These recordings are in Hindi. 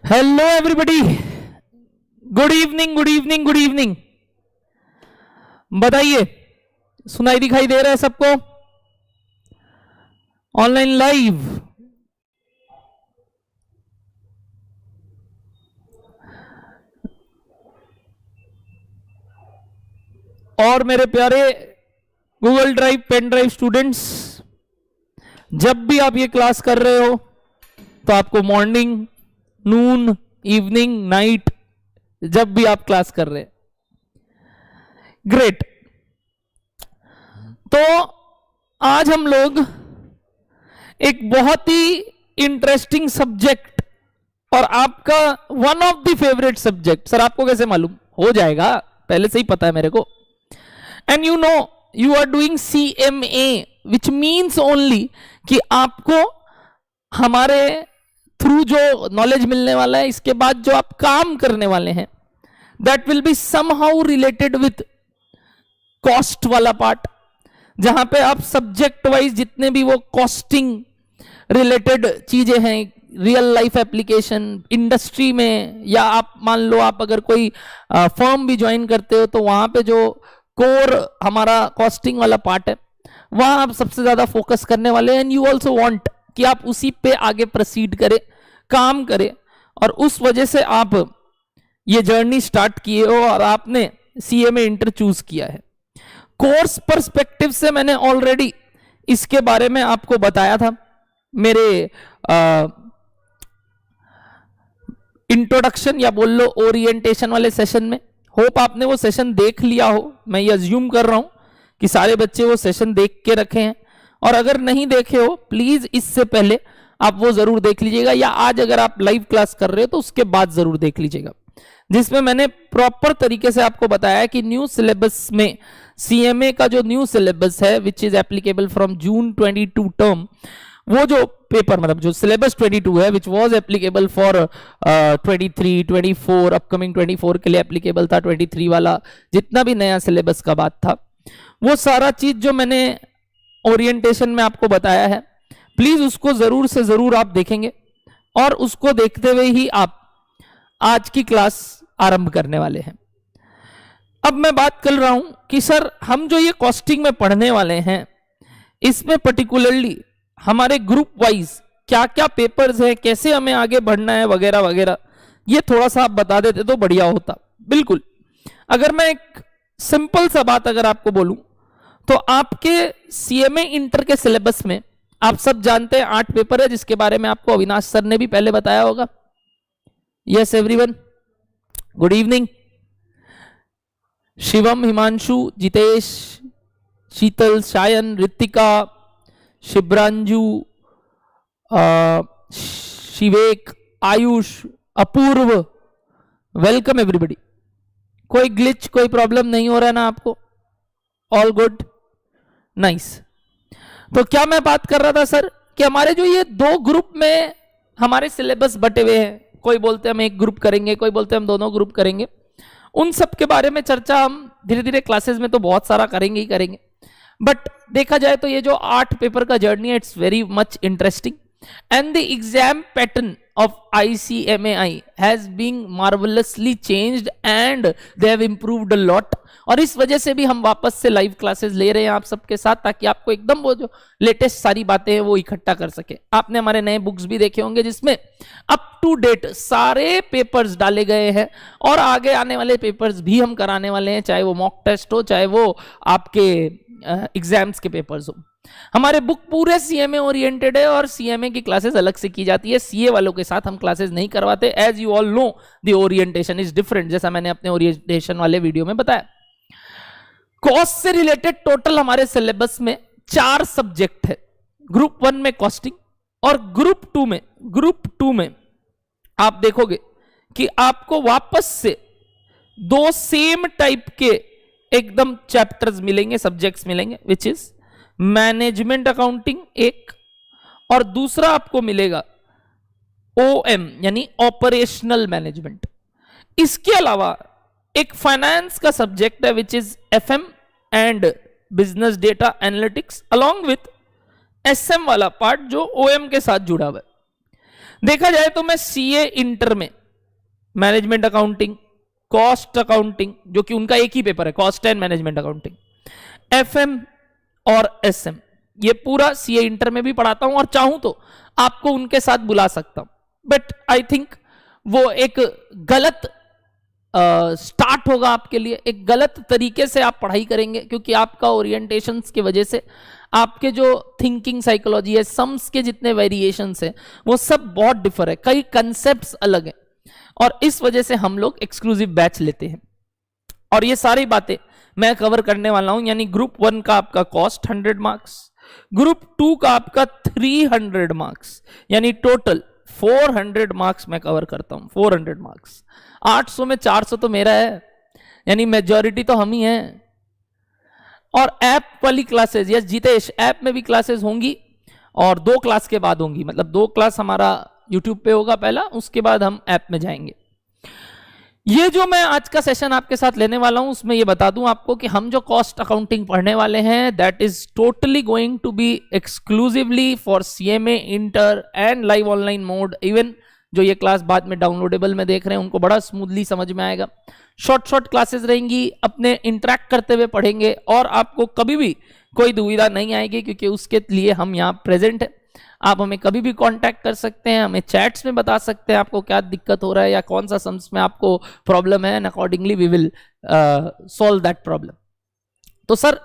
Hello everybody, good evening good evening good evening. बताइए, सुनाई दिखाई दे रहा है सबको? ऑनलाइन लाइव और मेरे प्यारे Google drive pen drive students, जब भी आप ये क्लास कर रहे हो तो आपको मॉर्निंग, नून, इवनिंग, नाइट, जब भी आप क्लास कर रहे हैं, ग्रेट। तो आज हम लोग एक बहुत ही इंटरेस्टिंग सब्जेक्ट और आपका one of the favourite subject, sir आपको कैसे मालूम? हो जाएगा, पहले से ही पता है मेरे को। And you know you are doing CMA which means only कि आपको हमारे थ्रू जो नॉलेज मिलने वाला है, इसके बाद जो आप काम करने वाले हैं, that will be somehow related with cost वाला पार्ट, जहां पे आप सब्जेक्ट वाइज जितने भी वो कॉस्टिंग रिलेटेड चीजें हैं, रियल लाइफ एप्लीकेशन इंडस्ट्री में, या आप मान लो आप अगर कोई फर्म भी ज्वाइन करते हो तो वहां पे जो कोर हमारा कॉस्टिंग वाला पार्ट है, वहां आप सबसे ज्यादा फोकस करने वाले हैं। एंड यू ऑल्सो वांट कि आप उसी पे आगे प्रोसीड करें, काम करें, और उस वजह से आप ये जर्नी स्टार्ट किए हो और आपने CMA इंटर चूज किया है। कोर्स पर्सपेक्टिव से मैंने ऑलरेडी इसके बारे में आपको बताया था मेरे इंट्रोडक्शन या बोल लो ओरिएंटेशन वाले सेशन में। होप आपने वो सेशन देख लिया हो। मैं ये अज्यूम कर रहा हूं कि सारे बच्चे वो सेशन देख के रखे हैं, और अगर नहीं देखे हो प्लीज इससे पहले आप वो जरूर देख लीजिएगा, या आज अगर आप लाइव क्लास कर रहे हो तो उसके बाद जरूर देख लीजिएगा, जिसमें मैंने प्रॉपर तरीके से आपको बताया कि न्यू सिलेबस में CMA का जो न्यू सिलेबस है which is applicable from June 22 term, वो जो पेपर मतलब जो सिलेबस 22 है which was applicable for 23, 24, upcoming 24 के लिए एप्लीकेबल था, 23 वाला जितना भी नया सिलेबस का बात था, वो सारा चीज जो मैंने ओरिएंटेशन में आपको बताया है, प्लीज उसको जरूर से जरूर आप देखेंगे, और उसको देखते हुए ही आप आज की क्लास आरंभ करने वाले हैं। अब मैं बात कर रहा हूं कि सर हम जो ये कॉस्टिंग में पढ़ने वाले हैं, इसमें पर्टिकुलरली हमारे ग्रुप वाइज क्या क्या पेपर्स हैं, कैसे हमें आगे बढ़ना है, वगैरह वगैरह, ये थोड़ा सा आप बता देते तो बढ़िया होता। बिल्कुल, अगर मैं एक सिंपल सा बात अगर आपको बोलूं तो आपके CMA इंटर के सिलेबस में आप सब जानते हैं 8 पेपर है, जिसके बारे में आपको अविनाश सर ने भी पहले बताया होगा। Yes everyone, good evening. Shivam, Himanshu, Jitesh, Sheetal, Sayan, Ritika, Shibranju, Shivek, Ayush, Apurva, welcome everybody. कोई ग्लिच, कोई प्रॉब्लम नहीं हो रहा है ना आपको? All good, nice. तो क्या मैं बात कर रहा था सर कि हमारे जो ये 2 ग्रुप में हमारे सिलेबस बटे हुए हैं, कोई बोलते हैं हम एक ग्रुप करेंगे, कोई बोलते हैं हम दोनों ग्रुप करेंगे, उन सब के बारे में चर्चा हम धीरे धीरे क्लासेस में तो बहुत सारा करेंगे ही करेंगे। बट देखा जाए तो ये जो 8 पेपर का जर्नी है, it's very much interesting, and the exam pattern of ICMAI has been marvelously changed and they have improved a lot। और इस वजह से भी हम वापस से लाइव क्लासेस ले रहे हैं आप सबके साथ, ताकि आपको एकदम वो जो लेटेस्ट सारी बातें हैं वो इकट्ठा कर सके। आपने हमारे नए बुक्स भी देखे होंगे जिसमें अप टू डेट सारे पेपर्स डाले गए हैं, और आगे आने वाले पेपर्स भी हम कराने वाले हैं, चाहे वो मॉक टेस्ट हो, चाहे वो आपके एग्जाम्स के पेपर्स हो। हमारे बुक पूरे CMA ओरिएंटेड है, और CMA की क्लासेस अलग से की जाती है, CA वालों के साथ हम क्लासेस नहीं करवाते। As you all know the orientation is different, जैसा मैंने अपने ओरिएंटेशन वाले वीडियो में बताया। कॉस्ट से रिलेटेड टोटल हमारे सिलेबस में 4 सब्जेक्ट है। ग्रुप 1 में कॉस्टिंग, और ग्रुप 2 में आप देखोगे कि आपको वापस से 2 सेम टाइप के एकदम चैप्टर्स मिलेंगे, सब्जेक्ट्स मिलेंगे, विच इज मैनेजमेंट अकाउंटिंग एक, और दूसरा आपको मिलेगा OM यानी ऑपरेशनल मैनेजमेंट। इसके अलावा एक फाइनेंस का सब्जेक्ट है which is FM and business data analytics, along with SM वाला पार्ट जो OM के साथ जुड़ा हुआ है। देखा जाए तो मैं सीए इंटर में मैनेजमेंट अकाउंटिंग, कॉस्ट अकाउंटिंग, जो कि उनका एक ही पेपर है, cost and management accounting, FM और एसएम, ये पूरा सीए इंटर में भी पढ़ाता हूं और चाहूं तो आपको उनके साथ बुला सकता हूं, बट आई थिंक वो एक गलत स्टार्ट होगा आपके लिए, एक गलत तरीके से आप पढ़ाई करेंगे, क्योंकि आपका ओरिएंटेशन की वजह से आपके जो थिंकिंग साइकोलॉजी है, सम्स के जितने वेरिएशंस है वो सब बहुत डिफर है, कई कंसेप्ट्स अलग हैं, और इस वजह से हम लोग एक्सक्लूसिव बैच लेते हैं और ये सारी बातें मैं कवर करने वाला हूं। यानी ग्रुप 1 का आपका कॉस्ट 100 मार्क्स, ग्रुप 2 का आपका 300 मार्क्स, यानी टोटल 400 मार्क्स मैं कवर करता हूं, 400 मार्क्स। 800 में 400 तो मेरा है, यानी मेजॉरिटी तो हम ही हैं। और ऐप वाली क्लासेस, यस जितेश, ऐप में भी क्लासेस होंगी और 2 क्लास के बाद होंगी, मतलब 2 क्लास हमारा यूट्यूब पे होगा पहला, उसके बाद हम ऐप में जाएंगे। ये जो मैं आज का सेशन आपके साथ लेने वाला हूं, उसमें ये बता दूं आपको कि हम जो कॉस्ट अकाउंटिंग पढ़ने वाले हैं, that is totally going to be exclusively for CMA, inter and live online mode. Even जो ये क्लास बाद में डाउनलोडेबल में देख रहे हैं उनको बड़ा स्मूथली समझ में आएगा। शॉर्ट क्लासेस रहेंगी, अपने इंटरेक्ट करते हुए पढ़ेंगे और आपको कभी भी कोई दुविधा नहीं आएगी, क्योंकि उसके लिए हम यहाँ प्रेजेंट है। आप हमें कभी भी कांटेक्ट कर सकते हैं, हमें चैट्स में बता सकते हैं आपको क्या दिक्कत हो रहा है या कौन सा सम्स में आपको प्रॉब्लम है, and accordingly we will solve that problem. तो सर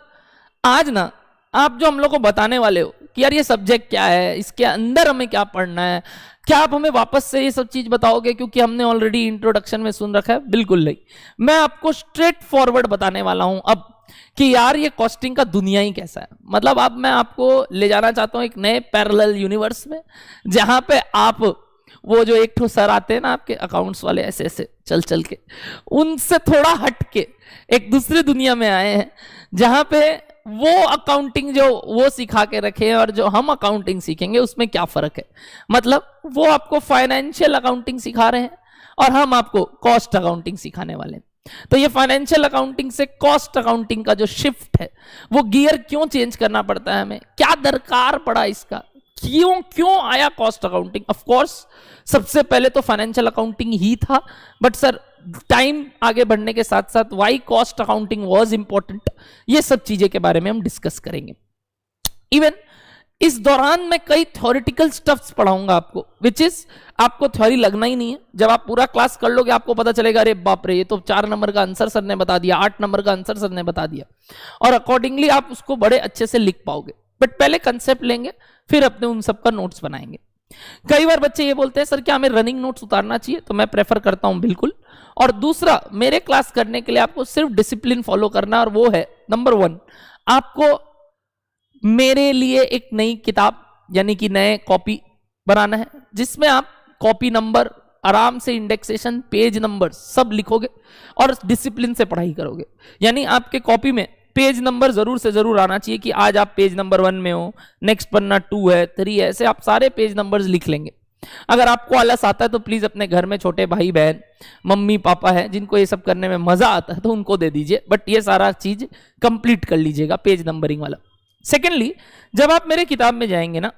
आज ना आप जो हम लोग को बताने वाले हो कि यार ये सब्जेक्ट क्या है, इसके अंदर हमें क्या पढ़ना है, क्या आप हमें वापस से ये सब चीज बताओगे, क्योंकि हमने ऑलरेडी इंट्रोडक्शन में सुन रखा है? बिल्कुल नहीं, मैं आपको स्ट्रेट फॉरवर्ड बताने वाला हूं अब कि यार ये कॉस्टिंग का दुनिया ही कैसा है। मतलब अब मैं आपको ले जाना चाहता हूं एक नए पैरेलल यूनिवर्स में, जहां पे आप वो जो एक ठो सर आते हैं ना आपके अकाउंट्स वाले, ऐसे ऐसे चल चल के, उनसे थोड़ा हट के एक दूसरी दुनिया में आए हैं, जहां पे वो अकाउंटिंग जो वो सिखा के रखे और जो हम अकाउंटिंग सीखेंगे उसमें क्या फर्क है। मतलब वो आपको फाइनेंशियल अकाउंटिंग सिखा रहे हैं और हम आपको कॉस्ट अकाउंटिंग सिखाने वाले हैं। तो ये फाइनेंशियल अकाउंटिंग से कॉस्ट अकाउंटिंग का जो शिफ्ट है, वो गियर क्यों चेंज करना पड़ता है हमें, क्या दरकार पड़ा इसका, क्यों आया कॉस्ट अकाउंटिंग। ऑफ कोर्स सबसे पहले तो फाइनेंशियल अकाउंटिंग ही था, बट सर टाइम आगे बढ़ने के साथ साथ why cost accounting was important, ये सब चीजें के बारे में हम डिस्कस करेंगे। इवन इस दौरान मैं कई थ्योरेटिकल स्टफ्स पढ़ाऊंगा आपको, विच इज आपको थ्योरी लगना ही नहीं है। जब आप पूरा क्लास कर लोगे आपको पता चलेगा अरे बाप रे, ये तो 4 नंबर का आंसर सर ने बता दिया, 8 नंबर का आंसर सर ने बता दिया, और अकॉर्डिंगली आप उसको बड़े अच्छे से लिख पाओगे। बट पहले कंसेप्ट लेंगे, फिर अपने उन सबका नोट्स बनाएंगे। कई बार बच्चे ये बोलते हैं सर क्या हमें रनिंग नोट्स उतारना चाहिए, तो मैं प्रेफर करता हूं बिल्कुल। और दूसरा, मेरे क्लास करने के लिए आपको सिर्फ डिसिप्लिन फॉलो करना है, और वो है नंबर 1, आपको मेरे लिए एक नई किताब यानी कि नए कॉपी बनाना है, जिसमें आप कॉपी नंबर आराम से, इंडेक्सेशन, पेज नंबर सब लिखोगे और डिसिप्लिन से पढ़ाई करोगे। यानी आपके कॉपी में पेज नंबर जरूर से जरूर आना चाहिए कि आज आप पेज नंबर 1 में हो, नेक्स्ट पन्ना 2 है, 3 है, ऐसे आप सारे पेज नंबर्स लिख लेंगे। अगर आपको आलस आता है तो प्लीज अपने घर में छोटे भाई बहन, मम्मी पापा है जिनको ये सब करने में मजा आता है तो उनको दे दीजिए, बट ये सारा चीज कंप्लीट कर लीजिएगा पेज नंबरिंग वाला। सेकेंडली, जब आप मेरे किताब में जाएंगे ना,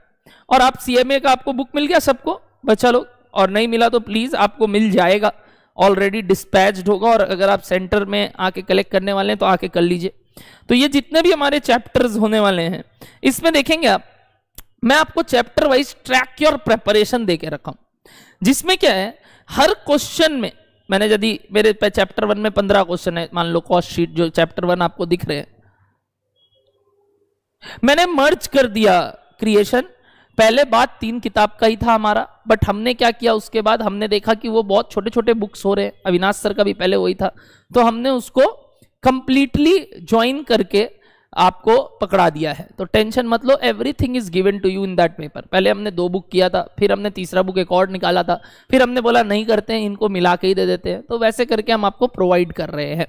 और आप सीएमए का आपको बुक मिल गया सबको बच्चा लोग, और नहीं मिला तो प्लीज आपको मिल जाएगा, ऑलरेडी डिस्पैच्ड होगा, और अगर आप सेंटर में आके कलेक्ट करने वाले हैं तो आके कर लीजिए। तो ये जितने भी हमारे चैप्टर्स होने वाले हैं, इसमें देखेंगे आप, मैं आपको chapter wise track your preparation दे के रखा हूं, जिसमें क्या है, हर क्वेश्चन में मैंने, यदि मेरे पे चैप्टर 1 में 15 क्वेश्चन है, मान लो कॉस्ट शीट जो चैप्टर 1 आपको दिख रहे हैं, मैंने मर्ज कर दिया क्रिएशन। पहले बात 3 किताब का ही था हमारा, बट हमने क्या किया, उसके बाद हमने देखा कि वो बहुत छोटे छोटे बुक्स हो रहे हैं, अविनाश सर का भी पहले वही था, तो हमने उसको कंप्लीटली ज्वाइन करके आपको पकड़ा दिया है। तो टेंशन मत लो, everything is given to you in that paper. पहले हमने 2 बुक किया था, फिर हमने तीसरा बुक एक और निकाला था, फिर हमने बोला नहीं करते हैं, इनको मिला के ही दे देते हैं। तो वैसे करके हम आपको प्रोवाइड कर रहे हैं,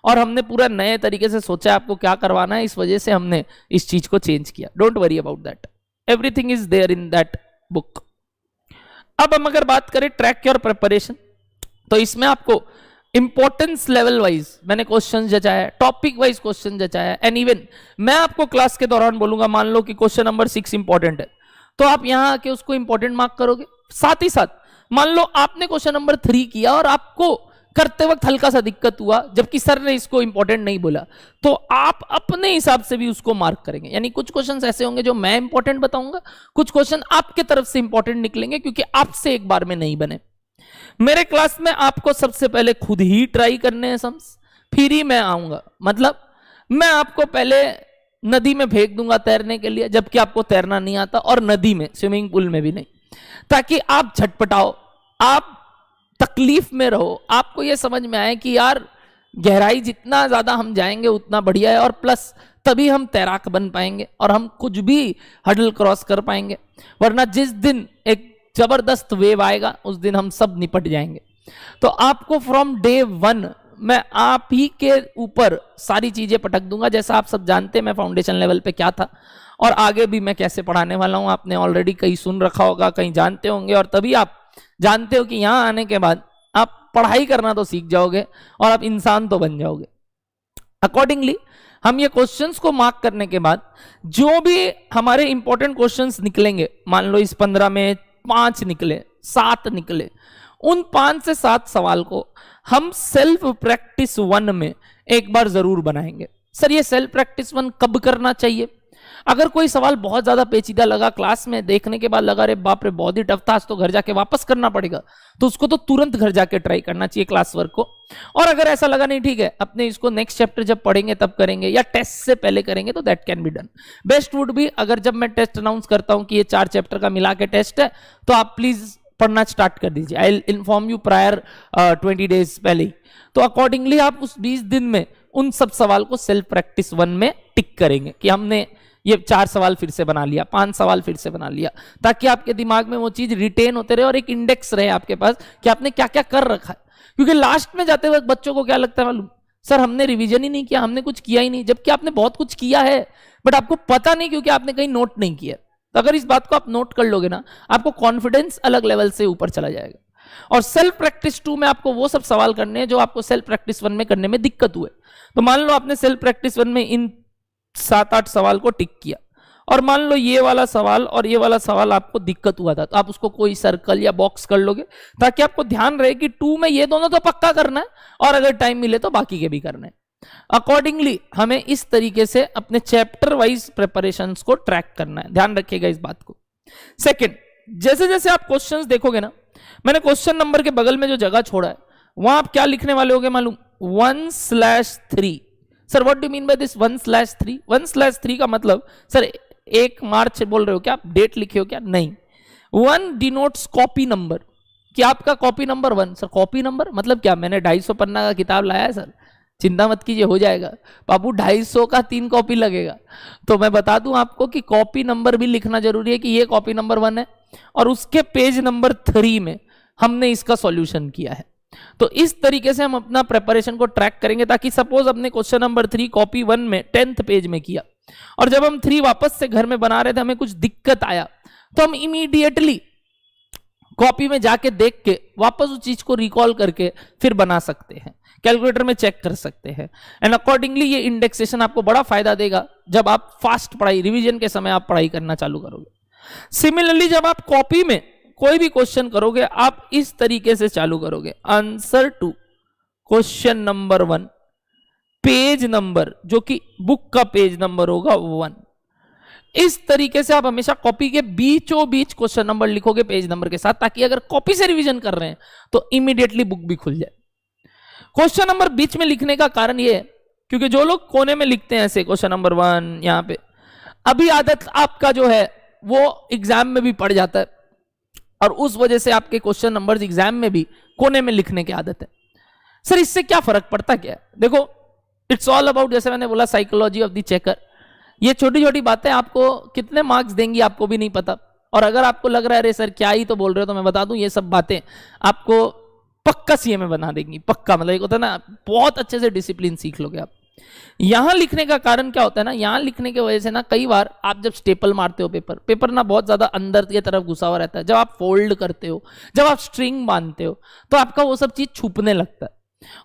और हमने पूरा नए तरीके से सोचा आपको क्या करवाना है, इस वजह से हमने इस चीज को चेंज किया। Don't worry about that, everything is there in that book. अब हम अगर बात करें ट्रैक योर प्रिपरेशन, तो इसमें आपको इंपॉर्टेंस लेवल वाइज मैंने क्वेश्चन जचाया, टॉपिक वाइज क्वेश्चन जचाया, एंड इवन मैं आपको क्लास के दौरान बोलूंगा, मान लो कि क्वेश्चन नंबर 6 इंपॉर्टेंट है, तो आप यहां आके उसको इंपॉर्टेंट मार्क करोगे। साथ ही साथ मान लो आपने क्वेश्चन नंबर 3 किया और आपको करते वक्त हल्का सा दिक्कत हुआ, जबकि सर ने इसको इंपॉर्टेंट नहीं बोला, तो आप अपने हिसाब से भी उसको मार्क करेंगे। यानी कुछ क्वेश्चंस ऐसे होंगे जो मैं इंपॉर्टेंट बताऊंगा, कुछ क्वेश्चन आपके तरफ से इंपॉर्टेंट निकलेंगे क्योंकि आपसे एक बार में नहीं बने। मेरे क्लास में आपको सबसे पहले खुद ही ट्राई करने हैं सम्स, फिर ही मैं आऊंगा। मतलब मैं आपको पहले नदी में फेंक दूंगा तैरने के लिए, जबकि आपको तैरना नहीं आता, और नदी में, स्विमिंग पूल में भी नहीं, ताकि आप झटपटाओ, आप तकलीफ में रहो, आपको यह समझ में आए कि यार गहराई जितना ज्यादा हम जाएंगे उतना बढ़िया है, और प्लस तभी हम तैराक बन पाएंगे और हम कुछ भी हडल क्रॉस कर पाएंगे। वरना जिस दिन एक जबरदस्त वेव आएगा उस दिन हम सब निपट जाएंगे। तो आपको फ्रॉम डे 1 मैं आप ही के ऊपर सारी चीजें पटक दूंगा। जैसा आप सब जानते हैं मैं फाउंडेशन लेवल पे क्या था और आगे भी मैं कैसे पढ़ाने वाला हूं, आपने ऑलरेडी कहीं सुन रखा होगा, कहीं जानते होंगे, और तभी आप जानते हो कि यहां आने के बाद आप पढ़ाई करना तो सीख जाओगे और आप इंसान तो बन जाओगे। अकॉर्डिंगली हम ये क्वेश्चंस को मार्क करने के बाद जो भी हमारे इंपॉर्टेंट क्वेश्चंस निकलेंगे, मान लो इस 15 में 5 निकले, 7 निकले, उन 5 से 7 सवाल को हम सेल्फ प्रैक्टिस 1 में एक बार जरूर बनाएंगे। सर ये सेल्फ प्रैक्टिस 1 कब करना चाहिए? अगर कोई सवाल बहुत ज्यादा पेचीदा लगा, क्लास में देखने के बाद लगा रे बाप रे बहुत ही टफ था, आज तो घर जाके वापस करना पड़ेगा, तो उसको तो तुरंत घर जाके ट्राई करना चाहिए क्लास वर्क को। और अगर ऐसा लगा नहीं ठीक है अपने इसको नेक्स्ट चैप्टर जब पढ़ेंगे तब करेंगे या टेस्ट से पहले करेंगे, तो that can be done. Best would भी अगर जब मैं टेस्ट अनाउंस करता हूं कि ये 4 चैप्टर का मिला के टेस्ट है, तो आप प्लीज पढ़ना स्टार्ट कर दीजिए। I will inform you prior 20 days पहले ही। तो अकॉर्डिंगली आप उस 20 दिन में उन सब सवाल को सेल्फ प्रैक्टिस 1 में टिक करेंगे कि हमने ये 4 सवाल फिर से बना लिया, 5 सवाल फिर से बना लिया, ताकि आपके दिमाग में वो चीज रिटेन होते रहे और एक इंडेक्स रहे आपके पास कि आपने क्या क्या कर रखा है। क्योंकि लास्ट में जाते वक्त बच्चों को क्या लगता है मालूम, सर हमने रिवीजन ही नहीं किया, हमने कुछ किया ही नहीं, जबकि आपने बहुत कुछ किया है बट आपको पता नहीं क्योंकि आपने कहीं नोट नहीं किया। तो अगर इस बात को आप नोट कर लोगे ना, आपको कॉन्फिडेंस अलग लेवल से ऊपर चला जाएगा। और सेल्फ प्रैक्टिस 2 में आपको वो सब सवाल करने हैं जो आपको सेल्फ प्रैक्टिस 1 में करने में दिक्कत हुए। तो मान लो आपने सेल्फ प्रैक्टिस 1 में इन 7-8 सवाल को टिक किया, और मान लो ये वाला सवाल और ये वाला सवाल आपको दिक्कत हुआ था, तो आप उसको कोई सर्कल या बॉक्स कर लोगे, ताकि आपको ध्यान रहे कि 2 में ये दोनों तो पक्का करना है और अगर टाइम मिले तो बाकी के भी करने हैं। अकॉर्डिंगली हमें इस तरीके से अपने चैप्टर वाइज प्रिपरेशंस को ट्रैक करना है, ध्यान रखिएगा इस बात को। सेकंड, जैसे जैसे आप क्वेश्चंस देखोगे ना, मैंने क्वेश्चन नंबर के बगल में जो जगह छोड़ा है वहां आप क्या लिखने वाले होगे मालूम, 1/3। Sir what do mean by this 1/3? 1/3 का मतलब सर 1 मार्च बोल रहे हो क्या आप, डेट लिखे हो क्या? नहीं, 1 डिनोट्स कॉपी नंबर, कि आपका copy number 1। Sir copy number मतलब क्या? मैंने 250 पन्ना का किताब लाया है सर, चिंता मत कीजिए हो जाएगा बाबू, 250 का 3 कॉपी लगेगा। तो मैं बता दूं आपको कि कॉपी नंबर भी लिखना जरूरी है, कि ये कॉपी नंबर 1 है और उसके पेज नंबर 3 में हमने इसका सॉल्यूशन किया है। तो इस तरीके से हम अपना प्रिपरेशन को ट्रैक करेंगे, ताकि सपोज अपने क्वेश्चन नंबर 3 कॉपी 1 में 10th पेज में किया और जब हम 3 वापस से घर में बना रहे थे हमें कुछ दिक्कत आया, तो हम इमीडिएटली कॉपी में जाके देख के वापस उस चीज को रिकॉल करके फिर बना सकते हैं, कैलकुलेटर में चेक कर सकते हैं। एंड अकॉर्डिंगली ये इंडेक्सेशन आपको बड़ा फायदा देगा जब आप फास्ट पढ़ाई, रिवीजन के समय आप पढ़ाई करना चालू करोगे। सिमिलरली जब आप कॉपी में कोई भी क्वेश्चन करोगे, आप इस तरीके से चालू करोगे, answer to question number 1, page number जो कि बुक का पेज नंबर होगा 1। इस तरीके से आप हमेशा कॉपी के बीचों बीच क्वेश्चन नंबर लिखोगे पेज नंबर के साथ, ताकि अगर कॉपी से रिवीजन कर रहे हैं तो इमीडिएटली बुक भी खुल जाए। क्वेश्चन नंबर बीच में लिखने का कारण यह है क्योंकि जो लोग कोने में लिखते हैं ऐसे क्वेश्चन नंबर 1 यहां पे, अभी आदत आपका जो है वो एग्जाम में भी पड़ जाता है और उस वजह से आपके क्वेश्चन नंबर्स एग्जाम में भी कोने में लिखने की आदत है। सर इससे क्या फर्क पड़ता क्या है? देखो इट्स ऑल अबाउट, जैसे मैंने बोला, साइकोलॉजी ऑफ द चेकर। ये छोटी छोटी बातें आपको कितने मार्क्स देंगी आपको भी नहीं पता, और अगर आपको लग रहा है अरे सर क्या ही तो बोल रहे हो, तो मैं बता दूं ये सब बातें आपको पक्का सीए में बना देंगी, पक्का। मतलब एक होता है ना, बहुत अच्छे से डिसिप्लिन सीख लोगे आप। यहां लिखने का कारण क्या होता है ना, यहां लिखने की वजह से ना कई बार आप जब स्टेपल मारते हो पेपर ना बहुत ज्यादा अंदर की तरफ घुसा हुआ रहता है। जब आप फोल्ड करते हो, जब आप स्ट्रिंग बांधते हो, तो आपका वो सब चीज छुपने लगता है,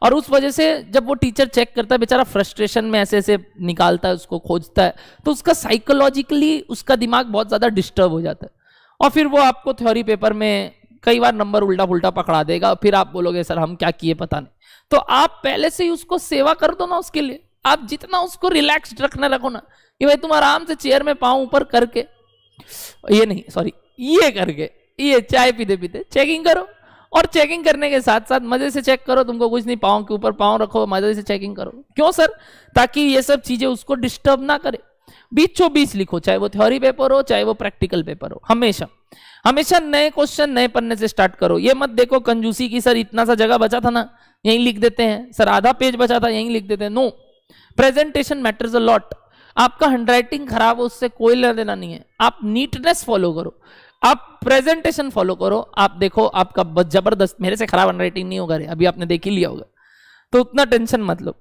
और उस वजह से जब वो टीचर चेक करता है, बेचारा फ्रस्ट्रेशन में ऐसे ऐसे निकालता है, उसको खोजता है, तो उसका साइकोलॉजिकली उसका दिमाग बहुत ज्यादा डिस्टर्ब हो जाता है। और फिर वो आपको थ्योरी पेपर में कई बार नंबर उल्टा पुल्टा पकड़ा देगा, फिर आप बोलोगे सर हम क्या किए पता नहीं। तो आप पहले से ही उसको सेवा कर दो ना, उसके लिए आप जितना उसको रिलैक्स्ड रखना रखो ना, कि भाई तुम आराम से चेयर में पाँव ऊपर करके, ये नहीं सॉरी ये करके, ये चाय पीते पीते चेकिंग करो, और चेकिंग करने के साथ साथ मजे से चेक करो, तुमको कुछ नहीं, पाँव के ऊपर पाँव रखो, मजे से चेकिंग करो। क्यों सर? ताकि ये सब चीजें उसको डिस्टर्ब ना करे। बीचों बीच लिखो, चाहे वो थ्योरी पेपर हो चाहे वो प्रैक्टिकल पेपर हो, हमेशा हमेशा नए क्वेश्चन नए पन्ने से स्टार्ट करो। ये मत देखो कंजूसी की सर इतना सा जगह बचा था ना यहीं लिख देते हैं, सर आधा पेज बचा था यहीं लिख देते हैं। No, presentation matters a lot. आपका हैंडराइटिंग खराब हो उससे कोई लेना देना नहीं है, आप नीटनेस फॉलो करो, आप प्रेजेंटेशन फॉलो करो। आप देखो आपका जबरदस्त, मेरे से खराब हैंडराइटिंग नहीं होगा रे, अभी आपने देख ही लिया होगा, तो उतना टेंशन मत लो।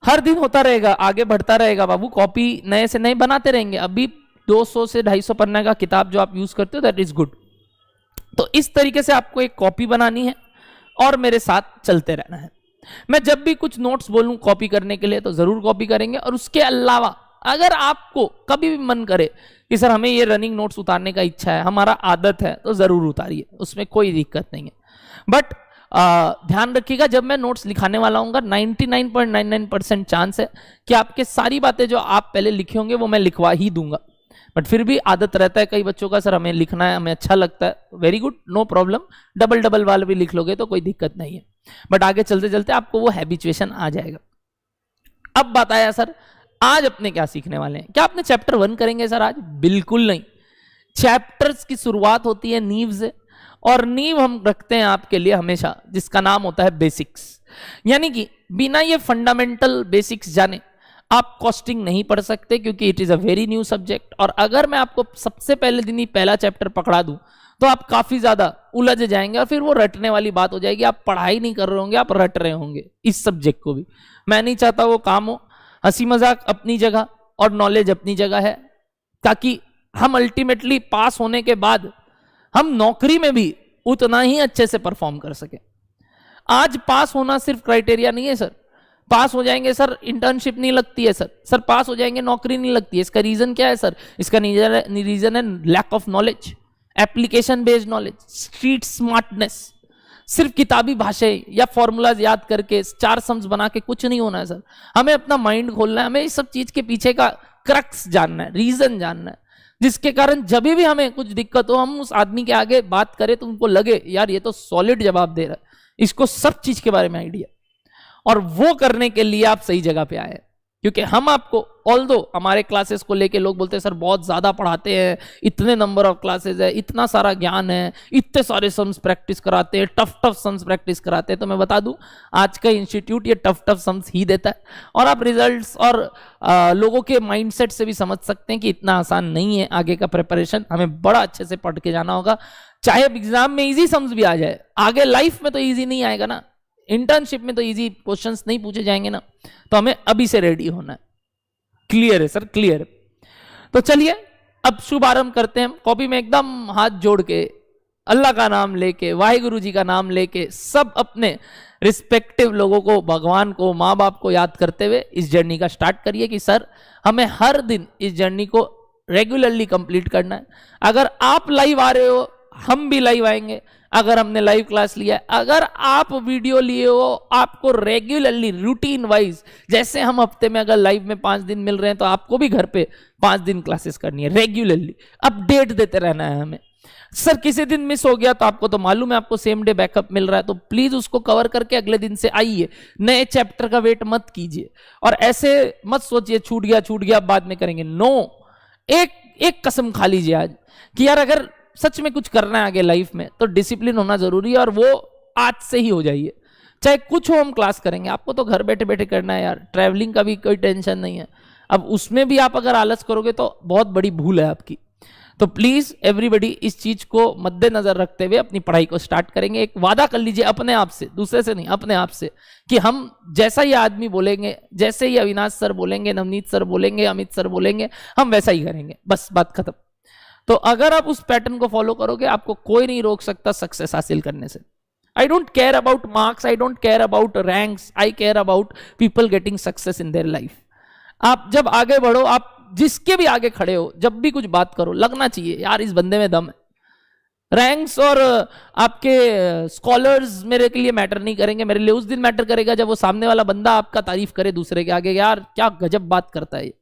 हर दिन होता रहेगा, आगे बढ़ता रहेगा बाबू, कॉपी नए से नए बनाते रहेंगे। अभी 200 से 250 पन्ने का किताब जो आप यूज करते हो दैट इज गुड। तो इस तरीके से आपको एक कॉपी बनानी है और मेरे साथ चलते रहना है। मैं जब भी कुछ नोट्स बोलूं कॉपी करने के लिए तो जरूर कॉपी करेंगे, और उसके अलावा अगर आपको कभी भी मन करे कि सर हमें ये रनिंग नोट्स उतारने का इच्छा है, हमारा आदत है, तो जरूर उतारिए, उसमें कोई दिक्कत नहीं है। बट ध्यान रखिएगा जब मैं नोट्स लिखाने वाला हूँ 99.99% चांस है कि आपके सारी बातें जो आप पहले लिखे होंगे वो मैं लिखवा ही दूंगा। बट फिर भी आदत रहता है कई बच्चों का, सर हमें लिखना है, हमें अच्छा लगता है, very good, no problem, double वाले भी लिख लोगे तो कोई दिक्कत नहीं है। बट आगे चलते चलते आपको वो हैबिचुएशन आ जाएगा। अब बात आया सर आज अपने क्या सीखने वाले हैं, क्या अपने चैप्टर 1 करेंगे सर आज? बिल्कुल नहीं। चैप्टर्स की शुरुआत होती है नींव से, और नींव हम रखते हैं आपके लिए हमेशा जिसका नाम होता है बेसिक्स। यानी कि बिना ये फंडामेंटल बेसिक्स जाने आप कॉस्टिंग नहीं पढ़ सकते, क्योंकि it is a very new subject. और अगर मैं आपको सबसे पहले दिन ही पहला चैप्टर पकड़ा दूं तो आप काफी ज्यादा उलझ जाएंगे, और फिर वो रटने वाली बात हो जाएगी, आप पढ़ाई नहीं कर रहे होंगे, आप रट रहे होंगे इस सब्जेक्ट को भी। मैं नहीं चाहता वो काम हो। हंसी मजाक अपनी जगह और नॉलेज अपनी जगह है, ताकि हम अल्टीमेटली पास होने के बाद हम नौकरी में भी उतना ही अच्छे से परफॉर्म कर सके। आज पास होना सिर्फ क्राइटेरिया नहीं है सर, पास हो जाएंगे सर इंटर्नशिप नहीं लगती है, सर पास हो जाएंगे नौकरी नहीं लगती है। इसका रीजन क्या है सर? इसका रीजन है lack of knowledge, application based knowledge, street smartness. सिर्फ किताबी भाषाएं या फॉर्मूलाज याद करके 4 सम्स बना के कुछ नहीं होना है सर। हमें अपना माइंड खोलना है, हमें इस सब चीज के पीछे का क्रक्स जानना है, रीजन जानना है, जिसके कारण जब भी हमें कुछ दिक्कत हो हम उस आदमी के आगे बात करें तो उनको लगे यार ये तो सॉलिड जवाब दे रहा है, इसको सब चीज के बारे में आइडिया। और वो करने के लिए आप सही जगह पे आए हैं, क्योंकि हम आपको ऑल्दो हमारे क्लासेस को लेके लोग बोलते हैं सर बहुत ज्यादा पढ़ाते हैं, इतने नंबर ऑफ क्लासेस है, इतना सारा ज्ञान है, इतने सारे सम्स प्रैक्टिस कराते हैं, टफ सम्स प्रैक्टिस कराते हैं। तो मैं बता दूं आज का इंस्टीट्यूट ये टफ सम्स ही देता है, और आप रिजल्ट्स और लोगों के माइंडसेट से भी समझ सकते हैं कि इतना आसान नहीं है आगे का प्रिपरेशन। हमें बड़ा अच्छे से पढ़ के जाना होगा, चाहे एग्जाम में इजी सम्स भी आ जाए, आगे लाइफ में तो ईजी नहीं आएगा ना, इंटर्नशिप में तो इजी क्वेश्चंस नहीं पूछे जाएंगे ना, तो हमें अभी से रेडी होना है। क्लियर है सर? क्लियर। तो चलिए अब शुभारंभ करते हैं। कॉपी में एकदम हाथ जोड़ के अल्लाह का नाम लेके, वाहिगुरु जी का नाम लेके, सब अपने रिस्पेक्टिव लोगों को, भगवान को, माँ बाप को याद करते हुए इस जर्नी का स्टार्ट करिए कि सर हमें हर दिन इस जर्नी को रेगुलरली कंप्लीट करना है। अगर आप लाइव आ रहे हो हम भी लाइव आएंगे, अगर हमने लाइव क्लास लिया है, अगर आप वीडियो लिए हो, आपको रेगुलरली रूटीन वाइज, जैसे हम हफ्ते में अगर लाइव में 5 दिन मिल रहे हैं तो आपको भी घर पे 5 दिन क्लासेस करनी है, रेगुलरली अपडेट देते रहना है हमें। सर किसी दिन मिस हो गया तो आपको तो मालूम है आपको सेम डे बैकअप मिल रहा है, तो प्लीज उसको कवर करके अगले दिन से आइए, नए चैप्टर का वेट मत कीजिए, और ऐसे मत सोचिए छूट गया बाद में करेंगे। नो, एक कसम खा लीजिए आज कि यार अगर सच में कुछ करना है आगे लाइफ में तो डिसिप्लिन होना जरूरी है, और वो आज से ही हो जाइए। चाहे कुछ हो हम क्लास करेंगे, आपको तो घर बैठे बैठे करना है यार, ट्रैवलिंग का भी कोई टेंशन नहीं है। अब उसमें भी आप अगर आलस करोगे तो बहुत बड़ी भूल है आपकी। तो प्लीज एवरीबडी इस चीज को मद्देनजर रखते हुए अपनी पढ़ाई को स्टार्ट करेंगे। एक वादा कर लीजिए अपने आप से, दूसरे से नहीं, अपने आप से, कि हम जैसा ही आदमी बोलेंगे, जैसे ही अविनाश सर बोलेंगे, नवनीत सर बोलेंगे, अमित सर बोलेंगे, हम वैसा ही करेंगे, बस बात खत्म। तो अगर आप उस पैटर्न को फॉलो करोगे आपको कोई नहीं रोक सकता सक्सेस हासिल करने से। I don't care about marks, I don't care about ranks, I care about people getting success in their life. आप जब आगे बढ़ो, आप जिसके भी आगे खड़े हो, जब भी कुछ बात करो, लगना चाहिए यार इस बंदे में दम है। रैंक्स और आपके स्कॉलर्स मेरे के लिए मैटर नहीं करेंगे, मेरे लिए उस दिन मैटर करेगा जब वो सामने वाला बंदा आपका तारीफ करे दूसरे के आगे, यार क्या गजब बात करता है,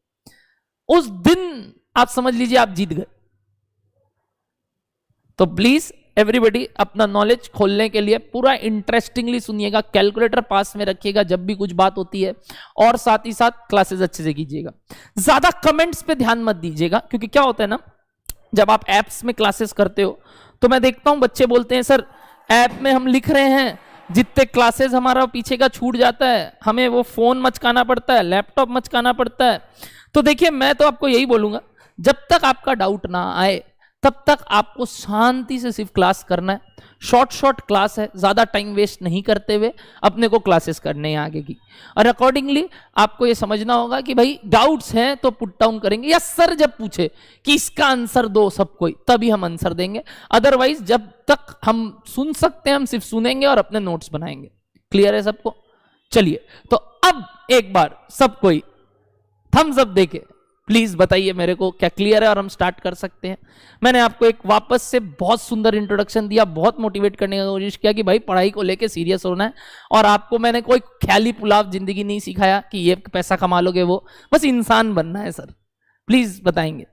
उस दिन आप समझ लीजिए आप जीत गए। तो प्लीज एवरीबॉडी अपना नॉलेज खोलने के लिए पूरा इंटरेस्टिंगली सुनिएगा, कैलकुलेटर पास में रखिएगा जब भी कुछ बात होती है, और साथ ही साथ क्लासेस अच्छे से कीजिएगा। ज्यादा कमेंट्स पे ध्यान मत दीजिएगा, क्योंकि क्या होता है ना, जब आप एप्स में क्लासेस करते हो तो मैं देखता हूं बच्चे बोलते हैं सर ऐप में हम लिख रहे हैं, जितने क्लासेस हमारा पीछे का छूट जाता है, हमें वो फोन मचकाना पड़ता है, लैपटॉप मचकाना पड़ता है। तो देखिए मैं तो आपको यही बोलूंगा, जब तक आपका डाउट ना आए तब तक आपको शांति से सिर्फ क्लास करना है। शॉर्ट शॉर्ट क्लास है, ज्यादा टाइम वेस्ट नहीं करते हुए अपने को क्लासेस करने हैं आगे की। और अकॉर्डिंगली आपको ये समझना होगा कि भाई डाउट्स हैं तो पुट डाउन करेंगे, या सर जब पूछे कि इसका आंसर दो सब कोई, तभी हम आंसर देंगे। अदरवाइज जब तक हम सुन सकते हैं हम सिर्फ सुनेंगे और अपने नोट्स बनाएंगे। क्लियर है सबको? चलिए तो अब एक बार सब कोई थम्स अप देके प्लीज बताइए मेरे को क्या क्लियर है और हम स्टार्ट कर सकते हैं। मैंने आपको एक वापस से बहुत सुंदर इंट्रोडक्शन दिया, बहुत मोटिवेट करने की कोशिश किया कि भाई पढ़ाई को लेके सीरियस होना है, और आपको मैंने कोई ख्याली पुलाव जिंदगी नहीं सिखाया कि ये पैसा कमा लोगे, वो बस इंसान बनना है सर। प्लीज बताएंगे।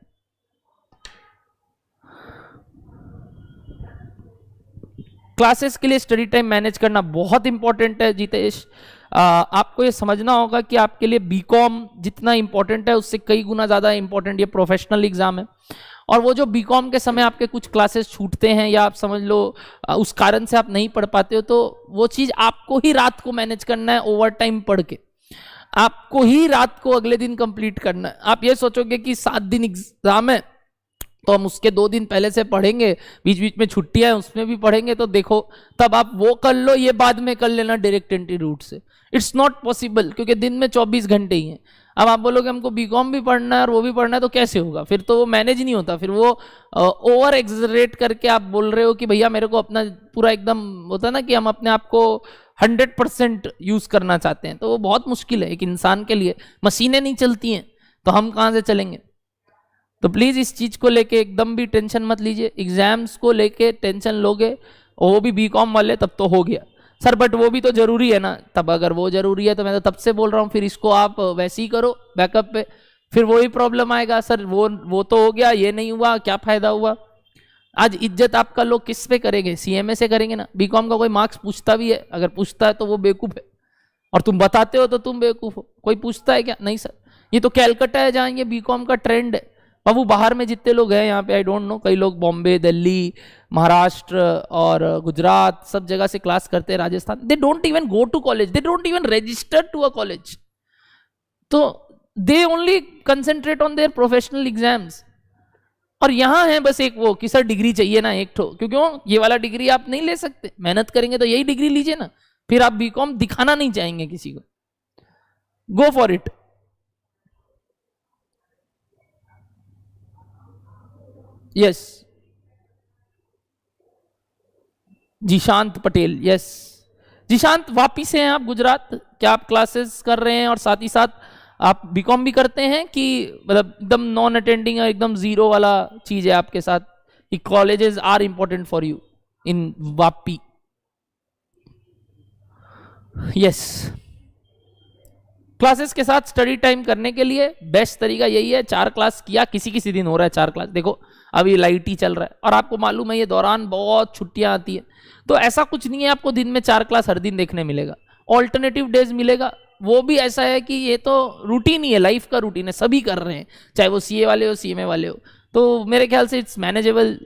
क्लासेस के लिए स्टडी टाइम मैनेज करना बहुत इंपॉर्टेंट है जितेश। आपको ये समझना होगा कि आपके लिए बीकॉम जितना इंपॉर्टेंट है उससे कई गुना ज्यादा इंपॉर्टेंट ये प्रोफेशनल एग्जाम है। और वो जो बीकॉम के समय आपके कुछ क्लासेस छूटते हैं या आप समझ लो उस कारण से आप नहीं पढ़ पाते हो, तो वो चीज आपको ही रात को मैनेज करना है, ओवर टाइम पढ़ के आपको ही रात को अगले दिन कंप्लीट करना है। आप ये सोचोगे कि 7 दिन एग्जाम है तो हम उसके 2 दिन पहले से पढ़ेंगे, बीच बीच में छुट्टियां हैं उसमें भी पढ़ेंगे, तो देखो तब आप वो कर लो, ये बाद में कर लेना डायरेक्ट एंट्री रूट से। इट्स नॉट पॉसिबल, क्योंकि दिन में 24 घंटे ही हैं। अब आप बोलोगे हमको बीकॉम भी पढ़ना है और वो भी पढ़ना है, तो कैसे होगा? फिर तो वो मैनेज नहीं होता, फिर वो ओवर एक्सरेट करके आप बोल रहे हो कि भैया मेरे को अपना पूरा एकदम होता है ना कि हम अपने आप को 100% यूज करना चाहते हैं, तो वो बहुत मुश्किल है एक इंसान के लिए। मशीनें नहीं चलती हैं तो हम कहाँ से चलेंगे? तो प्लीज इस चीज को लेके एकदम भी टेंशन मत लीजिए। एग्जाम्स को लेके टेंशन लोगे, वो भी बीकॉम वाले, तब तो हो गया सर, बट वो भी तो जरूरी है ना। तब अगर वो जरूरी है तो मैं तो तब से बोल रहा हूँ फिर इसको आप वैसे ही करो बैकअप पे, फिर वही प्रॉब्लम आएगा सर वो तो हो गया, ये नहीं हुआ, क्या फायदा हुआ? आज इज्जत आपका लोग किस पे करेंगे? सीएमए से करेंगे ना। बीकॉम का कोई मार्क्स पूछता भी है, अगर पूछता है तो वो बेवकूफ है, और तुम बताते हो तो तुम बेवकूफ हो। कोई पूछता है क्या? नहीं सर। ये तो कैलकाटा है जहाँ ये बीकॉम का ट्रेंड है। बाबू बाहर में जितने लोग हैं यहाँ पे, आई डोंट नो, कई लोग बॉम्बे, दिल्ली, महाराष्ट्र और गुजरात सब जगह से क्लास करते हैं, Rajasthan, they don't even go to college, they don't even register to a college. तो they only concentrate on their professional exams. और यहां है बस एक वो कि सर डिग्री चाहिए ना एक ठो, क्योंकि ये वाला डिग्री आप नहीं ले सकते, मेहनत करेंगे तो यही डिग्री लीजिए ना। फिर आप बीकॉम दिखाना नहीं चाहेंगे किसी को। Go for it. Yes, Jishant Patel, yes. Jishant वापिस हैं आप गुजरात? क्या आप क्लासेस कर रहे हैं और साथ ही साथ आप बीकॉम भी करते हैं, कि मतलब एकदम नॉन अटेंडिंग और एकदम जीरो वाला चीज है आपके साथ, कि colleges are important for you in Vapi? Yes. Classes के साथ स्टडी टाइम करने के लिए बेस्ट तरीका यही है, 4 क्लास किया, किसी किसी दिन हो रहा है 4 क्लास, देखो अभी लाइट ही चल रहा है और आपको मालूम है ये दौरान बहुत छुट्टियां आती है, तो ऐसा कुछ नहीं है आपको दिन में 4 क्लास हर दिन देखने मिलेगा, ऑल्टरनेटिव डेज मिलेगा। वो भी ऐसा है कि ये तो रूटीन ही है, लाइफ का रूटीन है, सभी कर रहे हैं, चाहे वो सीए वाले हो सीएमए वाले हो। तो मेरे ख्याल से इट्स मैनेजेबल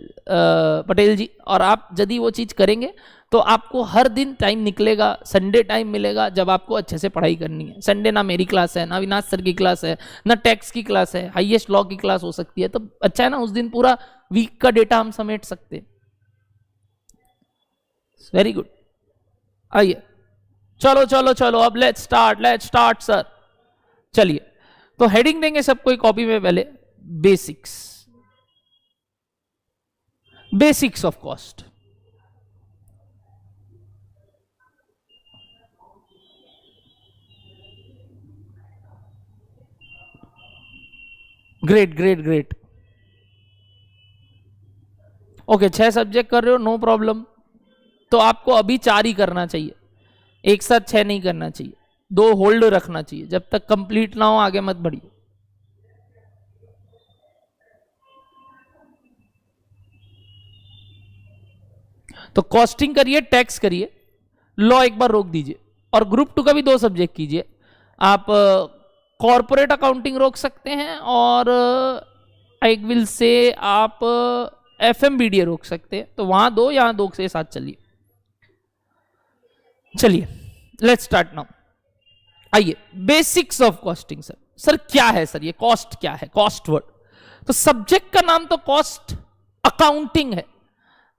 पटेल जी, और आप यदि वो चीज़ करेंगे तो आपको हर दिन टाइम निकलेगा, संडे टाइम मिलेगा जब आपको अच्छे से पढ़ाई करनी है। संडे ना मेरी क्लास है, ना अविनाश सर की क्लास है, ना टैक्स की क्लास है, हाईएस्ट लॉ की क्लास हो सकती है, तो अच्छा है ना, उस दिन पूरा वीक का डेटा हम समेट सकते हैं। Very good. आइए, चलो चलो चलो, अब लेट्स स्टार्ट सर। चलिए, तो हेडिंग देंगे सबको कॉपी में पहले, basics, basics of cost. Great great great. Okay 6 subject कर रहे हो, नो प्रॉब्लम। तो आपको अभी 4 ही करना चाहिए, एक साथ 6 नहीं करना चाहिए, 2 होल्ड रखना चाहिए, जब तक कंप्लीट ना हो आगे मत बढ़िए। तो कॉस्टिंग करिए, टैक्स करिए, लॉ एक बार रोक दीजिए, और ग्रुप 2 का भी 2 सब्जेक्ट कीजिए। आप कॉर्पोरेट अकाउंटिंग रोक सकते हैं, और आई विल से आप एफएमबीडीए रोक सकते हैं। तो वहां 2, यहां 2 से साथ चलिए। चलिए लेट्स स्टार्ट नाउ। आइए, बेसिक्स ऑफ कॉस्टिंग। सर क्या है सर ये कॉस्ट क्या है? कॉस्ट वर्ड, तो सब्जेक्ट का नाम तो कॉस्ट अकाउंटिंग है,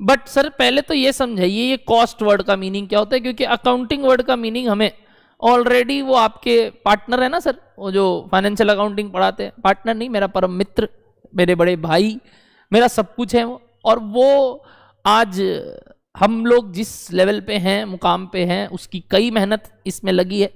बट सर पहले तो ये समझाइए ये कॉस्ट वर्ड का मीनिंग क्या होता है, क्योंकि अकाउंटिंग वर्ड का मीनिंग हमें ऑलरेडी वो आपके पार्टनर है ना सर, वो जो फाइनेंशियल अकाउंटिंग पढ़ाते हैं, पार्टनर नहीं, मेरा परम मित्र, मेरे बड़े भाई, मेरा सब कुछ है वो। और वो आज हम लोग जिस लेवल पे हैं, मुकाम पे हैं, उसकी कई मेहनत इसमें लगी है।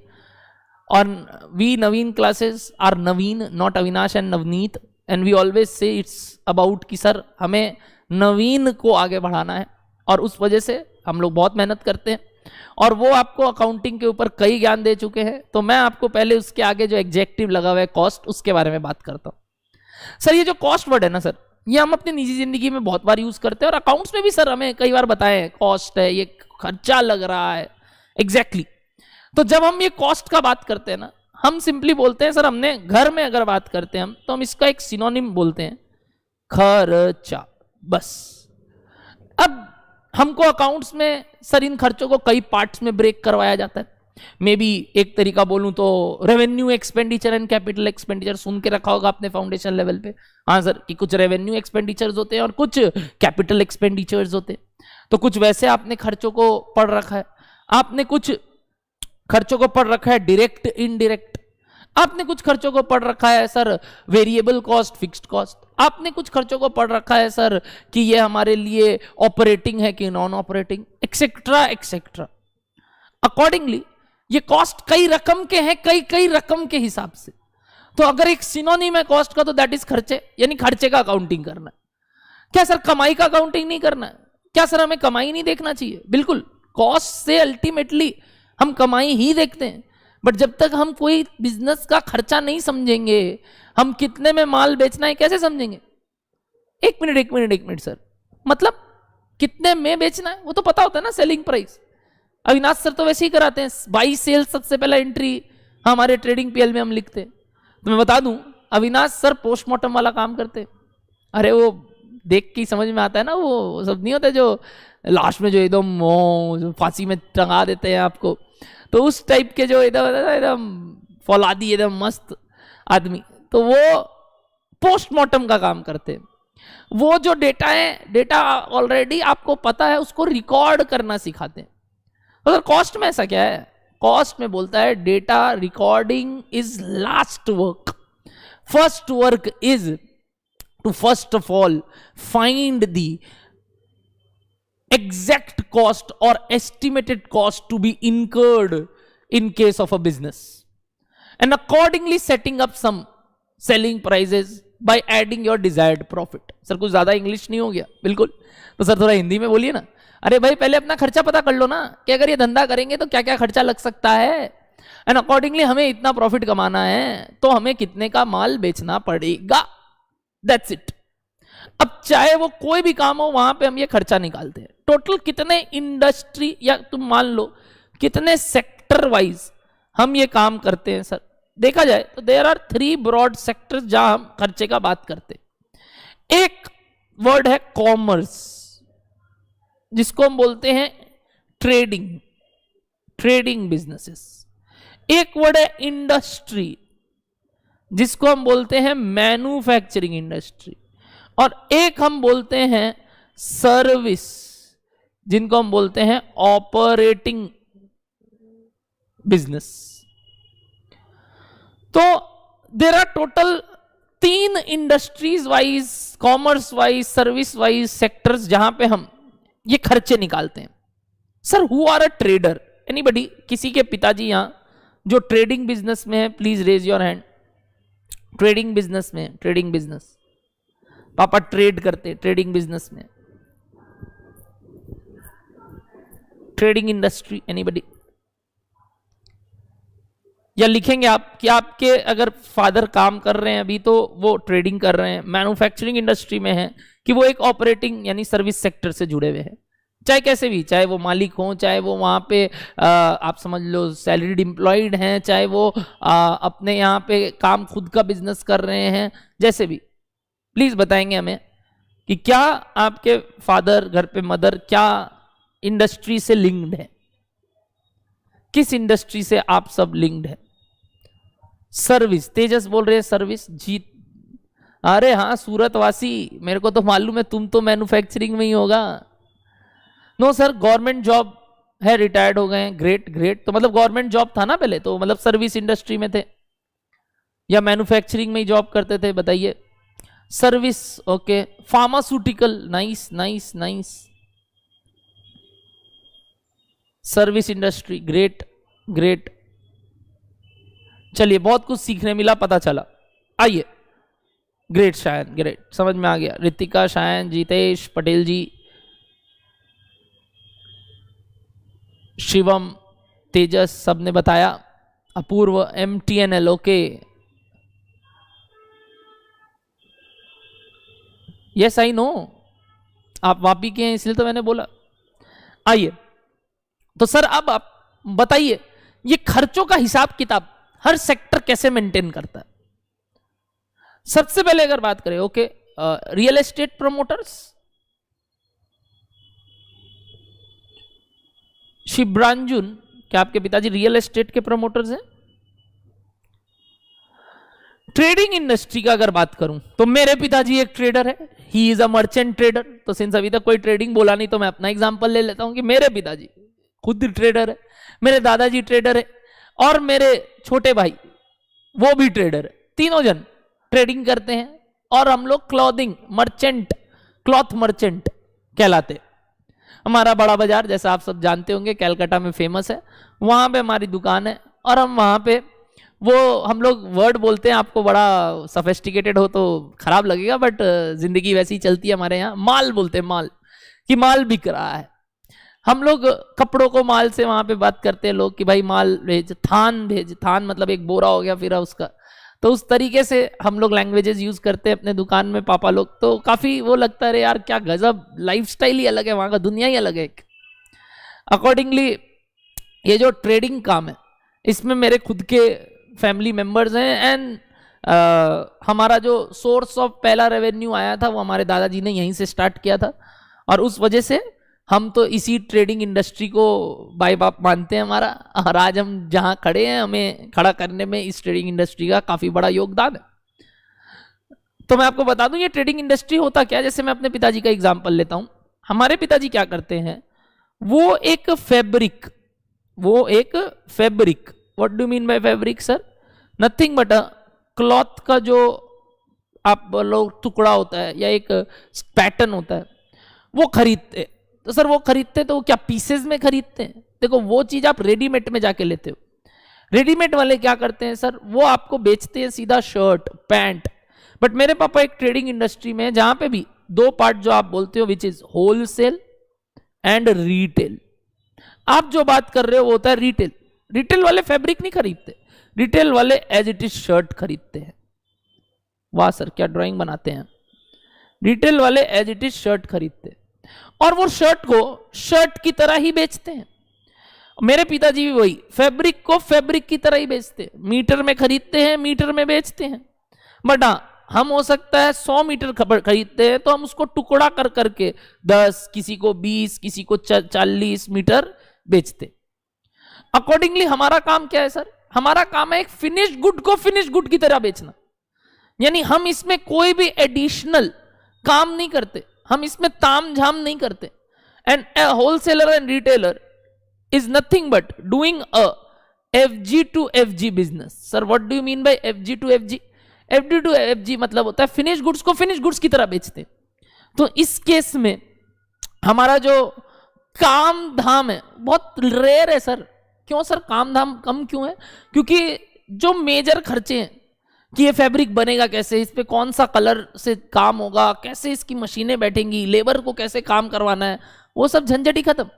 और we Naveen classes are Naveen, not Avinash and Navneet, and we always say it's about कि सर हमें नवीन को आगे बढ़ाना है, और उस वजह से हम लोग बहुत मेहनत करते हैं। और वो आपको अकाउंटिंग के ऊपर कई ज्ञान दे चुके हैं, तो मैं आपको पहले उसके आगे जो एग्जेक्टिव लगा हुआ है कॉस्ट, उसके बारे में बात करता हूं। सर ये जो कॉस्ट वर्ड है ना सर, ये हम अपनी निजी जिंदगी में बहुत बार यूज करते हैं, और अकाउंट्स में भी सर हमें कई बार बताएं कॉस्ट है, ये खर्चा लग रहा है। एग्जैक्टली तो जब हम ये कॉस्ट का बात करते हैं ना, हम सिंपली बोलते हैं सर, हमने घर में अगर बात करते हैं हम, तो हम इसका एक सिनोनिम बोलते हैं खर्चा, बस। अब हमको अकाउंट्स में सर इन खर्चों को कई पार्ट्स में ब्रेक करवाया जाता है। मे बी एक तरीका बोलूं तो revenue expenditure and capital expenditure, सुन के रखा होगा आपने फाउंडेशन लेवल पे, हाँ सर, कि कुछ रेवेन्यू एक्सपेंडिचर्स होते हैं और कुछ कैपिटल एक्सपेंडिचर्स होते हैं। तो कुछ वैसे आपने खर्चों को पढ़ रखा है, आपने कुछ खर्चों को पढ़ रखा है डायरेक्ट इनडायरेक्ट, आपने कुछ खर्चों को पढ़ रखा है sir variable cost fixed cost, आपने कुछ खर्चों को पढ़ रखा है सर कि ये हमारे लिए ऑपरेटिंग है कि non operating, etcetera etcetera. Accordingly ये कॉस्ट कई रकम के हैं, कई रकम के हिसाब से। तो अगर एक सिनोनिम है कॉस्ट का, तो दैट इज खर्चे, यानी खर्चे का अकाउंटिंग करना है। क्या सर कमाई का अकाउंटिंग नहीं करना है? क्या सर हमें कमाई नहीं देखना चाहिए? बिल्कुल, कॉस्ट से अल्टीमेटली हम कमाई ही देखते हैं, बट जब तक हम कोई बिजनेस का खर्चा नहीं समझेंगे, हम कितने में माल बेचना है कैसे समझेंगे? एक मिनट सर, मतलब कितने में बेचना है वो तो पता होता है ना, सेलिंग प्राइस। अविनाश सर तो वैसे ही कराते हैं, बाई सेल्स सबसे पहला एंट्री हमारे ट्रेडिंग पीएल में हम लिखते हैं। तो मैं बता दूं, अविनाश सर पोस्टमार्टम वाला काम करते हैं। अरे वो देख के ही समझ में आता है ना, वो सब नहीं होते जो लास्ट में जो एकदम फांसी में टंगा देते हैं आपको, तो उस टाइप के जो एकदम फौलादी एकदम मस्त आदमी, तो वो पोस्टमार्टम का काम करते हैं। वो जो डेटा है, डेटा ऑलरेडी आपको पता है, उसको रिकॉर्ड करना सिखाते हैं। तो कॉस्ट में ऐसा क्या है? कॉस्ट में बोलता है data recording is last work, first work is to first of all find the exact cost or estimated cost to be incurred in case of a business, and accordingly setting up some selling prices by adding your desired profit। Sir कुछ ज्यादा इंग्लिश नहीं हो गया? बिल्कुल, तो सर थोड़ा हिंदी में बोलिए ना। अरे भाई पहले अपना खर्चा पता कर लो ना, कि अगर ये धंधा करेंगे तो क्या क्या खर्चा लग सकता है, एंड अकॉर्डिंगली हमें इतना प्रॉफिट कमाना है तो हमें कितने का माल बेचना पड़ेगा, दैट्स इट। अब चाहे वो कोई भी काम हो, वहां पे हम ये खर्चा निकालते हैं। टोटल कितने इंडस्ट्री, या तुम मान लो कितने सेक्टर वाइज हम ये काम करते हैं सर, देखा जाए तो देयर आर 3 ब्रॉड सेक्टर्स जहां हम खर्चे का बात करते हैं। एक वर्ड है कॉमर्स, जिसको हम बोलते हैं ट्रेडिंग बिजनेसेस। एक वर्ड है इंडस्ट्री, जिसको हम बोलते हैं मैन्युफैक्चरिंग इंडस्ट्री, और एक हम बोलते हैं सर्विस, जिनको हम बोलते हैं ऑपरेटिंग बिजनेस। तो there are total 3 industries wise, commerce wise, service wise sectors जहां पे हम ये खर्चे निकालते हैं। Sir who are a trader? Anybody? किसी के पिताजी यहां जो ट्रेडिंग बिजनेस में है, please raise your hand. Trading business में, ट्रेडिंग बिजनेस, पापा ट्रेड करते, ट्रेडिंग बिजनेस में, ट्रेडिंग इंडस्ट्री, एनीबडी? या लिखेंगे आप कि आपके अगर फादर काम कर रहे हैं अभी तो वो ट्रेडिंग कर रहे हैं, मैन्युफैक्चरिंग इंडस्ट्री में है, कि वो एक ऑपरेटिंग यानी सर्विस सेक्टर से जुड़े हुए हैं, चाहे कैसे भी, चाहे वो मालिक हो, चाहे वो वहां पे आप समझ लो सैलरीड एम्प्लॉयड हैं, चाहे वो अपने यहाँ पे काम खुद का बिजनेस कर रहे हैं, जैसे भी, प्लीज बताएंगे हमें कि क्या आपके फादर, घर पे मदर क्या इंडस्ट्री से लिंक्ड है, किस इंडस्ट्री से आप सब लिंक्ड है? सर्विस, तेजस बोल रहे हैं सर्विस, जीत, अरे हाँ सूरत वासी, मेरे को तो मालूम है तुम तो मैन्युफैक्चरिंग में ही होगा। नो सर, गवर्नमेंट जॉब है, रिटायर्ड हो गए हैं, ग्रेट ग्रेट, तो मतलब गवर्नमेंट जॉब था ना पहले, तो मतलब सर्विस इंडस्ट्री में थे या मैन्युफैक्चरिंग में ही जॉब करते थे, बताइए? Service, okay. Pharmaceutical, nice nice nice, service industry, great great. चलिए बहुत कुछ सीखने मिला, पता चला। आइए, ग्रेट शायन, ग्रेट, समझ में आ गया। रितिका, शायन, जीतेश, पटेल जी, शिवम, तेजस, सबने बताया। अपूर्व, MTNL, okay, yes I know, आप वापी के हैं इसलिए तो मैंने बोला। आइए, तो सर अब आप बताइए ये खर्चों का हिसाब किताब हर सेक्टर कैसे मेंटेन करता है? सबसे पहले अगर बात करें, ओके, रियल एस्टेट प्रमोटर्स, शिब्रांजुन, क्या आपके पिताजी रियल एस्टेट के प्रमोटर्स हैं? ट्रेडिंग इंडस्ट्री का अगर बात करूं तो मेरे पिताजी एक ट्रेडर है, he is a merchant trader. तो सिंस अभी तक कोई ट्रेडिंग बोला नहीं तो मैं अपना एग्जांपल ले लेता हूं कि मेरे पिताजी खुद ट्रेडर है, मेरे दादाजी ट्रेडर है, और मेरे छोटे भाई वो भी ट्रेडर है, तीनों जन ट्रेडिंग करते हैं। और हम लोग क्लॉथिंग मर्चेंट, क्लॉथ मर्चेंट कहलाते। हमारा बड़ा बाजार जैसा आप सब जानते होंगे कैलकाटा में फेमस है, वहां पे हमारी दुकान है। और हम वहां पे वो हम लोग वर्ड बोलते हैं, आपको बड़ा सोफिस्टिकेटेड हो तो खराब लगेगा, बट जिंदगी वैसी ही चलती है हमारे यहाँ। माल बोलते हैं, माल, कि माल बिक रहा है। हम लोग कपड़ों को माल से वहां पे बात करते हैं लोग कि भाई माल भेज, थान भेज, थान मतलब एक बोरा हो गया फिर उसका। तो उस तरीके से हम लोग लैंग्वेजेस यूज करते हैं अपने दुकान में पापा लोग। तो काफी वो लगता है यार क्या गजब, लाइफस्टाइल ही अलग है वहां का, दुनिया ही अलग है। अकॉर्डिंगली ये जो ट्रेडिंग काम है इसमें मेरे खुद के फैमिली मेंबर्स हैं, एंड हमारा जो सोर्स ऑफ पहला रेवेन्यू आया था वो हमारे दादाजी ने यहीं से स्टार्ट किया था। और उस वजह से हम तो इसी ट्रेडिंग इंडस्ट्री को बाई बाप मानते हैं हमारा। और आज हम जहां खड़े हैं हमें खड़ा करने में इस ट्रेडिंग इंडस्ट्री का काफी बड़ा योगदान है। तो मैं आपको बता दूं ये ट्रेडिंग इंडस्ट्री होता क्या है। जैसे मैं अपने पिताजी का एग्जांपल लेता हूं। हमारे पिताजी क्या करते हैं, वो एक fabric, what do mean bye fabric sir? Nothing but a cloth का जो आप लोग टुकड़ा होता है या एक पैटर्न होता है वो खरीदते। तो सर वो खरीदते तो क्या पीसेस में खरीदते हैं? देखो वो चीज आप रेडीमेड में जाके लेते हो। रेडीमेड वाले क्या करते हैं सर, वो आपको बेचते हैं सीधा शर्ट पैंट। बट मेरे पापा एक ट्रेडिंग इंडस्ट्री में जहां पे भी दो पार्ट जो आप बोलते हो which is wholesale and retail. आप जो बात कर रहे हो वो होता है रिटेल। रिटेल वाले फैब्रिक नहीं खरीदते, रिटेल वाले एज इट इज शर्ट खरीदते हैं। वाह सर क्या ड्राइंग बनाते हैं। रिटेल वाले एज इट इज शर्ट खरीदते हैं और वो शर्ट को शर्ट की तरह ही बेचते हैं। मेरे पिताजी भी वही फैब्रिक को फैब्रिक की तरह ही बेचते हैं। मीटर में खरीदते हैं, मीटर में बेचते हैं। बट हाँ, हम हो सकता है 100 मीटर खरीदते हैं तो हम उसको टुकड़ा कर करके 10, किसी को 20, किसी को 40 मीटर बेचते। अकॉर्डिंगली हमारा काम क्या है सर, हमारा काम है एक फिनिश गुड को फिनिश गुड की तरह बेचना। यानी हम इसमें कोई भी एडिशनल काम नहीं करते, हम इसमें ताम झाम नहीं करते। And A wholesaler and retailer is nothing but doing a FG to FG business. Sir what do you mean by FG to FG? FG to FG मतलब होता है फिनिश गुड्स को फिनिश गुड्स की तरह बेचते। तो इस केस में हमारा जो काम धाम है बहुत रेयर है सर। क्यों सर काम धाम कम क्यों है? क्योंकि जो मेजर खर्चे हैं, कि ये फैब्रिक बनेगा कैसे, इस पे कौन सा कलर से काम होगा, कैसे इसकी मशीनें बैठेंगी, लेबर को कैसे काम करवाना है, वो सब झंझट ही खत्म।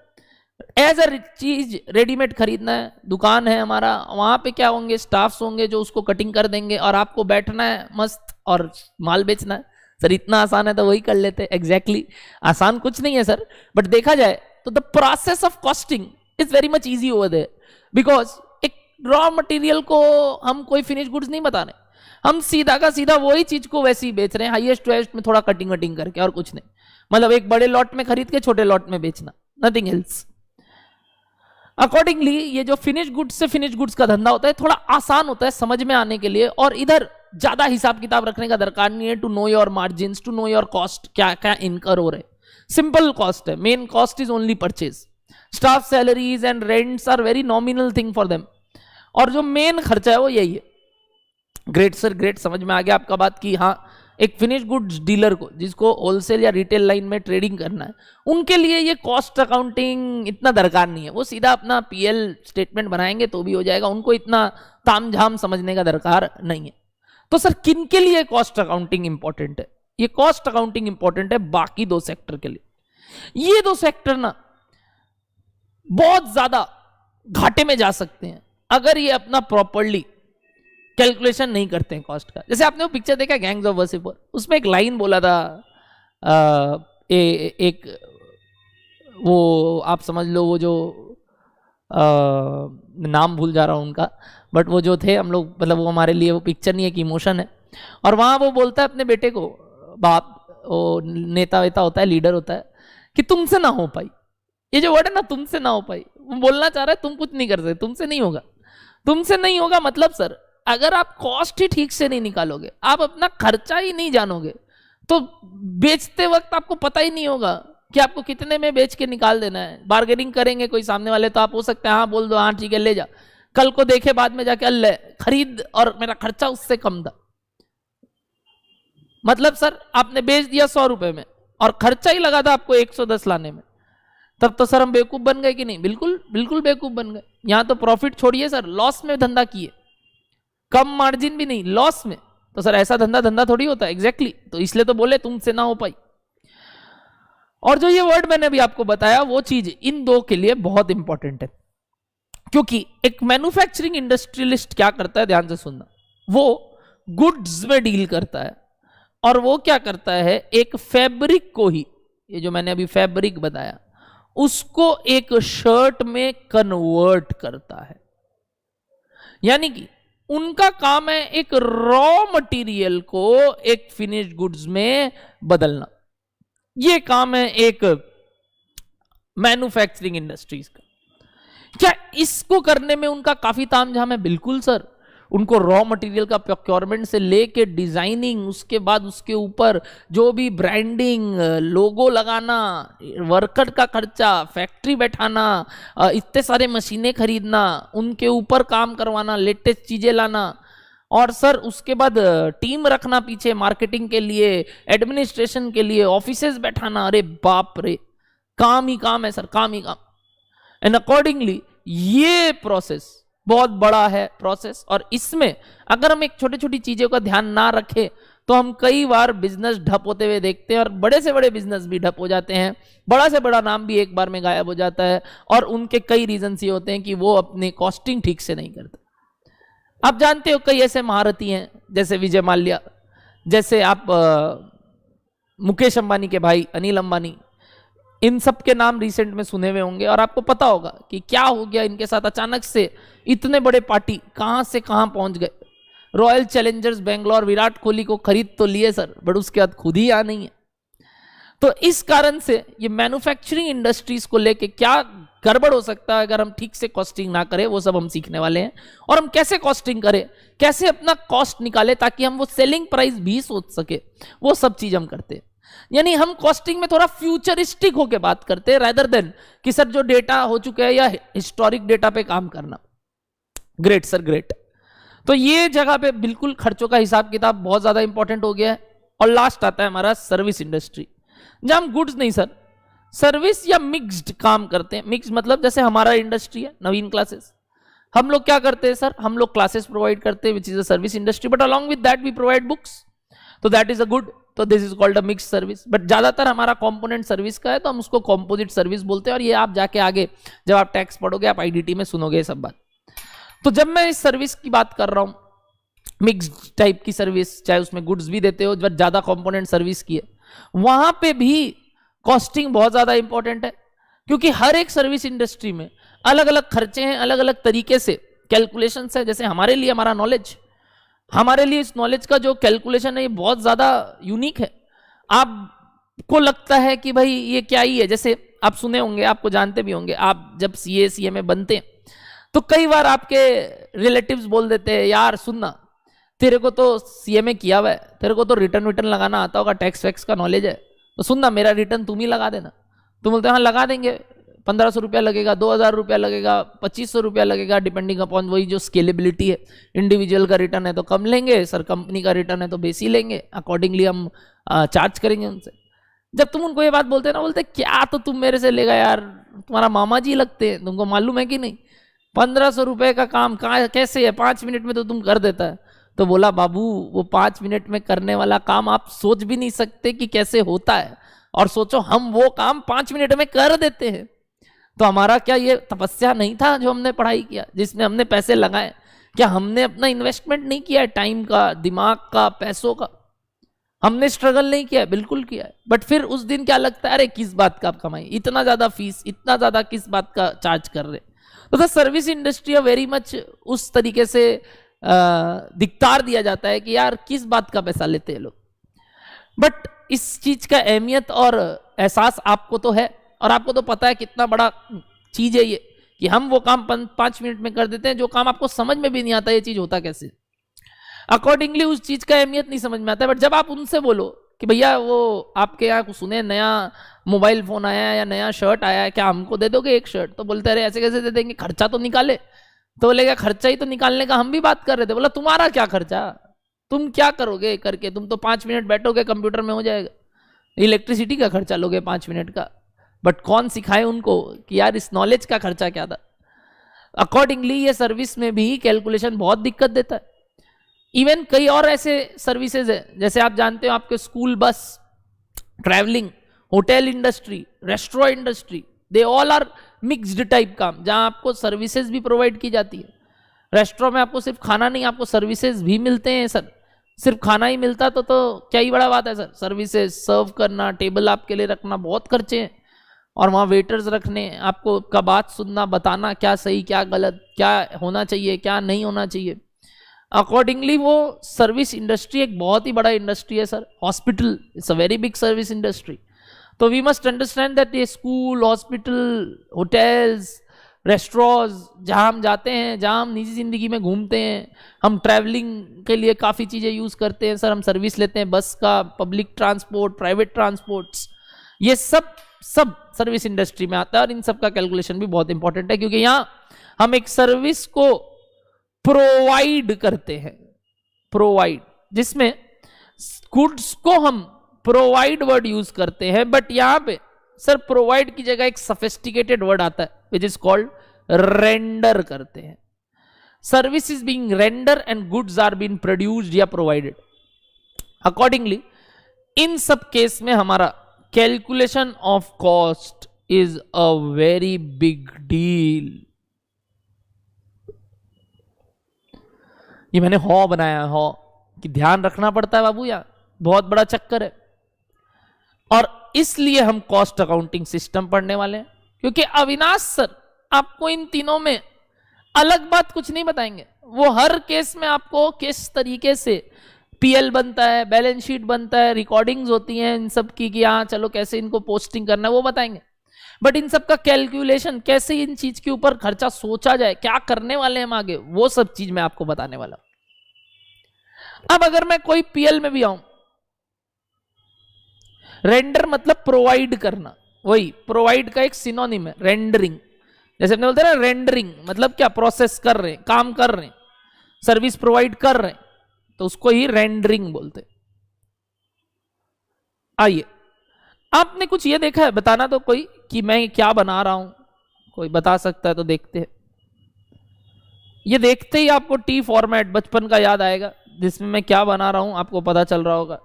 एज अ चीज रेडीमेड खरीदना है, दुकान है हमारा, वहां पे क्या होंगे, स्टाफ्स होंगे जो उसको कटिंग कर देंगे और आपको बैठना है मस्त और माल बेचना है। सर इतना आसान है तो वही कर लेते हैं। एग्जैक्टली आसान कुछ नहीं है सर, बट देखा जाए तो the process of costing is very much easy over there, because एक रॉ मटेरियल को हम कोई फिनिश गुड्स नहीं बता रहे, हम सीधा का सीधा वही चीज को वैसे ही बेच रहे हैं, हाईएस्ट टू हाईएस्ट में थोड़ा कटिंग वटिंग करके, और कुछ नहीं। मतलब एक बड़े लॉट में खरीद के छोटे लॉट में बेचना, नथिंग एल्स। अकॉर्डिंगली ये जो फिनिश गुड्स से फिनिश गुड्स का धंधा होता है थोड़ा आसान होता है समझ में आने के लिए, और इधर ज्यादा हिसाब किताब रखने का दरकार नहीं है। To know your margin, to know your cost, क्या क्या इनकर हो रहे, सिंपल कॉस्ट है। Main cost is only purchase, staff salaries and rents are very nominal thing for them, और जो मेन खर्चा है वो यही है। ग्रेट सर ग्रेट, समझ में आ गया आपका बात कि हाँ एक फिनिश गुड्स डीलर को जिसको होलसेल या रिटेल लाइन में ट्रेडिंग करना है, उनके लिए ये कॉस्ट अकाउंटिंग इतना दरकार नहीं है। वो सीधा अपना पीएल स्टेटमेंट बनाएंगे तो भी हो जाएगा, उनको इतना तामझाम समझने का दरकार नहीं है। तो सर किन के लिए कॉस्ट अकाउंटिंग इंपॉर्टेंट है? ये कॉस्ट अकाउंटिंग इंपॉर्टेंट है बाकी दो सेक्टर के लिए। ये दो सेक्टर ना बहुत ज्यादा घाटे में जा सकते हैं अगर ये अपना प्रॉपरली कैलकुलेशन नहीं करते हैं कॉस्ट का। जैसे आपने वो पिक्चर देखा गैंग्स ऑफ वासेपुर, उसमें एक लाइन बोला था एक वो आप समझ लो वो जो नाम भूल जा रहा हूँ उनका, बट वो जो थे हम लोग, मतलब वो हमारे लिए वो पिक्चर नहीं है कि इमोशन है। और वहाँ वो बोलता है अपने बेटे को, बाप वो नेता वेता होता है, लीडर होता है, कि तुमसे ना हो पाई। ये जो वर्ड है ना, तुमसे ना हो पाई, वो बोलना चाह रहा है तुम कुछ नहीं कर सकते, तुमसे नहीं होगा। तुमसे नहीं होगा मतलब सर अगर आप कॉस्ट ही ठीक से नहीं निकालोगे, आप अपना खर्चा ही नहीं जानोगे, तो बेचते वक्त आपको पता ही नहीं होगा कि आपको कितने में बेच के निकाल देना है। बार्गेनिंग करेंगे कोई सामने वाले तो आप हो सकता है हाँ बोल दो, हाँ ठीक है ले जा, कल को देखे बाद में जाके अल्ले खरीद और मेरा खर्चा उससे कम था। मतलब सर आपने बेच दिया 100 रुपए में और खर्चा ही लगा था आपको 110 लाने में, तब तो सर हम बेवकूफ बन गए कि नहीं? बिल्कुल बिल्कुल बेवकूफ बन गए। यहां तो प्रॉफिट छोड़िए सर, लॉस में धंधा किए, कम मार्जिन भी नहीं, लॉस में। तो सर ऐसा धंधा थोड़ी होता है। एग्जैक्टली तो इसलिए तो बोले तुमसे ना हो पाई। और जो ये वर्ड मैंने अभी आपको बताया वो चीज इन दो के लिए बहुत इंपॉर्टेंट है, क्योंकि एक मैन्युफैक्चरिंग इंडस्ट्रियलिस्ट क्या करता है, ध्यान से सुनना, वो गुड्स में डील करता है और वो क्या करता है, एक फैब्रिक को ही, ये जो मैंने अभी फैब्रिक बताया, उसको एक शर्ट में कन्वर्ट करता है। यानी कि उनका काम है एक रॉ मटेरियल को एक फिनिश गुड्स में बदलना। ये काम है एक मैन्युफैक्चरिंग इंडस्ट्रीज का। क्या इसको करने में उनका काफी तामझाम है? बिल्कुल सर। उनको रॉ मटेरियल का प्रोक्योरमेंट से लेके डिजाइनिंग, उसके बाद उसके ऊपर जो भी ब्रांडिंग, लोगो लगाना, वर्कर का खर्चा, फैक्ट्री बैठाना, इतने सारे मशीनें खरीदना, उनके ऊपर काम करवाना, लेटेस्ट चीजें लाना, और सर उसके बाद टीम रखना पीछे मार्केटिंग के लिए, एडमिनिस्ट्रेशन के लिए, ऑफिसेज बैठाना। अरे बाप रे, काम ही काम है सर, काम ही काम। एंड अकॉर्डिंगली ये प्रोसेस बहुत बड़ा है प्रोसेस, और इसमें अगर हम एक छोटी छोटी चीजों का ध्यान ना रखें तो हम कई बार बिजनेस ठप होते हुए देखते हैं, और बड़े से बड़े बिजनेस भी ठप हो जाते हैं, बड़ा से बड़ा नाम भी एक बार में गायब हो जाता है। और उनके कई रीजंस ये होते हैं कि वो अपनी कॉस्टिंग ठीक से नहीं करते। आप जानते हो कई ऐसे महारथी हैं, जैसे विजय माल्या, जैसे आप मुकेश अंबानी के भाई अनिल अंबानी, इन सब के नाम रिसेंट में सुने हुए होंगे, और आपको पता होगा कि क्या हो गया इनके साथ। अचानक से इतने बड़े पार्टी कहां से कहां पहुंच गए। रॉयल चैलेंजर्स बेंगलोर विराट कोहली को खरीद तो लिए सर, बट उसके बाद खुद ही आ नहीं है। तो इस कारण से ये मैन्युफैक्चरिंग इंडस्ट्रीज को लेके क्या गड़बड़ हो सकता है अगर हम ठीक से कॉस्टिंग ना करें, वो सब हम सीखने वाले हैं। और हम कैसे कॉस्टिंग करें, कैसे अपना कॉस्ट निकाले ताकि हम वो सेलिंग प्राइस भी सोच सके, वो सब चीज हम करते हैं। यानी हम कॉस्टिंग में थोड़ा फ्यूचरिस्टिक होकर बात करते हैं, रादर देन कि सर जो डेटा हो चुके हैं या हिस्टोरिक डेटा पे काम करना। Great sir great. तो ये जगह पे बिल्कुल खर्चों का हिसाब किताब बहुत ज्यादा इंपॉर्टेंट हो गया है। और लास्ट आता है हमारा सर्विस इंडस्ट्री, जहां हम गुड्स नहीं सर, सर्विस या मिक्स्ड काम करते हैं। मिक्स मतलब जैसे हमारा इंडस्ट्री है नवीन क्लासेस, हम लोग क्या करते हैं सर, हम लोग क्लासेस प्रोवाइड करते हैं which is a service industry, but along with that we provide books, तो दैट इज अ गुड, तो this is called a mix service. But ज्यादातर हमारा कंपोनेंट सर्विस का है, तो हम उसको कंपोजिट सर्विस बोलते हैं। और ये आप जाके आगे जब आप टैक्स पढ़ोगे, आप आईडीटी में सुनोगे ये सब बात। तो जब मैं इस सर्विस की बात कर रहा हूं, मिक्स टाइप की सर्विस, चाहे उसमें गुड्स भी देते हो, जब ज्यादा कंपोनेंट सर्विस की है, वहां पे भी कॉस्टिंग बहुत ज्यादा इंपॉर्टेंट है, क्योंकि हर एक सर्विस इंडस्ट्री में अलग अलग खर्चे हैं, अलग अलग तरीके से कैलकुलेशंस है। जैसे हमारे लिए हमारा नॉलेज, हमारे लिए इस नॉलेज का जो कैलकुलेशन है ये बहुत ज्यादा यूनिक है। आपको लगता है कि भाई ये क्या ही है, जैसे आप सुने होंगे, आपको जानते भी होंगे, आप जब सीए सीएमए बनते हैं तो कई बार आपके रिलेटिव्स बोल देते हैं, यार सुनना, तेरे को तो सीएमए किया हुआ है, तेरे को तो रिटर्न विटर्न लगाना आता होगा, टैक्स वैक्स का नॉलेज है, तो सुनना मेरा रिटर्न तुम ही लगा देना। तुम बोलते हैं हाँ लगा देंगे, 1500 रुपया लगेगा, 2000 रुपया लगेगा, 2500 रुपया लगेगा, डिपेंडिंग अपॉन वही जो स्केलेबिलिटी है। इंडिविजुअल का रिटर्न है तो कम लेंगे सर, कंपनी का रिटर्न है तो बेसी लेंगे, अकॉर्डिंगली हम चार्ज करेंगे उनसे। जब तुम उनको ये बात बोलते हैं ना, बोलते क्या तो तुम मेरे से लेगा यार, तुम्हारा मामा जी लगते हैं, तुमको मालूम है कि नहीं, 1500 रुपए का काम कैसे है, 5 मिनट में तो तुम कर देता है। तो बोला बाबू, वो 5 मिनट में करने वाला काम आप सोच भी नहीं सकते कि कैसे होता है, और सोचो हम वो काम 5 मिनट में कर देते हैं। तो हमारा क्या ये तपस्या नहीं था जो हमने पढ़ाई किया, जिसमें हमने पैसे लगाए? क्या हमने अपना इन्वेस्टमेंट नहीं किया है, टाइम का, दिमाग का, पैसों का? हमने स्ट्रगल नहीं किया है? बिल्कुल किया है। बट फिर उस दिन क्या लगता है, अरे किस बात का आप कमाई, इतना ज्यादा फीस, इतना ज्यादा किस बात का चार्ज कर रहे? तो सर्विस इंडस्ट्री वेरी मच उस तरीके से दिक्तार दिया जाता है कि यार किस बात का पैसा लेते हैं लोग। बट इस चीज का अहमियत और एहसास आपको तो है, और आपको तो पता है कितना बड़ा चीज है ये, कि हम वो काम 5 मिनट में कर देते हैं, जो काम आपको समझ में भी नहीं आता ये चीज होता कैसे। अकॉर्डिंगली उस चीज का अहमियत नहीं समझ में आता है। बट जब आप उनसे बोलो कि भैया वो आपके यहाँ कुछ सुने नया मोबाइल फोन आया है या नया शर्ट आया है, क्या हमको दे दोगे एक शर्ट? तो बोलते अरे ऐसे कैसे दे देंगे, खर्चा तो निकाले। तो बोलेगा खर्चा ही तो निकालने का हम भी बात कर रहे थे। बोला तुम्हारा क्या खर्चा, तुम क्या करोगे करके, तुम तो 5 मिनट बैठोगे कंप्यूटर में हो जाएगा। इलेक्ट्रिसिटी का खर्चा लोगे 5 मिनट का, बट कौन सिखाए उनको कि यार इस नॉलेज का खर्चा क्या था। अकॉर्डिंगली ये सर्विस में भी कैलकुलेशन बहुत दिक्कत देता है। इवन कई और ऐसे सर्विसेज है, जैसे आप जानते हो आपके school bus, travelling, hotel industry, restaurant industry, they all are mixed type काम, जहां आपको सर्विसेज भी प्रोवाइड की जाती है। रेस्टोरेंट में आपको सिर्फ खाना नहीं, आपको सर्विसेज भी मिलते हैं सर। सिर्फ खाना ही मिलता तो क्या ही बड़ा बात है सर। सर्विसेज सर्व करना, टेबल आपके लिए रखना, बहुत खर्चे हैं, और वहाँ वेटर्स रखने, आपको का बात सुनना, बताना क्या सही क्या गलत, क्या होना चाहिए क्या नहीं होना चाहिए। अकॉर्डिंगली वो सर्विस इंडस्ट्री एक बहुत ही बड़ा इंडस्ट्री है sir. Hospital it's a very big service industry. तो वी मस्ट अंडरस्टैंड दैट ये स्कूल, हॉस्पिटल, होटल्स, रेस्टोरेंट्स, जहाँ हम जाते हैं, जहाँ हम निजी ज़िंदगी में घूमते हैं, हम ट्रैवलिंग के लिए काफ़ी चीज़ें यूज़ करते हैं सर। हम सर्विस लेते हैं बस का, पब्लिक ट्रांसपोर्ट, प्राइवेट ट्रांसपोर्ट्स, ये सब सर्विस इंडस्ट्री में आता है। और इन सब का कैलकुलेशन भी बहुत इंपॉर्टेंट है, क्योंकि यहाँ हम एक सर्विस को प्रोवाइड करते हैं, प्रोवाइड, जिसमें गुड्स को हम प्रोवाइड वर्ड यूज करते हैं, बट यहां पे सर प्रोवाइड की जगह एक सफिस्टिकेटेड वर्ड आता है विच इज कॉल्ड रेंडर करते हैं। Service is being render and goods are being produced या प्रोवाइडेड। अकॉर्डिंगली इन सब केस में हमारा calculation of cost is a very big deal. ये मैंने हॉ बनाया, हॉ कि ध्यान रखना पड़ता है बाबू, यार बहुत बड़ा चक्कर है। और इसलिए हम कॉस्ट अकाउंटिंग सिस्टम पढ़ने वाले हैं, क्योंकि अविनाश सर आपको इन तीनों में अलग बात कुछ नहीं बताएंगे। वो हर केस में आपको किस तरीके से पीएल बनता है, बैलेंस शीट बनता है, रिकॉर्डिंग्स होती हैं इन सब की, कि हाँ चलो कैसे इनको पोस्टिंग करना है वो बताएंगे। बट इन सब का कैलकुलेशन, कैसे इन चीज के ऊपर खर्चा सोचा जाए, क्या करने वाले हम आगे, वो सब चीज मैं आपको बताने वाला हूं। अब अगर मैं कोई पीएल में भी आऊं, रेंडर मतलब प्रोवाइड करना, वही प्रोवाइड का एक सिनोनिम है रेंडरिंग। जैसे अपने बोलते हैं ना रेंडरिंग मतलब क्या, प्रोसेस कर रहे हैं, काम कर रहे हैं, सर्विस प्रोवाइड कर रहे हैं, तो उसको ही रेंडरिंग बोलते हैं। आइए, आपने कुछ ये देखा है, बताना तो कोई कि मैं क्या बना रहा हूं, कोई बता सकता है तो देखते हैं। ये देखते ही आपको टी फॉर्मेट बचपन का याद आएगा, जिसमें मैं क्या बना रहा हूं आपको पता चल रहा होगा।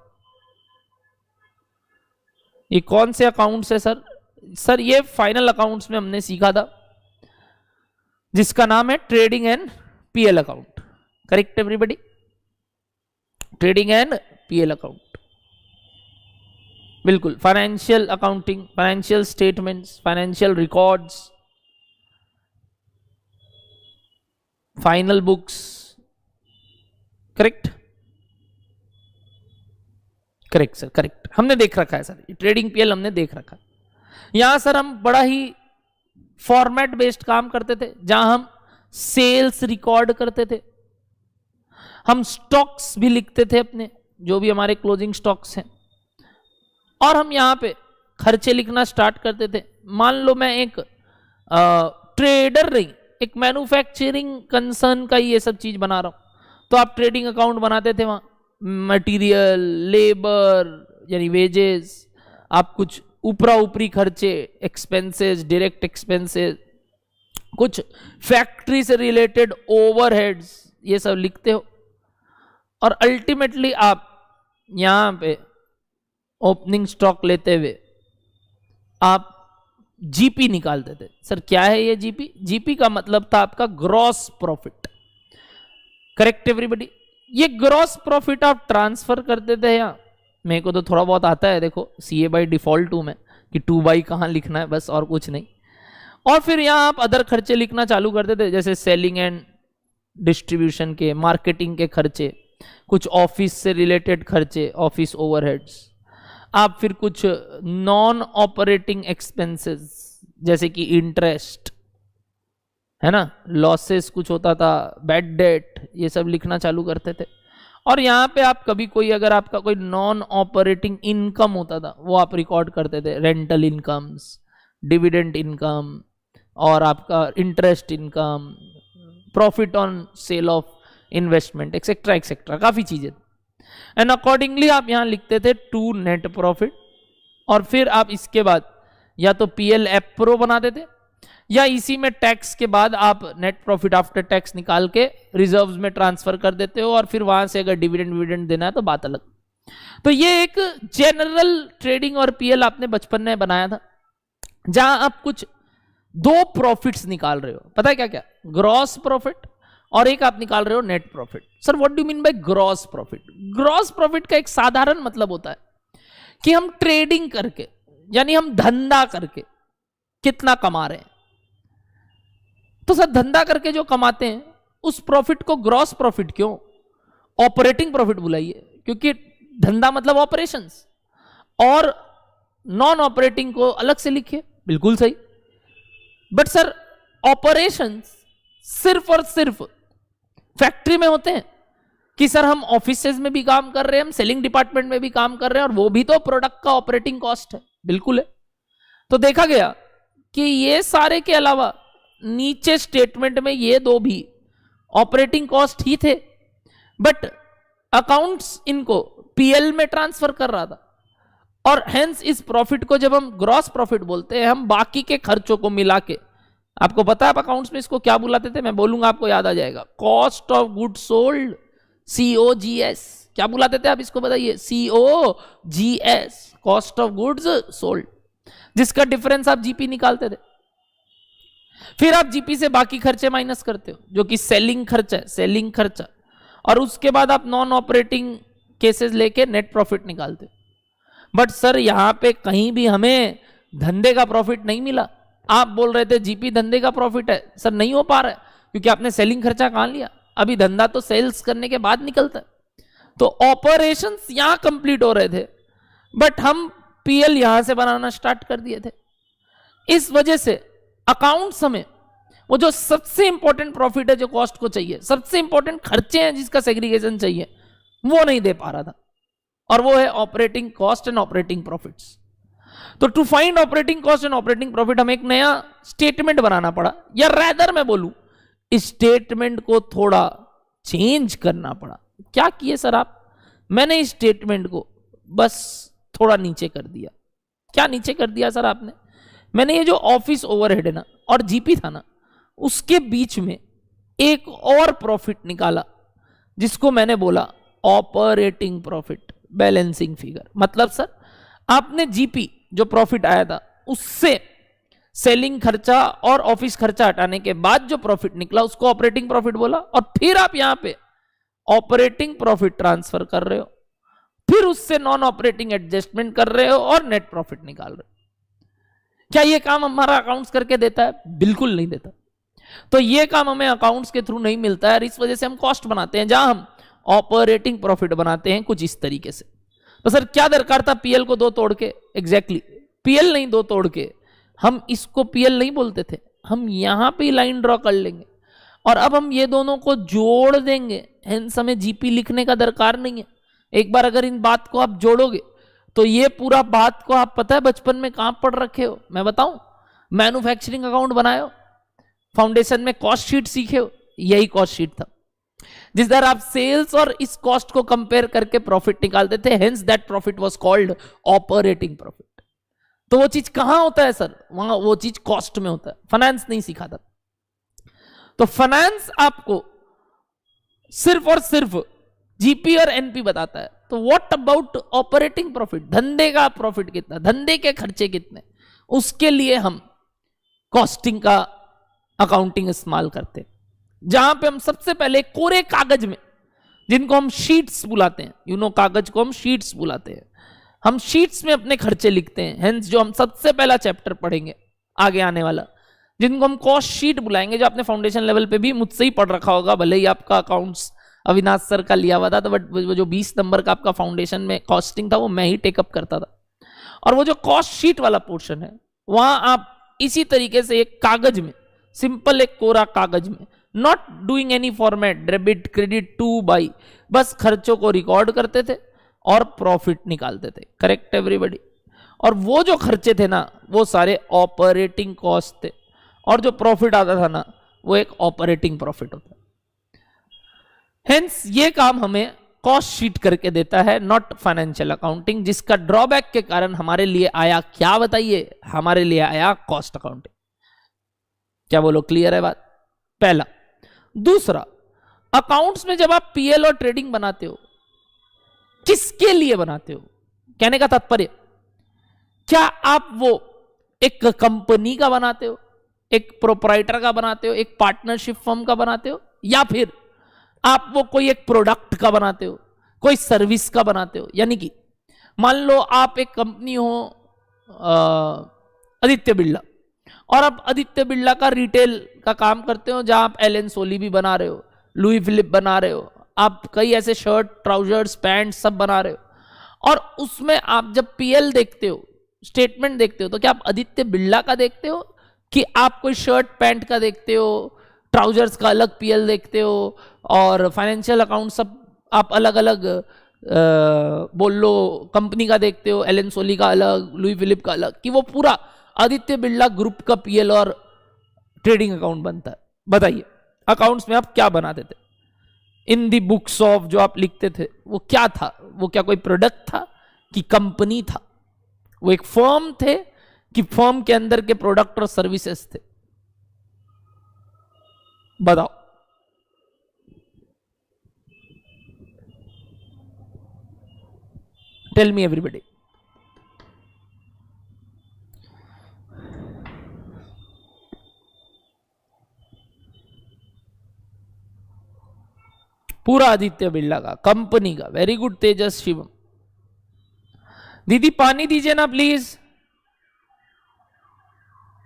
ये कौन से अकाउंट्स है सर? सर ये फाइनल अकाउंट्स में हमने सीखा था, जिसका नाम है trading and PL account. Correct everybody? Trading and PL account, बिल्कुल। Financial accounting, financial statements, financial records, final books. Correct? Correct sir, correct. हमने देख रखा है सर, ट्रेडिंग पीएल हमने देख रखा है। यहां सर हम बड़ा ही फॉर्मेट बेस्ड काम करते थे, जहां हम सेल्स रिकॉर्ड करते थे, हम स्टॉक्स भी लिखते थे अपने, जो भी हमारे क्लोजिंग स्टॉक्स हैं, और हम यहां पे खर्चे लिखना स्टार्ट करते थे। मान लो मैं एक ट्रेडर नहीं, एक मैन्युफैक्चरिंग कंसर्न का ये सब चीज बना रहा हूं, तो आप ट्रेडिंग अकाउंट बनाते थे। वहां मटेरियल, लेबर यानी वेजेस, आप कुछ ऊपरा ऊपरी खर्चे, एक्सपेंसेस, डायरेक्ट एक्सपेंसेस, कुछ फैक्ट्री से रिलेटेड ओवरहेड्स, ये सब लिखते हो। और अल्टीमेटली आप यहां पे ओपनिंग स्टॉक लेते हुए आप जीपी निकालते थे। सर क्या है ये जीपी? जीपी का मतलब था आपका ग्रॉस प्रॉफिट। Correct everybody? ये ग्रॉस प्रॉफिट आप ट्रांसफर करते थे। यहाँ मेरे को तो थोड़ा बहुत आता है, देखो सीए बाई डिफॉल्ट हूं मैं, कि 2 बाई कहां लिखना है, बस, और कुछ नहीं। और फिर यहां आप अदर खर्चे लिखना चालू करते थे, जैसे सेलिंग एंड डिस्ट्रीब्यूशन के, मार्केटिंग के खर्चे, कुछ ऑफिस से रिलेटेड खर्चे, ऑफिस ओवरहेड्स। आप फिर कुछ नॉन ऑपरेटिंग एक्सपेंसेस, जैसे कि इंटरेस्ट है ना, लॉसेस कुछ होता था, बैड डेट, ये सब लिखना चालू करते थे। और यहाँ पे आप कभी कोई, अगर आपका कोई नॉन ऑपरेटिंग इनकम होता था, वो आप रिकॉर्ड करते थे, रेंटल इनकम्स, डिविडेंड इनकम, और आपका interest income, profit on sale of investment, etcetera etcetera, काफी चीजें। एंड अकॉर्डिंगली आप यहां लिखते थे टू नेट प्रॉफिट। और फिर आप इसके बाद या तो पीएल एप प्रो बनाते थे, या इसी में टैक्स के बाद आप नेट प्रॉफिट आफ्टर टैक्स निकाल के रिजर्व्स में ट्रांसफर कर देते हो, और फिर वहां से अगर डिविडेंड देना है तो बात अलग। तो ये एक जनरल ट्रेडिंग और पीएल आपने बचपन में बनाया था, जहां आप कुछ 2 प्रॉफिट्स निकाल रहे हो। पता है क्या क्या? ग्रॉस प्रॉफिट, और एक आप निकाल रहे हो net profit. Sir what do mean by gross profit? Gross profit का एक साधारण मतलब होता है कि हम ट्रेडिंग करके, यानी हम धंधा करके कितना कमा रहे हैं। तो सर धंधा करके जो कमाते हैं, उस प्रॉफिट को ग्रॉस प्रॉफिट क्यों, ऑपरेटिंग प्रॉफिट बुलाइए, क्योंकि धंधा मतलब ऑपरेशंस, और नॉन ऑपरेटिंग को अलग से लिखिए। बिल्कुल सही। बट सर ऑपरेशंस सिर्फ और सिर्फ फैक्ट्री में होते हैं कि सर हम ऑफिसेज में भी काम कर रहे हैं, हम सेलिंग डिपार्टमेंट में भी काम कर रहे हैं, और वो भी तो प्रोडक्ट का ऑपरेटिंग कॉस्ट है। बिल्कुल है। तो देखा गया कि ये सारे के अलावा नीचे स्टेटमेंट में ये 2 भी ऑपरेटिंग कॉस्ट ही थे, बट अकाउंट्स इनको पीएल में ट्रांसफर कर रहा था। और हेंस इस प्रॉफिट को जब हम ग्रॉस प्रॉफिट बोलते हैं, हम बाकी के खर्चों को मिला के, आपको पता है आप अकाउंट्स में इसको क्या बुलाते थे? मैं बोलूंगा आपको याद आ जाएगा। Cost of good sold, COGS। क्या बुलाते थे आप इसको बताइए? COGS, cost of goods sold, जिसका डिफरेंस आप जीपी निकालते थे। फिर आप जीपी से बाकी खर्चे माइनस करते हो, जो कि सेलिंग खर्चा है, सेलिंग खर्चा, और उसके बाद आप नॉन ऑपरेटिंग केसेस लेके नेट प्रॉफिट निकालते हो। बट सर यहां पे कहीं भी हमें धंधे का प्रॉफिट नहीं मिला। आप बोल रहे थे जीपी धंधे का प्रॉफिट है, सर नहीं हो पा रहा है, क्योंकि आपने सेलिंग खर्चा कहां लिया? अभी धंधा तो सेल्स करने के बाद निकलता है। तो ऑपरेशंस यहां कंप्लीट हो रहे थे, बट हम पीएल यहां से बनाना स्टार्ट कर दिए थे। इस वजह से अकाउंट्स हमें वो जो सबसे इंपॉर्टेंट प्रॉफिट है, जो कॉस्ट को चाहिए, सबसे इंपॉर्टेंट खर्चे हैं जिसका सेग्रीगेशन चाहिए, वो नहीं दे पा रहा था, और वो है operating cost and operating profits. तो to find operating cost and operating profit हमें एक नया स्टेटमेंट बनाना पड़ा, या रैदर मैं बोलूं इस स्टेटमेंट को थोड़ा चेंज करना पड़ा। क्या किए सर आप? मैंने इस स्टेटमेंट को बस थोड़ा नीचे कर दिया। क्या नीचे कर दिया सर आपने? मैंने ये जो ऑफिस ओवरहेड है ना और जीपी था ना, उसके बीच में एक और प्रॉफिट निकाला जिसको मैंने बोला ऑपरेटिंग प्रॉफिट, बैलेंसिंग फिगर। मतलब सर आपने जीपी जो प्रॉफिट आया था उससे सेलिंग खर्चा और ऑफिस खर्चा हटाने के बाद जो प्रॉफिट निकला उसको ऑपरेटिंग प्रॉफिट बोला, और फिर आप यहां पे ऑपरेटिंग प्रॉफिट ट्रांसफर कर रहे हो, फिर उससे नॉन ऑपरेटिंग एडजस्टमेंट कर रहे हो और नेट प्रॉफिट निकाल रहे हो। क्या ये काम हमारा अकाउंट्स करके देता है? बिल्कुल नहीं देता। तो ये काम हमें अकाउंट्स के थ्रू नहीं मिलता है, और इस वजह से हम कॉस्ट बनाते हैं जहां हम ऑपरेटिंग प्रॉफिट बनाते हैं कुछ इस तरीके से। तो सर क्या दरकार था पीएल को दो तोड़ के? एग्जैक्टली पीएल नहीं दो तोड़ के, हम इसको पीएल नहीं बोलते थे, हम यहां पे लाइन ड्रॉ कर लेंगे और अब हम ये दोनों को जोड़ देंगे, हेंस हमें जीपी लिखने का दरकार नहीं है। एक बार अगर इन बात को आप जोड़ोगे तो ये पूरा बात को आप पता है बचपन में कहां पढ़ रखे हो? मैं बताऊं, मैन्युफैक्चरिंग अकाउंट बनाए हो, फाउंडेशन में कॉस्ट शीट सीखे हो, यही कॉस्ट शीट था जिस तरह आप सेल्स और इस कॉस्ट को कंपेयर करके प्रॉफिट निकालते थे, hence that profit was called operating profit. तो वो चीज कहां होता है सर? वहां वो चीज कॉस्ट में होता है, फाइनेंस नहीं सीखा था। तो फाइनेंस आपको सिर्फ और सिर्फ जीपी और एनपी बताता है। तो व्हाट अबाउट ऑपरेटिंग प्रॉफिट? धंधे का प्रॉफिट कितना, धंधे के खर्चे कितने, उसके लिए हम कॉस्टिंग का अकाउंटिंग इस्तेमाल करते हैं, जहां पे हम सबसे पहले कोरे कागज में, जिनको हम शीट्स बुलाते हैं, यू नो कागज को हम शीट्स बुलाते हैं, हम शीट्स में अपने खर्चे लिखते हैं। हेंस जो हम सबसे पहला चैप्टर पढ़ेंगे आगे आने वाला, जिनको हम कॉस्ट शीट बुलाएंगे, जो आपने फाउंडेशन लेवल पे भी मुझसे ही पढ़ रखा होगा, भले ही आपका अकाउंट्स अविनाश सर का लिया हुआ था, तो बट वो जो 20 नंबर का आपका फाउंडेशन में कॉस्टिंग था वो मैं ही टेकअप करता था। और वो जो कॉस्ट शीट वाला पोर्शन है वहां आप इसी तरीके से एक कागज में, सिंपल एक कोरा कागज में, not doing any format, debit credit two by, बस खर्चों को रिकॉर्ड करते थे और प्रॉफिट निकालते थे। Correct everybody? और वो जो खर्चे थे ना वो सारे ऑपरेटिंग कॉस्ट थे, और जो प्रॉफिट आता था ना वो एक ऑपरेटिंग प्रॉफिट होता है। हेंस ये काम हमें कॉस्ट शीट करके देता है, नॉट फाइनेंशियल अकाउंटिंग, जिसका ड्रॉबैक के कारण हमारे लिए आया क्या बताइए? हमारे लिए आया कॉस्ट अकाउंटिंग। क्या बोलो, क्लियर है बात? पहला। दूसरा, अकाउंट्स में जब आप पीएल और ट्रेडिंग बनाते हो, किसके लिए बनाते हो? कहने का तात्पर्य, क्या आप वो एक कंपनी का बनाते हो, एक प्रोपराइटर का बनाते हो, एक पार्टनरशिप फर्म का बनाते हो, या फिर आप वो कोई एक प्रोडक्ट का बनाते हो, कोई सर्विस का बनाते हो? यानी कि मान लो आप एक कंपनी हो आदित्य बिरला, और आप आदित्य बिरला का रिटेल का काम करते हो, जहां आप एलन सोली भी बना रहे हो, लुई फिलिप बना रहे हो, आप कई ऐसे शर्ट, ट्राउजर्स, पैंट सब बना रहे हो, और उसमें आप जब पीएल देखते हो, स्टेटमेंट देखते हो, तो क्या आप आदित्य बिरला का देखते हो कि आप कोई शर्ट पैंट का देखते हो, ट्राउजर्स का अलग पीएल देखते हो, और फाइनेंशियल अकाउंट सब आप अलग अलग बोल लो कंपनी का देखते हो, एलन सोली का अलग, लुई फिलिप का अलग, कि वो पूरा आदित्य बिरला ग्रुप का पीएल और ट्रेडिंग अकाउंट बनता है? बताइए, अकाउंट्स में आप क्या बनाते थे? इन दी बुक्स ऑफ जो आप लिखते थे वो क्या था? वो क्या कोई प्रोडक्ट था कि कंपनी था? वो एक फर्म थे कि फर्म के अंदर के प्रोडक्ट और सर्विसेज थे? बताओ। Tell me everybody. पूरा आदित्य बिरला का, कंपनी का। Very good Tejas Shivam. दीदी पानी दीजिए ना प्लीज।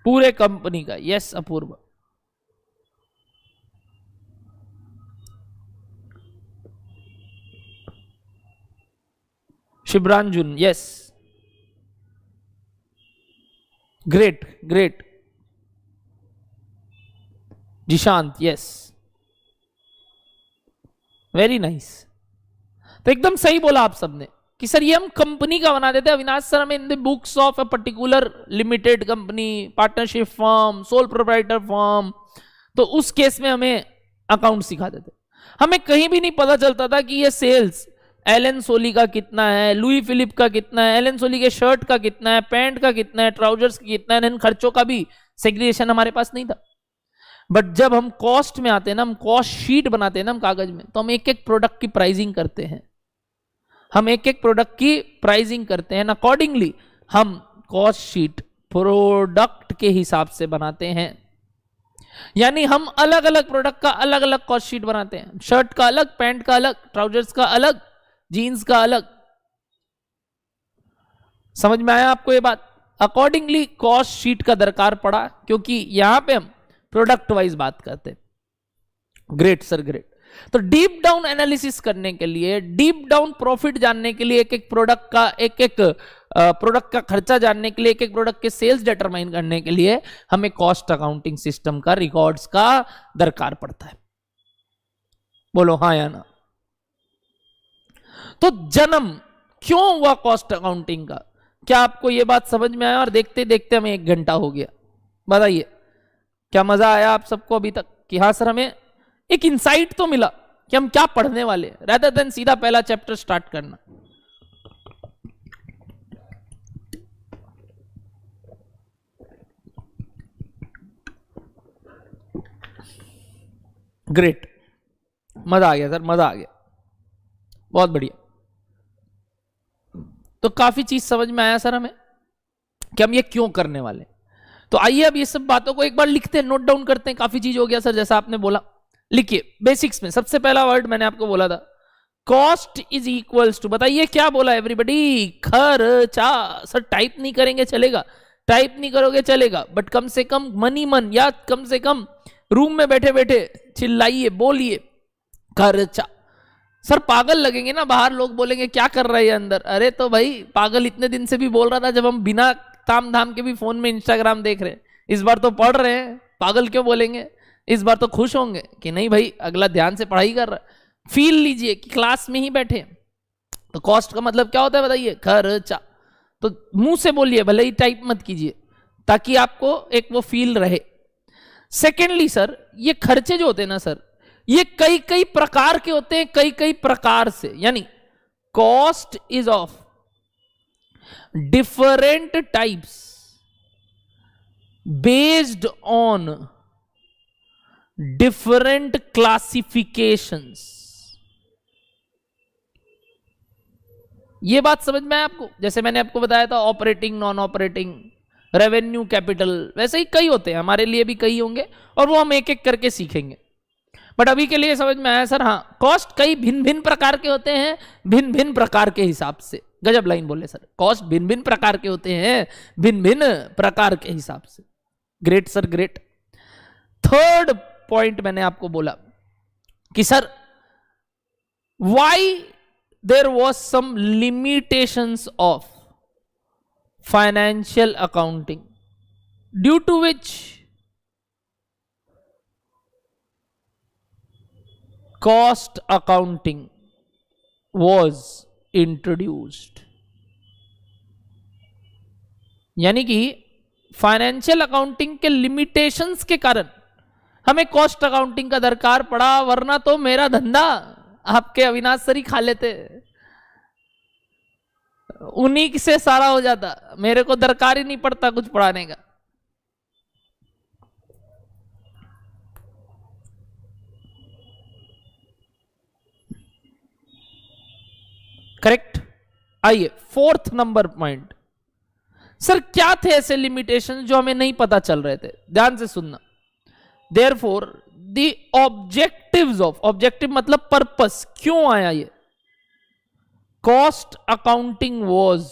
पूरे कंपनी का। Yes Apurva. Shivranjun yes. Great great. Jishant yes. Very nice. तो एकदम सही बोला आप सबने कि सर ये हम कंपनी का बना देते हैं। अविनाश सर हमें in the books of a particular limited company, partnership firm, sole proprietor firm, तो उस केस में हमें अकाउंट सिखा देते। हमें कहीं भी नहीं पता चलता था कि ये सेल्स एलन सोली का कितना है, लुई फिलिप का कितना है, एलन सोली के शर्ट का कितना है, पैंट का कितना है, ट्राउजर्स का कितना है। इन खर्चों का भी सेग्रीगेशन हमारे पास नहीं था। बट जब हम कॉस्ट में आते हैं ना, हम कॉस्ट शीट बनाते हैं ना हम कागज में, तो हम एक एक प्रोडक्ट की प्राइसिंग करते हैं, हम एक एक प्रोडक्ट की प्राइसिंग करते हैं, अकॉर्डिंगली हम कॉस्ट शीट प्रोडक्ट के हिसाब से बनाते हैं। यानी हम अलग अलग प्रोडक्ट का अलग अलग कॉस्ट शीट बनाते हैं, शर्ट का अलग, पैंट का अलग, ट्राउजर्स का अलग, जीन्स का अलग। समझ में आया आपको ये बात? अकॉर्डिंगली कॉस्ट शीट का दरकार पड़ा, क्योंकि यहां पे हम प्रोडक्ट वाइज बात करते हैं। Great sir, great. तो डीप डाउन एनालिसिस करने के लिए, डीप डाउन प्रॉफिट जानने के लिए, एक एक प्रोडक्ट का प्रोडक्ट का खर्चा जानने के लिए, एक एक प्रोडक्ट के सेल्स डिटरमाइन करने के लिए हमें कॉस्ट अकाउंटिंग सिस्टम का, रिकॉर्ड्स का दरकार पड़ता है। बोलो हाँ या ना? तो जन्म क्यों हुआ कॉस्ट अकाउंटिंग का? क्या आपको यह बात समझ में आया? और देखते देखते हमें 1 घंटा हो गया। बताइए क्या मजा आया आप सबको अभी तक? कि हाँ सर, हमें एक इंसाइट तो मिला कि हम क्या पढ़ने वाले, rather than सीधा पहला चैप्टर स्टार्ट करना। ग्रेट, मजा आ गया सर, मजा आ गया, बहुत बढ़िया। तो काफी चीज समझ में आया सर हमें कि हम ये क्यों करने वाले। तो आइए अब ये सब बातों को एक बार लिखते हैं, नोट डाउन करते हैं। काफी चीज हो गया सर जैसा आपने बोला। लिखिए, बेसिक्स में सबसे पहला वर्ड मैंने आपको बोला था, कॉस्ट इज इक्वल्स टू, बताइए क्या बोला एवरीबडी? खर्चा। सर टाइप नहीं करेंगे चलेगा, टाइप नहीं करोगे चलेगा, बट कम से कम मनी मन, या कम से कम रूम में बैठे बैठे चिल्लाइए, बोलिए खर्चा। सर पागल लगेंगे ना, बाहर लोग बोलेंगे क्या कर रहे हैं अंदर। अरे तो भाई पागल इतने दिन से भी बोल रहा था जब हम बिना ताम धाम के भी फोन में इंस्टाग्राम देख रहे हैं, इस बार तो पढ़ रहे हैं, पागल क्यों बोलेंगे? इस बार तो खुश होंगे कि नहीं भाई अगला ध्यान से पढ़ाई कर रहा है। फील लीजिए कि क्लास में ही बैठे। तो कॉस्ट का मतलब क्या होता है बताइए? खर्चा। तो मुंह से बोलिए, भले ही टाइप मत कीजिए, ताकि आपको एक वो फील रहे। सेकेंडली सर, ये खर्चे जो होते हैं ना सर, ये कई कई प्रकार के होते हैं, कई कई प्रकार से। यानी cost is of different types based on different classifications. ये बात समझ में आया आपको? जैसे मैंने आपको बताया था operating, non operating, revenue, capital, वैसे ही कई होते हैं, हमारे लिए भी कई होंगे और वो हम एक एक करके सीखेंगे। बट अभी के लिए समझ में आया सर? हाँ, कॉस्ट कई भिन्न भिन्न प्रकार के होते हैं, भिन्न भिन्न प्रकार के हिसाब से। गजब लाइन बोले सर, कॉस्ट भिन्न भिन्न प्रकार के होते हैं, भिन्न भिन्न प्रकार के हिसाब से। Great sir, great. Third point मैंने आपको बोला कि sir why there was some limitations of financial accounting due to which cost accounting was introduced। यानी कि फाइनेंशियल अकाउंटिंग के लिमिटेशंस के कारण हमें कॉस्ट अकाउंटिंग का दरकार पड़ा, वरना तो मेरा धंधा आपके अविनाश सर ही खा लेते, उन्हीं से सारा हो जाता, मेरे को दरकार ही नहीं पड़ता कुछ पढ़ाने का। करेक्ट। आइए फोर्थ नंबर पॉइंट, सर क्या थे ऐसे लिमिटेशन जो हमें नहीं पता चल रहे थे? ध्यान से सुनना। Therefore the objectives of, objective मतलब पर्पस, क्यों आया ये कॉस्ट अकाउंटिंग वाज,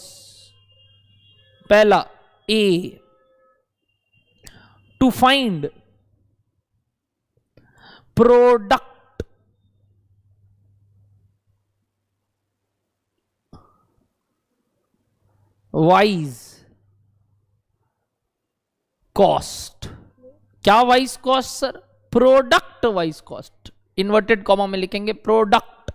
पहला A, to find product wise cost. क्या wise cost sir? Product wise cost, inverted comma में लिखेंगे प्रोडक्ट।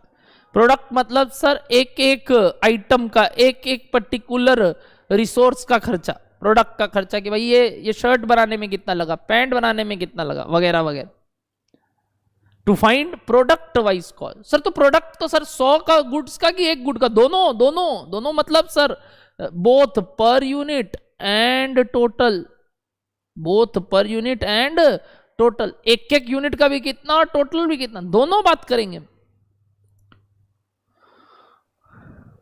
प्रोडक्ट मतलब सर एक एक आइटम का, एक एक पर्टिकुलर रिसोर्स का खर्चा, प्रोडक्ट का खर्चा, कि भाई ये शर्ट बनाने में कितना लगा, पैंट बनाने में कितना लगा, वगैरह वगैरह। To find product wise cost. Sir तो प्रोडक्ट तो सर 100 का गुड्स का कि एक गुड का? दोनों दोनों दोनों मतलब sir both per unit and total, both per unit and total, एक एक यूनिट का भी कितना और टोटल भी कितना, दोनों बात करेंगे।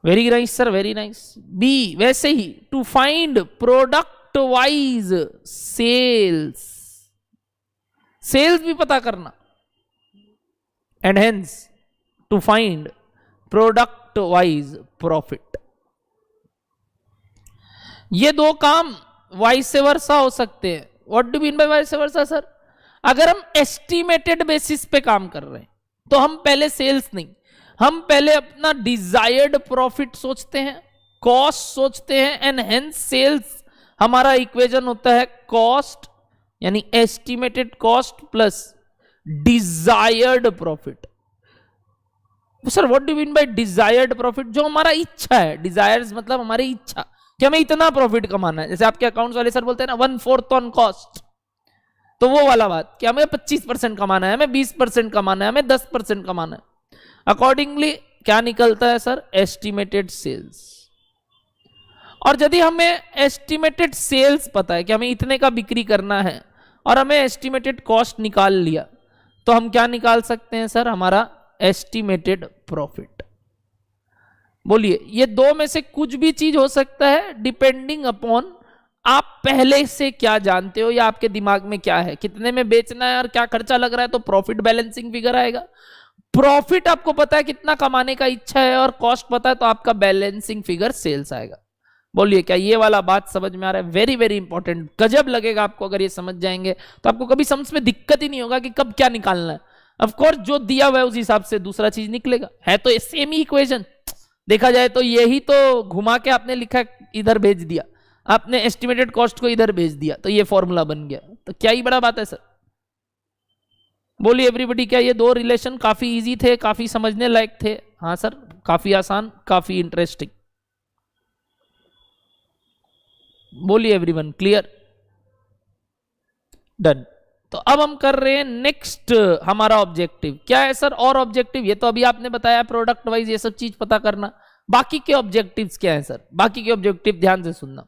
Very nice sir, very nice. B वैसे ही, to find product wise sales, sales भी पता करना, and hence to find product wise profit. ये दो काम वाइस वर्सा हो सकते हैं। What do mean by vice versa sir? अगर हम एस्टिमेटेड बेसिस पे काम कर रहे हैं तो हम पहले सेल्स नहीं, हम पहले अपना डिजायर्ड प्रॉफिट सोचते हैं, कॉस्ट सोचते हैं, एंड हेंस सेल्स हमारा इक्वेशन होता है कॉस्ट यानी estimated cost plus desired profit. Sir what do mean bye desired profit? जो हमारा इच्छा है, डिजायर्स मतलब हमारी इच्छा कि हमें इतना प्रॉफिट कमाना है। जैसे आपके अकाउंट्स वाले सर बोलते हैं ना 1/4 ऑन कॉस्ट, तो वो वाला बात कि हमें 25% कमाना है, हमें 20% कमाना है, हमें 10% कमाना है। अकॉर्डिंगली क्या निकलता है सर? Estimated sales. और यदि हमें एस्टिमेटेड सेल्स पता है कि हमें इतने का बिक्री करना है और हमें एस्टिमेटेड कॉस्ट निकाल लिया, तो हम क्या निकाल सकते हैं सर? हमारा एस्टिमेटेड प्रॉफिट। बोलिए, ये दो में से कुछ भी चीज हो सकता है डिपेंडिंग अपॉन आप पहले से क्या जानते हो या आपके दिमाग में क्या है, कितने में बेचना है और क्या खर्चा लग रहा है, तो प्रॉफिट बैलेंसिंग फिगर आएगा। प्रॉफिट आपको पता है कितना कमाने का इच्छा है और कॉस्ट पता है, तो आपका बैलेंसिंग फिगर सेल्स आएगा। बोलिए, क्या ये वाला बात समझ में आ रहा है? वेरी वेरी इंपॉर्टेंट, गजब लगेगा आपको अगर ये समझ जाएंगे, तो आपको कभी समझ में दिक्कत ही नहीं होगा कि कब क्या निकालना है। ऑफ कोर्स जो दिया हुआ है उस हिसाब से दूसरा चीज निकलेगा, है तो सेम ही इक्वेशन। देखा जाए तो यही तो घुमा के आपने लिखा, इधर भेज दिया, आपने एस्टिमेटेड कॉस्ट को इधर भेज दिया, तो ये फॉर्मूला बन गया। तो क्या ही बड़ा बात है सर? बोलिए एवरीबॉडी, क्या ये दो रिलेशन काफी इजी थे, काफी समझने लायक थे? हाँ सर, काफी आसान, काफी इंटरेस्टिंग। बोलिए एवरीवन, क्लियर? डन। तो अब हम कर रहे हैं नेक्स्ट, हमारा ऑब्जेक्टिव क्या है सर? और ऑब्जेक्टिव ये तो अभी आपने बताया प्रोडक्ट वाइज ये सब चीज पता करना, बाकी के ऑब्जेक्टिव्स क्या है सर? बाकी के ऑब्जेक्टिव ध्यान से सुनना।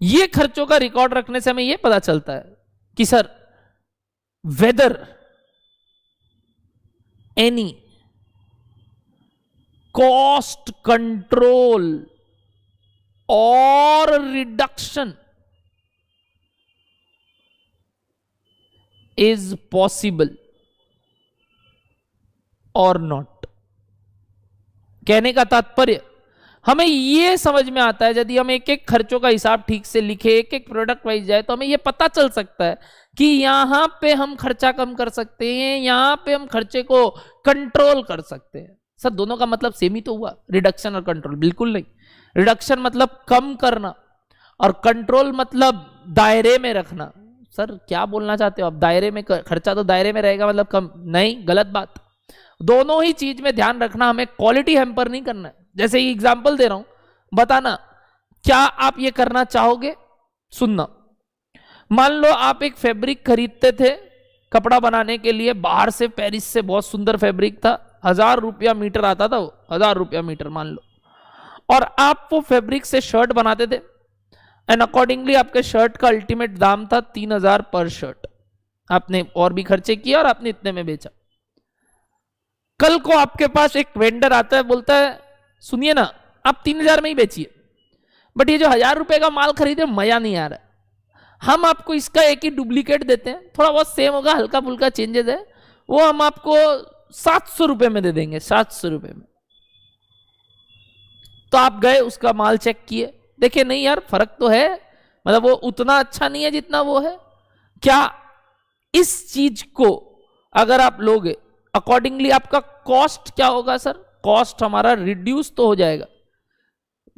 ये खर्चों का रिकॉर्ड रखने से हमें ये पता चलता है कि sir whether any cost control और रिडक्शन इज पॉसिबल और नॉट। कहने का तात्पर्य, हमें यह समझ में आता है यदि हम एक एक खर्चों का हिसाब ठीक से लिखे, एक एक प्रोडक्ट वाइज जाए, तो हमें यह पता चल सकता है कि यहां पे हम खर्चा कम कर सकते हैं, यहां पे हम खर्चे को कंट्रोल कर सकते हैं। सर दोनों का मतलब सेम ही तो हुआ, रिडक्शन और कंट्रोल? बिल्कुल नहीं। रिडक्शन मतलब कम करना और कंट्रोल मतलब दायरे में रखना। सर क्या बोलना चाहते हो आप? दायरे में खर्चा तो दायरे में रहेगा मतलब कम नहीं, गलत बात। दोनों ही चीज में ध्यान रखना, हमें क्वालिटी हैम्पर नहीं करना है। जैसे ये एग्जांपल दे रहा हूं, बताना क्या आप ये करना चाहोगे? सुनना, मान लो आप एक फैब्रिक खरीदते थे कपड़ा बनाने के लिए, बाहर से पेरिस से बहुत सुंदर फैब्रिक था, 1000 रुपया मीटर आता था वो, 1000 रुपया मीटर मान लो, और आप वो फैब्रिक से शर्ट बनाते थे, एंड अकॉर्डिंगली आपके शर्ट का अल्टीमेट दाम था 3000 पर शर्ट। आपने और भी खर्चे किए और आपने इतने में बेचा। कल को आपके पास एक वेंडर आता है, बोलता है सुनिए ना, आप 3000 में ही बेचिए, बट ये जो 1000 रुपए का माल खरीदे मजा नहीं आ रहा, हम आपको इसका एक ही डुप्लीकेट देते हैं, थोड़ा बहुत सेम होगा, हल्का फुल्का चेंजेस है, वो हम आपको 700 रुपए में दे देंगे, 700 रुपए में। तो आप गए, उसका माल चेक किए, देखिए नहीं यार फर्क तो है, मतलब वो उतना अच्छा नहीं है जितना वो है। क्या इस चीज को अगर आप लोगे, अकॉर्डिंगली आपका कॉस्ट क्या होगा सर? कॉस्ट हमारा रिड्यूस तो हो जाएगा,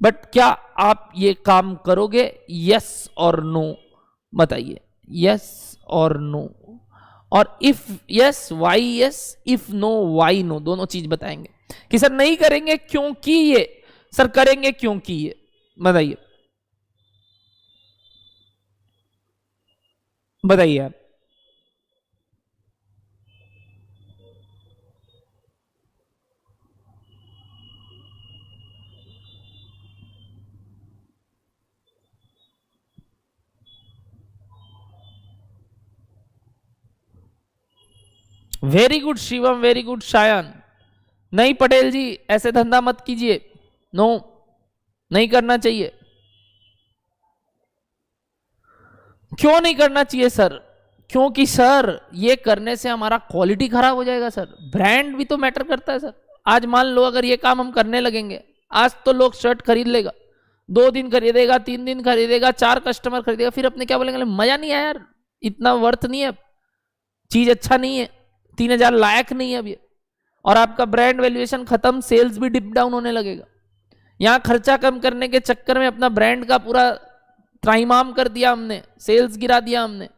बट क्या आप ये काम करोगे? यस और नो बताइए, यस और नो। और if yes why yes, if no why no, दोनों चीज बताएंगे कि सर नहीं करेंगे क्योंकि ये, सर करेंगे क्योंकि ये। बताइए, बताइए आप। Very good Shivam, very good Shayan. नहीं पटेल जी, ऐसे धंधा मत कीजिए, नो, नहीं करना चाहिए। क्यों नहीं करना चाहिए सर? क्योंकि सर ये करने से हमारा क्वालिटी खराब हो जाएगा सर, ब्रांड भी तो मैटर करता है सर। आज मान लो अगर ये काम हम करने लगेंगे, आज तो लोग शर्ट खरीद लेगा, 2 दिन खरीदेगा, 3 दिन खरीदेगा, 4 कस्टमर खरीदेगा, फिर अपने क्या बोलेंगे, मजा नहीं आया यार, इतना वर्थ नहीं है, चीज अच्छा नहीं है, 3,000 लायक नहीं है अब ये, और आपका ब्रांड वैल्यूएशन खत्म, सेल्स भी डिप डाउन होने लगेगा। यहां खर्चा कम करने के चक्कर में अपना ब्रांड का पूरा त्राहिमाम कर दिया हमने, सेल्स गिरा दिया हमने।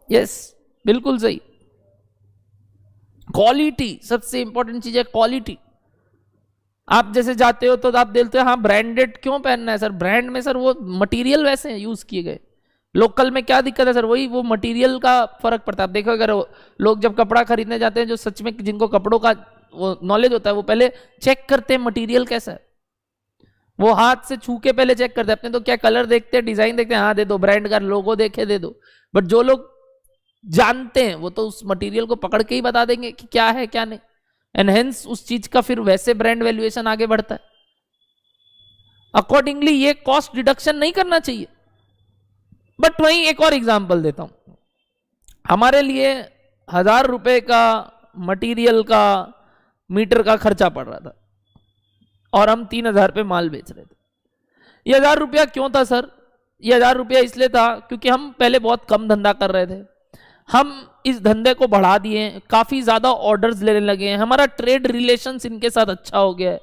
यस, बिल्कुल सही। क्वालिटी सबसे इंपॉर्टेंट चीज है, क्वालिटी। आप जैसे जाते हो तो आप देखते हो, हाँ ब्रांडेड क्यों पहनना है सर? ब्रांड में सर वो मटेरियल वैसे हैं यूज किए गए, लोकल में क्या दिक्कत है सर? वही वो मटेरियल का फर्क पड़ता है। आप देखो अगर लोग जब कपड़ा खरीदने जाते हैं, जो सच में जिनको कपड़ों का वो नॉलेज होता है, वो पहले चेक करते हैं मटेरियल कैसा है, वो हाथ से छू के पहले चेक करते हैं। अपने तो क्या कलर देखते हैं, डिजाइन देखते हैं, हाँ दे दो, ब्रांड का लोगो देखे दे दो। बट जो लोग जानते हैं वो तो उस मटेरियल को पकड़ के ही बता देंगे कि क्या है क्या नहीं, एंड हेंस उस चीज का फिर वैसे ब्रांड वैल्यूएशन आगे बढ़ता है। अकॉर्डिंगली ये कॉस्ट डिडक्शन नहीं करना चाहिए। बट वहीं एक और एग्जांपल देता हूं, हमारे लिए 1,000 रुपए का मटेरियल का मीटर का खर्चा पड़ रहा था और हम 3,000 पे माल बेच रहे थे। ये 1,000 रुपया क्यों था सर? ये 1,000 रुपया इसलिए था क्योंकि हम पहले बहुत कम धंधा कर रहे थे, हम इस धंधे को बढ़ा दिए, काफी ज्यादा ऑर्डर्स लेने लगे हैं, हमारा ट्रेड रिलेशंस इनके साथ अच्छा हो गया है,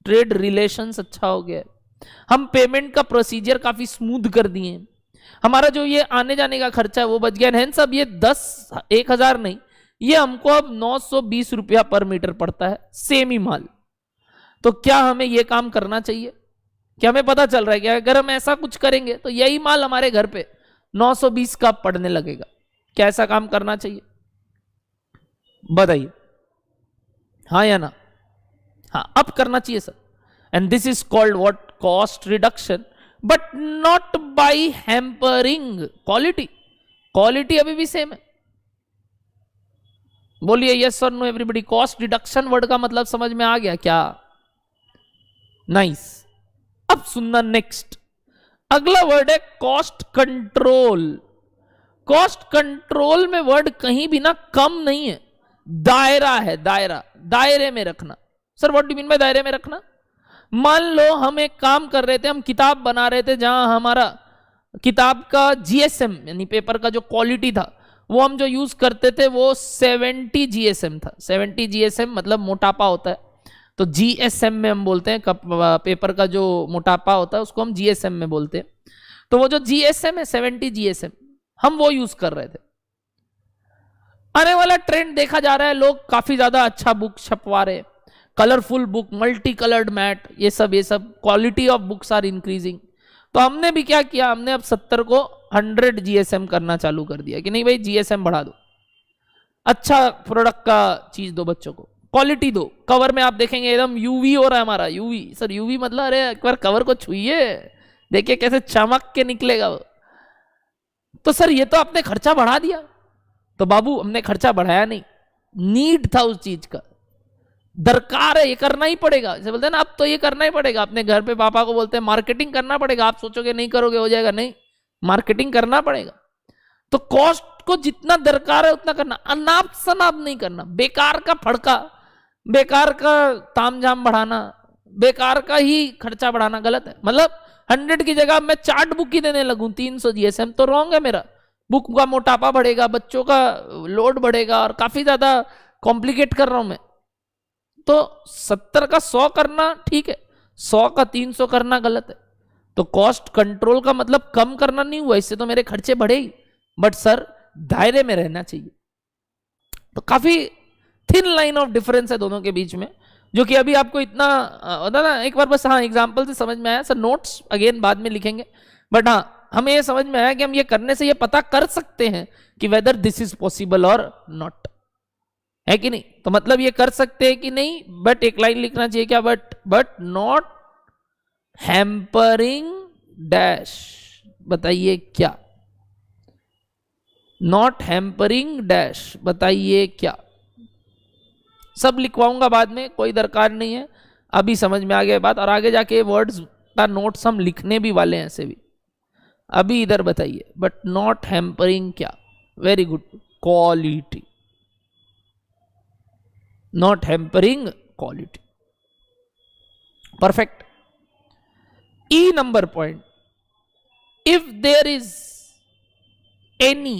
ट्रेड रिलेशंस अच्छा हो गया है, हम पेमेंट का प्रोसीजर काफी स्मूथ कर दिए, हमारा जो ये आने जाने का खर्चा है वो बच गया। हेंस अब ये 1,000 नहीं, ये हमको अब 920 रुपया पर मीटर पड़ता है, सेम ही माल। तो क्या हमें ये काम करना चाहिए? क्या हमें पता चल रहा है कि अगर हम ऐसा कुछ करेंगे तो यही माल हमारे घर पे 920 का पड़ने लगेगा? क्या ऐसा काम करना चाहिए? बताइए, हाँ या ना? हाँ, अब करना चाहिए sir. And this is called what? Cost reduction, but not by hampering quality. Quality अभी भी सेम है। बोलिए यस और no everybody. Cost reduction word का मतलब समझ में आ गया क्या? नाइस। अब सुनना नेक्स्ट, अगला वर्ड है कॉस्ट कंट्रोल। कॉस्ट कंट्रोल में वर्ड कहीं भी ना कम नहीं है, दायरा है, दायरा, दायरे में रखना। Sir what do mean bye दायरे में रखना? मान लो हम एक काम कर रहे थे, हम किताब बना रहे थे, जहां हमारा किताब का जीएसएम यानी पेपर का जो क्वालिटी था वो हम जो यूज करते थे वो 70 जीएसएम था। 70 जीएसएम मतलब मोटापा होता है, तो जीएसएम में हम बोलते हैं पेपर का जो मोटापा होता है उसको हम जीएसएम में बोलते हैं। तो वो जो जीएसएम है 70 जीएसएम, हम वो यूज कर रहे थे। आने वाला ट्रेंड देखा जा रहा है, लोग काफी ज्यादा अच्छा बुक छपवा रहे, colourful book, multi coloured matt, ये सब quality of books are increasing. तो हमने भी क्या किया, हमने अब 70 को 100 जीएसएम करना चालू कर दिया कि नहीं भाई जीएसएम बढ़ा दो, अच्छा प्रोडक्ट का चीज दो बच्चों को, क्वालिटी दो। कवर में आप देखेंगे एकदम यूवी हो रहा है हमारा, यूवी। सर यूवी मतलब अरे एक बार कवर को छुइए, देखिए कैसे चमक के निकलेगा वो। तो सर ये तो आपने खर्चा बढ़ा दिया। तो बाबू हमने खर्चा बढ़ाया नहीं, नीड था उस चीज का, दरकार है, ये करना ही पड़ेगा। जैसे बोलते हैं ना अब तो ये करना ही पड़ेगा। अपने घर पे पापा को बोलते हैं मार्केटिंग करना पड़ेगा, आप सोचोगे नहीं करोगे हो जाएगा, नहीं, मार्केटिंग करना पड़ेगा। तो कॉस्ट को जितना दरकार है उतना करना, अनाप शनाप नहीं करना, बेकार का फड़का, बेकार का तामझाम बढ़ाना, बेकार का ही खर्चा बढ़ाना गलत है। मतलब 100 की जगह मैं चार्ट बुक ही देने लगूं 300 जीएसएम तो रॉन्ग है मेरा। बुक का मोटापा बढ़ेगा, बच्चों का लोड बढ़ेगा और काफी ज्यादा कॉम्प्लिकेट कर रहा हूं मैं। तो 70 का 100 करना ठीक है, 100 का 300 करना गलत है। तो कॉस्ट कंट्रोल का मतलब कम करना नहीं हुआ, इससे तो मेरे खर्चे बढ़े ही, बट सर दायरे में रहना चाहिए। तो काफी थिन लाइन ऑफ डिफरेंस है दोनों के बीच में, जो कि अभी आपको इतना होता ना, एक बार बस हाँ एग्जांपल से समझ में आया। सर नोट्स अगेन बाद में लिखेंगे, बट हाँ हमें ये समझ में आया कि हम ये करने से ये पता कर सकते हैं कि वेदर दिस इज पॉसिबल और नॉट, है कि नहीं। तो मतलब ये कर सकते हैं कि नहीं, बट एक लाइन लिखना चाहिए क्या, बट नॉट हैम्परिंग डैश, बताइए क्या? नॉट हैम्परिंग डैश, बताइए क्या? सब लिखवाऊंगा बाद में, कोई दरकार नहीं है, अभी समझ में आ गया बात। और आगे जाके वर्ड्स का नोट्स हम लिखने भी वाले हैं ऐसे भी। अभी इधर बताइए, बट नॉट हैम्परिंग क्या? Very good, quality, not hampering quality, perfect. E number point, if there is any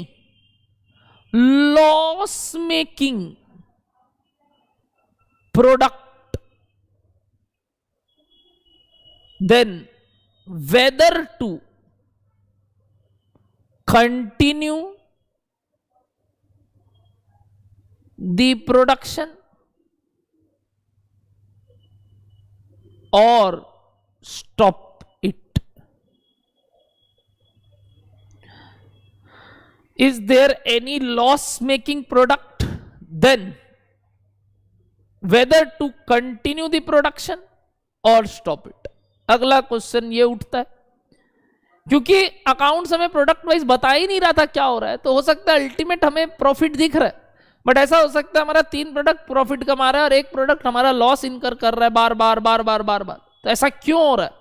loss making product, then whether to continue the production or stop it. Is there any loss making product, then whether to continue the production or stop it. अगला क्वेश्चन ये उठता है, क्योंकि अकाउंट्स हमें प्रोडक्ट वाइज बता ही नहीं रहा था क्या हो रहा है, तो हो सकता है अल्टीमेट हमें प्रॉफिट दिख रहा है, बट ऐसा हो सकता है हमारा 3 प्रोडक्ट प्रॉफिट कमा रहा है और एक प्रोडक्ट हमारा लॉस इनकर कर रहा है बार बार बार बार बार बार। तो ऐसा क्यों हो रहा है,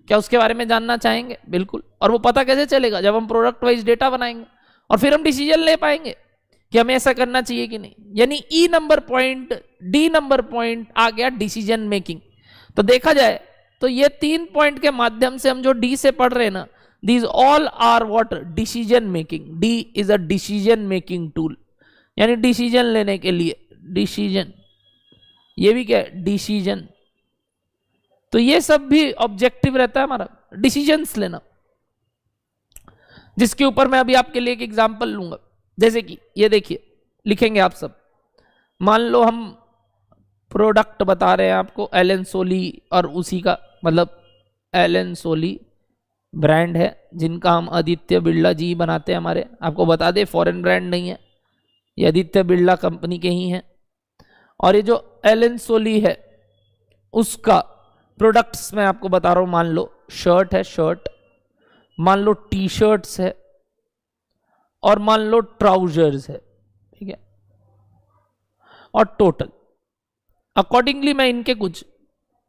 क्या उसके बारे में जानना चाहेंगे? बिल्कुल। और वो पता कैसे चलेगा? जब हम प्रोडक्ट वाइज डेटा बनाएंगे और फिर हम डिसीजन ले पाएंगे कि हमें ऐसा करना चाहिए कि नहीं। यानी E number point, D number point आ गया डिसीजन मेकिंग। तो देखा जाए तो ये 3 पॉइंट के माध्यम से हम जो डी से पढ़ रहे हैं ना, these all are what? Decision making. D is a decision making tool, यानी डिसीजन लेने के लिए। डिसीजन, ये भी क्या है? डिसीजन। तो ये सब भी ऑब्जेक्टिव रहता है हमारा, डिसीजंस लेना, जिसके ऊपर मैं अभी आपके लिए एक एग्जांपल लूंगा। जैसे कि ये देखिए, लिखेंगे आप सब। मान लो हम प्रोडक्ट बता रहे हैं आपको, एलन सोली, और उसी का मतलब एलन सोली ब्रांड है जिनका हम आदित्य बिरला जी बनाते हैं हमारे। आपको बता दे, फॉरेन ब्रांड नहीं है, ये आदित्य बिरला कंपनी के ही हैं। और ये जो एलन सोली है उसका प्रोडक्ट्स मैं आपको बता रहा हूं। मान लो शर्ट है, शर्ट, मान लो टी शर्ट्स है, और मान लो ट्राउजर्स है, ठीक है। और टोटल अकॉर्डिंगली मैं इनके कुछ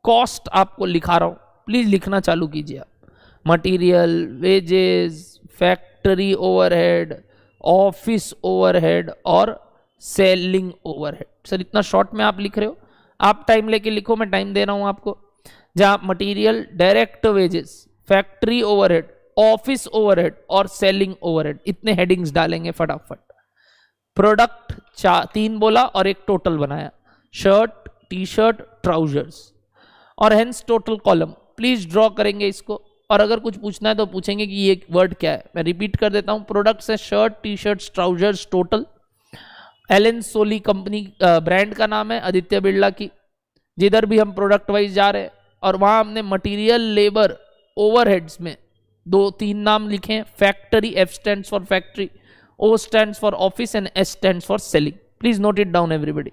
कॉस्ट आपको लिखा रहा हूं, प्लीज लिखना चालू कीजिए आप। Material, wages, factory overhead, office overhead और सेलिंग ओवरहेड। सर इतना शॉर्ट में आप लिख रहे हो, आप टाइम लेके लिखो, मैं टाइम दे रहा हूं आपको। जहां material, direct wages, factory overhead, office overhead और सेलिंग ओवरहेड, इतने हेडिंग्स डालेंगे फटाफट। प्रोडक्ट 3 बोला और एक टोटल बनाया, शर्ट, टी शर्ट, ट्राउजर्स, और hence total column. Please draw करेंगे इसको, और अगर कुछ पूछना है तो पूछेंगे कि ये वर्ड क्या है। मैं रिपीट कर देता हूं, प्रोडक्ट्स है shirt, T shirt, trousers, total. Elon सोली कंपनी ब्रांड का नाम है, आदित्य बिरला की, जिधर भी हम प्रोडक्ट वाइज जा रहे हैं। और वहां हमने मटेरियल, लेबर, ओवरहेड्स में 2-3 नाम लिखे हैं। Factory, F stands for factory, O stands for office and S stands for selling. Please note it down everybody.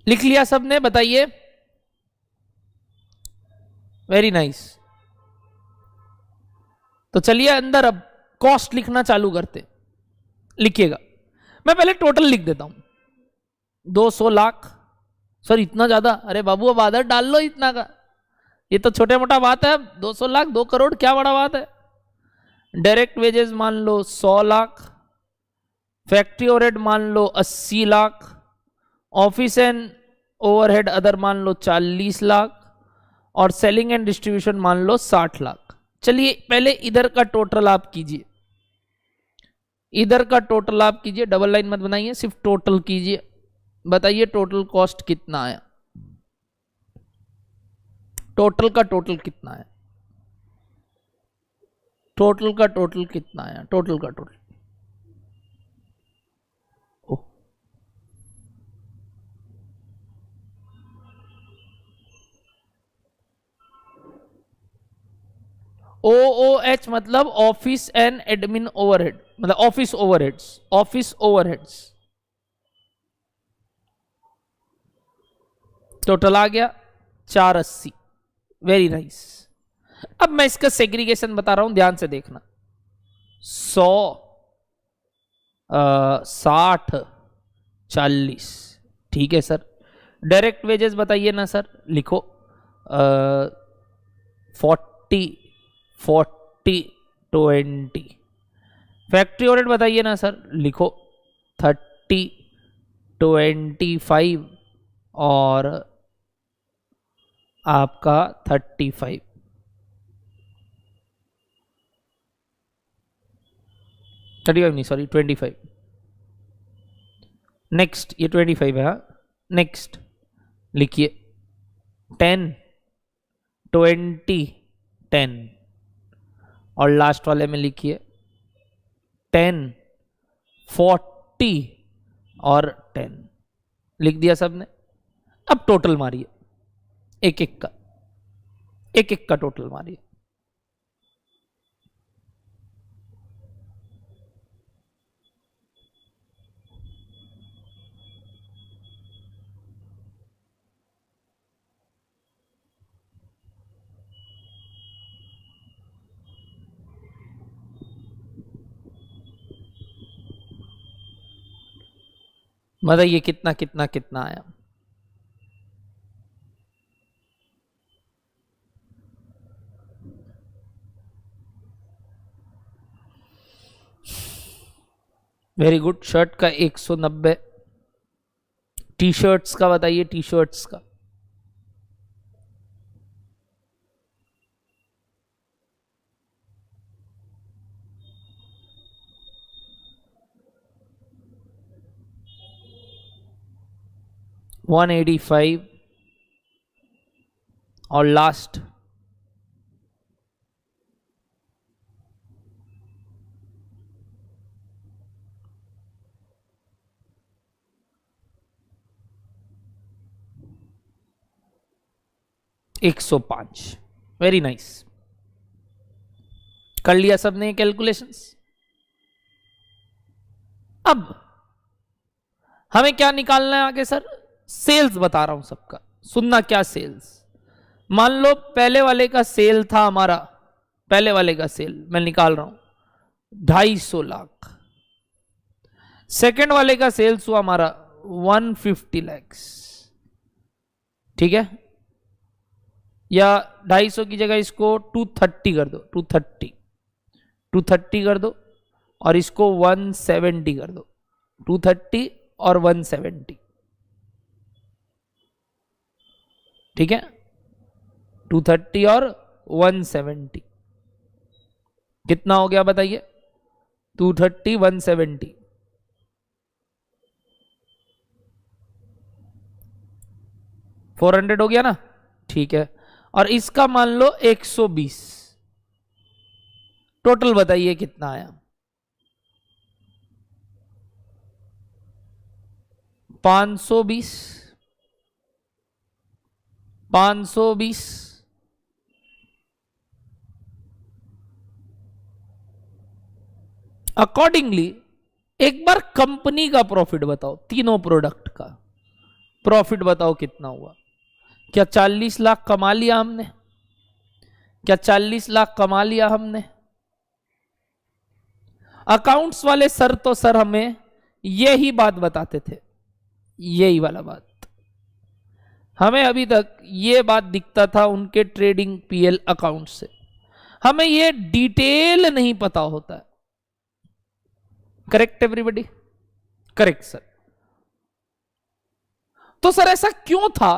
लिख लिया सबने? बताइए। Very nice. तो चलिए अंदर अब कॉस्ट लिखना चालू करते। लिखिएगा, मैं पहले टोटल लिख देता हूं। 200 लाख, सर इतना ज्यादा? अरे बाबू अब आदर डाल लो इतना का, ये तो छोटे मोटा बात है। 200 लाख 2 करोड़ क्या बड़ा बात है। डायरेक्ट वेजेस मान लो 100 लाख, फैक्ट्री ओवरहेड मान लो 80 lakh, office and overhead other मान लो 40 लाख, और सेलिंग एंड डिस्ट्रीब्यूशन मान लो 60 लाख। चलिए पहले इधर का टोटल आप कीजिए, इधर का टोटल आप कीजिए, डबल लाइन मत बनाइए, सिर्फ टोटल कीजिए। बताइए टोटल कॉस्ट कितना आया, टोटल का टोटल कितना है, टोटल का टोटल कितना आया, टोटल का टोटल। OOH मतलब ऑफिस एंड एडमिन ओवरहेड, मतलब office overheads, office overheads. Total आ गया 480। Very nice. अब मैं इसका सेग्रीगेशन बता रहा हूं, ध्यान से देखना। 100, 60, 40, ठीक है सर। डायरेक्ट वेजेस बताइए ना सर, लिखो 40, 40, 20। फैक्ट्री ओवरहेड बताइए ना सर, लिखो 30, 25 और आपका 35। नहीं सॉरी 25। नेक्स्ट, ये 25 है। नेक्स्ट लिखिए 10, 20, 10 और लास्ट वाले में लिखिए 10, 40 और 10। लिख दिया सबने। अब टोटल मारिए, एक एक का, एक एक का टोटल मारिए। बताइए कितना कितना कितना आया। Very good. शर्ट का 190। टी शर्ट्स का बताइए, टी शर्ट्स का। $185 और लास्ट $105। Very nice. कर लिया सबने कैलकुलेशंस। अब हमें क्या निकालना है आगे सर? सेल्स बता रहा हूं सबका, सुनना क्या सेल्स। मान लो पहले वाले का सेल था हमारा, पहले वाले का सेल मैं निकाल रहा हूं 250 लाख। सेकंड वाले का सेल्स हुआ हमारा 150 लाख, ठीक है। या 250 की जगह इसको 230 कर दो, 230 कर दो और इसको 170 कर दो, 230 और 170, ठीक है। 230 और 170 कितना हो गया बताइए? 230, 170, 400 हो गया ना, ठीक है। और इसका मान लो 120। टोटल बताइए कितना आया? 520, 520, अकॉर्डिंगली एक बार कंपनी का प्रॉफिट बताओ, तीनों प्रोडक्ट का प्रॉफिट बताओ कितना हुआ। क्या 40 लाख कमा लिया हमने? क्या 40 लाख कमा लिया हमने? अकाउंट्स वाले सर तो सर हमें यही बात बताते थे, यही वाला बात हमें अभी तक ये बात दिखता था उनके ट्रेडिंग पीएल अकाउंट से, हमें ये डिटेल नहीं पता होता है। Correct everybody? Correct sir. तो सर ऐसा क्यों था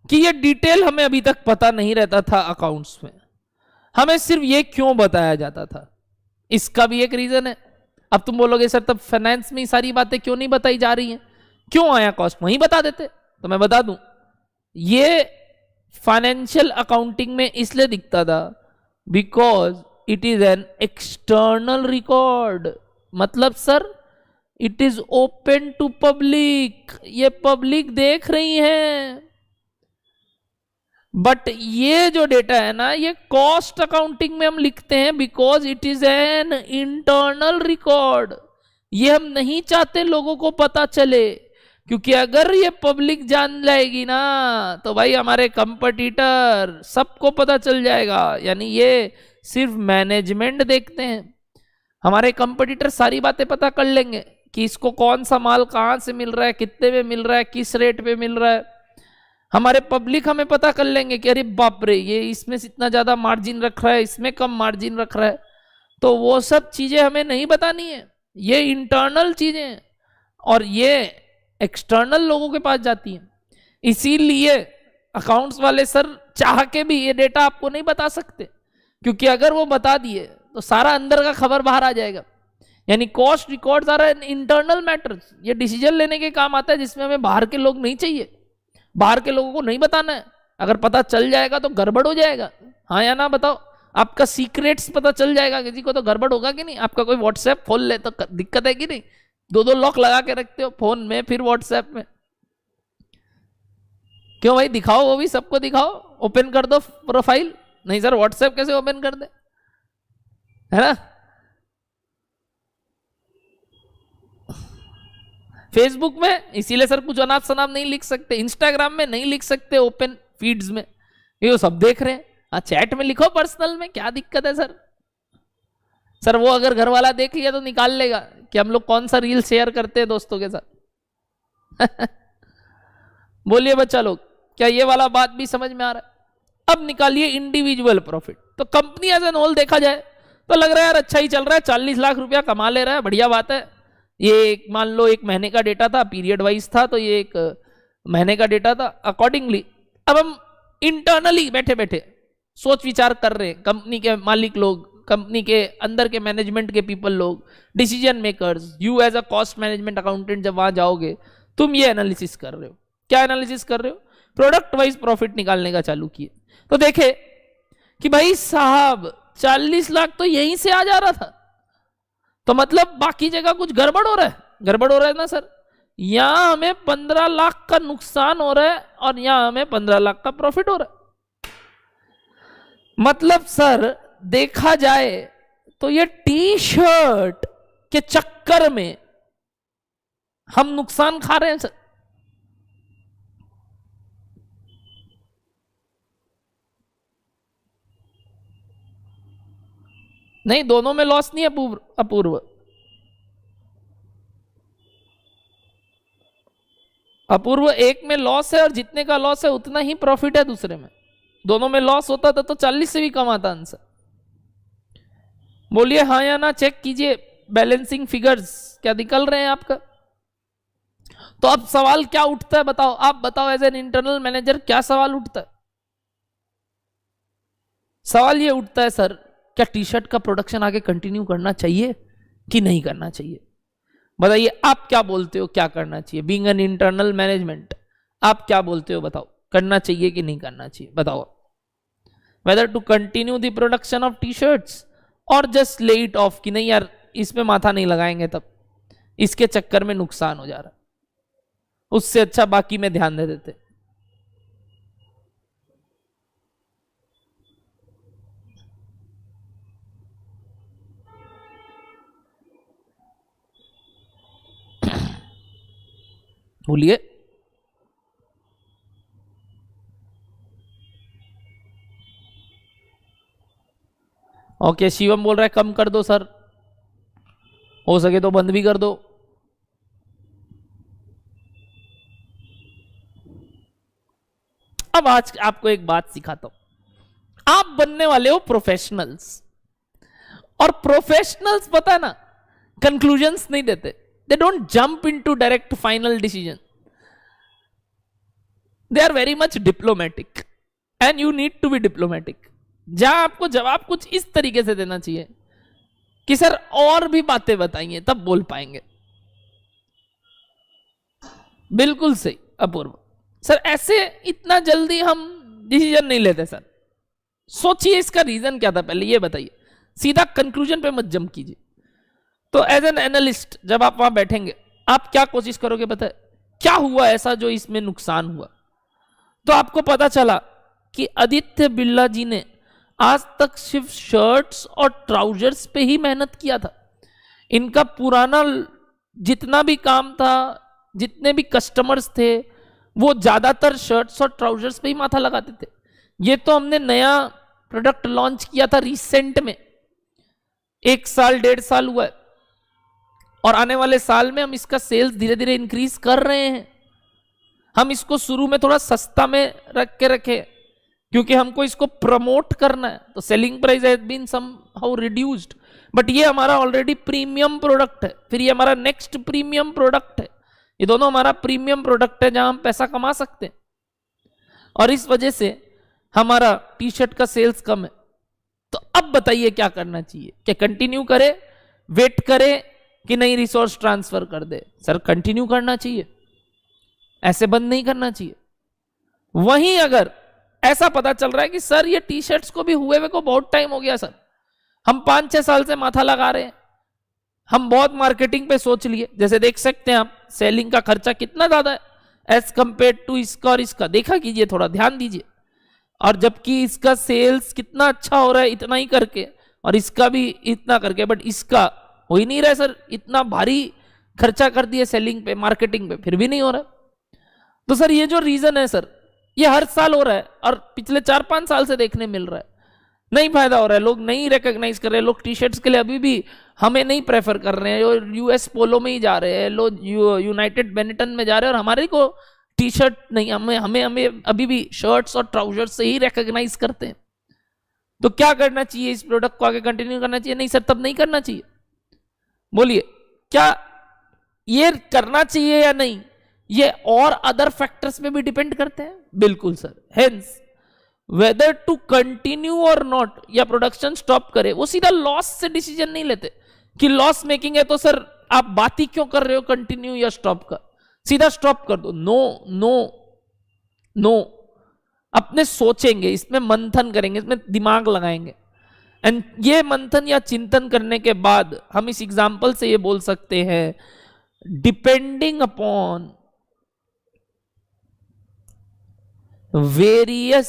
कि ये डिटेल हमें अभी तक पता नहीं रहता था अकाउंट्स में, हमें सिर्फ ये क्यों बताया जाता था? इसका भी एक रीजन है। अब तुम बोलोगे सर तब फाइनेंस में सारी बातें क्यों नहीं बताई जा रही हैं, क्यों आया कॉस्ट वहीं बता देते? तो मैं बता दूं, ये फाइनेंशियल अकाउंटिंग में इसलिए दिखता था because it is an external record. मतलब sir it is open to public, ये पब्लिक देख रही है। बट ये जो डेटा है ना, ये कॉस्ट अकाउंटिंग में हम लिखते हैं because it is an internal record. ये हम नहीं चाहते लोगों को पता चले, क्योंकि अगर ये पब्लिक जान जाएगी ना तो भाई हमारे कंपटीटर सबको पता चल जाएगा। यानी ये सिर्फ मैनेजमेंट देखते हैं, हमारे कंपटीटर सारी बातें पता कर लेंगे कि इसको कौन सा माल कहां से मिल रहा है, कितने में मिल रहा है, किस रेट पे मिल रहा है। हमारे पब्लिक हमें पता कर लेंगे कि अरे बाप रे ये इसमें इतना ज्यादा मार्जिन रख रहा है, इसमें कम मार्जिन रख रहा है। तो वो सब चीजें हमें नहीं बतानी है, ये इंटरनल चीजें हैं और ये एक्सटर्नल लोगों के पास जाती हैं। इसीलिए अकाउंट्स वाले सर चाह के भी ये डेटा आपको नहीं बता सकते, क्योंकि अगर वो बता दिए तो सारा अंदर का खबर बाहर आ जाएगा। यानी cost records are an internal matters, ये डिसीजन लेने के काम आता है जिसमें हमें बाहर के लोग नहीं चाहिए, बाहर के लोगों को नहीं बताना है। अगर पता चल जाएगा तो गड़बड़ हो जाएगा। हाँ या ना बताओ? आपका सीक्रेट्स पता चल जाएगा किसी को तो गड़बड़ होगा कि नहीं? आपका कोई व्हाट्सएप खोल ले तो दिक्कत है कि नहीं? दो दो लॉक लगा के रखते हो फोन में फिर व्हाट्सएप में, क्यों भाई? दिखाओ, वो भी सबको दिखाओ, ओपन कर दो प्रोफाइल। नहीं सर व्हाट्सएप कैसे ओपन कर दे, है ना? फेसबुक में इसीलिए सर कुछ अनाप शनाप नहीं लिख सकते, इंस्टाग्राम में नहीं लिख सकते ओपन फीड्स में, ये सब देख रहे हैं। हाँ चैट में लिखो, पर्सनल में, क्या दिक्कत है सर? सर वो अगर घर वाला देख लिया तो निकाल लेगा कि हम लोग कौन सा रील शेयर करते हैं दोस्तों के साथ। बोलिए बच्चा लोग, क्या ये वाला बात भी समझ में आ रहा है? अब निकालिए इंडिविजुअल प्रॉफिट। तो कंपनी एज एन होल देखा जाए तो लग रहा है यार अच्छा ही चल रहा है, 40 लाख रुपया कमा ले रहा है, बढ़िया बात है। ये मान लो एक महीने का डेटा था, पीरियड वाइज था, तो ये एक महीने का डेटा था। अकॉर्डिंगली अब हम इंटरनली बैठे बैठे सोच विचार कर रहे हैं, कंपनी के मालिक लोग, कंपनी के अंदर के मैनेजमेंट के पीपल लोग, decision makers, you as a cost management accountant जब वहां जाओगे तुम ये एनालिसिस कर रहे हो। क्या एनालिसिस कर रहे हो? प्रोडक्ट वाइज प्रॉफिट निकालने का चालू किए तो देखे कि भाई साहब 40 लाख तो यहीं से आ जा रहा था, तो मतलब बाकी जगह कुछ गड़बड़ हो रहा है। गड़बड़ हो रहा है ना सर? यहां हमें 15 लाख का नुकसान हो रहा है और यहां हमें 15 लाख का प्रॉफिट हो रहा है। मतलब सर देखा जाए तो ये टी शर्ट के चक्कर में हम नुकसान खा रहे हैं सर। नहीं, दोनों में लॉस नहीं है अपूर्व। अपूर्व एक में लॉस है और जितने का लॉस है उतना ही प्रॉफिट है दूसरे में। दोनों में लॉस होता था तो 40 से भी कम आता आंसर। बोलिए हाँ या ना, चेक कीजिए बैलेंसिंग फिगर्स क्या निकल रहे हैं आपका। तो अब सवाल क्या उठता है बताओ? आप बताओ एज एन इंटरनल मैनेजर क्या सवाल उठता है? सवाल ये उठता है सर, क्या टी शर्ट का प्रोडक्शन आगे कंटिन्यू करना चाहिए कि नहीं करना चाहिए? बताइए आप क्या बोलते हो, क्या करना चाहिए? बीइंग एन इंटरनल मैनेजमेंट आप क्या बोलते हो? बताओ करना चाहिए कि नहीं करना चाहिए? बताओ whether to continue the production of T shirts और जस्ट ले इट ऑफ कि नहीं यार इसमें माथा नहीं लगाएंगे, तब इसके चक्कर में नुकसान हो जा रहा, उससे अच्छा बाकी में ध्यान दे देते। बोलिए। ओके, शिवम बोल रहा है कम कर दो सर, हो सके तो बंद भी कर दो। अब आज आपको एक बात सिखाता हूं। आप बनने वाले हो प्रोफेशनल्स, और प्रोफेशनल्स पता है ना कंक्लूजन्स नहीं देते, they don't jump into direct final decision, they are very much diplomatic and you need to be diplomatic. जहां आपको जवाब कुछ इस तरीके से देना चाहिए कि सर और भी बातें बताइए, तब बोल पाएंगे। बिल्कुल सही अपूर्व सर, ऐसे इतना जल्दी हम डिसीजन नहीं लेते सर, सोचिए इसका रीजन क्या था पहले ये बताइए, सीधा कंक्लूजन पे मत जंप कीजिए। तो एज एन एनालिस्ट जब आप वहां बैठेंगे आप क्या कोशिश करोगे, पता है क्या हुआ ऐसा जो इसमें नुकसान हुआ। तो आपको पता चला कि आदित्य बिरला जी ने आज तक सिर्फ शर्ट्स और ट्राउजर्स पे ही मेहनत किया था। इनका पुराना जितना भी काम था, जितने भी कस्टमर्स थे, वो ज्यादातर शर्ट्स और ट्राउजर्स पे ही माथा लगाते थे। ये तो हमने नया प्रोडक्ट लॉन्च किया था रिसेंट में, 1 साल 1.5 साल हुआ है, और आने वाले साल में हम इसका सेल्स धीरे धीरे इंक्रीज कर रहे हैं। हम इसको शुरू में थोड़ा सस्ता में रख के रखे क्योंकि हमको इसको प्रमोट करना है, तो selling price has been somehow reduced, but ये हमारा ऑलरेडी प्रीमियम प्रोडक्ट है, फिर ये हमारा नेक्स्ट प्रीमियम प्रोडक्ट है, ये दोनों हमारा प्रीमियम प्रोडक्ट है जहां हम पैसा कमा सकते हैं, और इस वजह से हमारा टी शर्ट का सेल्स कम है। तो अब बताइए क्या करना चाहिए, क्या कंटिन्यू करे, वेट करे कि नहीं रिसोर्स ट्रांसफर कर दे। सर कंटिन्यू करना चाहिए, ऐसे बंद नहीं करना चाहिए। वहीं अगर ऐसा पता चल रहा है कि सर ये टी शर्ट्स को भी हुए हुए को बहुत टाइम हो गया सर, हम 5-6 साल से माथा लगा रहे हैं, हम बहुत मार्केटिंग पे सोच लिए, जैसे देख सकते हैं आप सेलिंग का खर्चा कितना ज्यादा है एज कंपेयर टू इसका और इसका, देखा कीजिए, थोड़ा ध्यान दीजिए, और जबकि इसका सेल्स कितना अच्छा हो रहा है इतना ही करके, और इसका भी इतना करके, बट इसका हो ही नहीं रहा है सर, इतना भारी खर्चा कर दिए सेलिंग पे, मार्केटिंग पे, फिर भी नहीं हो रहा है। तो सर ये जो रीजन है सर, ये हर साल हो रहा है और पिछले 4-5 साल से देखने मिल रहा है, नहीं फायदा हो रहा है, लोग नहीं रिकॉग्नाइज कर रहे हैं, लोग टी शर्ट्स के लिए अभी भी हमें नहीं प्रेफर कर रहे हैं, और यूएस पोलो में ही जा रहे हैं लोग, यूनाइटेड बेनेटन में जा रहे हैं, और हमारे को टी शर्ट नहीं, हमें हमें हमें अभी भी शर्ट्स और ट्राउजर्स से ही रिकॉग्नाइज करते हैं। तो क्या करना चाहिए, इस प्रोडक्ट को आगे कंटिन्यू करना चाहिए? नहीं सर, तब नहीं करना चाहिए। बोलिए क्या ये करना चाहिए या नहीं, ये और अदर फैक्टर्स में भी डिपेंड करते हैं। बिल्कुल sir, hence whether to continue और नॉट, या प्रोडक्शन स्टॉप करे, वो सीधा लॉस से डिसीजन नहीं लेते कि लॉस मेकिंग है तो सर आप बात ही क्यों कर रहे हो कंटिन्यू या स्टॉप का, सीधा स्टॉप कर दो। नो नो नो, अपने सोचेंगे, इसमें मंथन करेंगे, इसमें दिमाग लगाएंगे, एंड ये मंथन या चिंतन करने के बाद हम इस एग्जाम्पल से ये बोल सकते हैं, depending upon various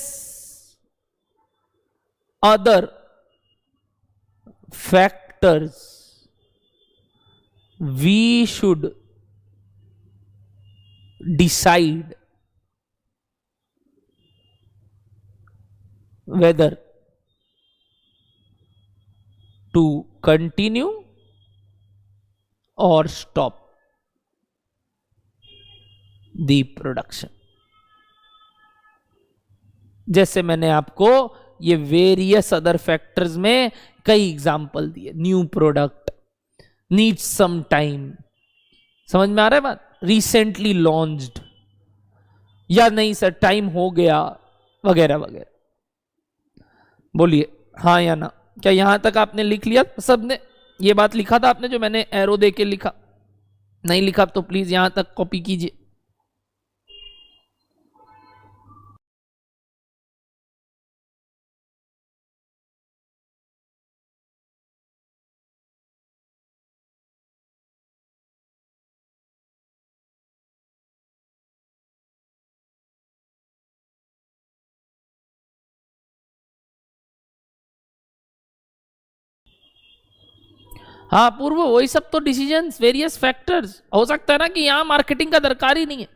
other factors, we should decide whether to continue or stop the production। जैसे मैंने आपको ये वेरियस अदर फैक्टर्स में कई एग्जाम्पल दिए, new product needs some time, समझ में आ रहा है बात, रिसेंटली लॉन्च्ड, या नहीं सर टाइम हो गया, वगैरह वगैरह। बोलिए हाँ या ना, क्या यहां तक आपने लिख लिया सबने? ये बात लिखा था आपने जो मैंने एरो दे के लिखा? नहीं लिखा तो प्लीज यहां तक कॉपी कीजिए। हाँ पूर्व, वही सब तो डिसीजंस, वेरियस फैक्टर्स। हो सकता है ना कि यहाँ मार्केटिंग का दरकार ही नहीं है,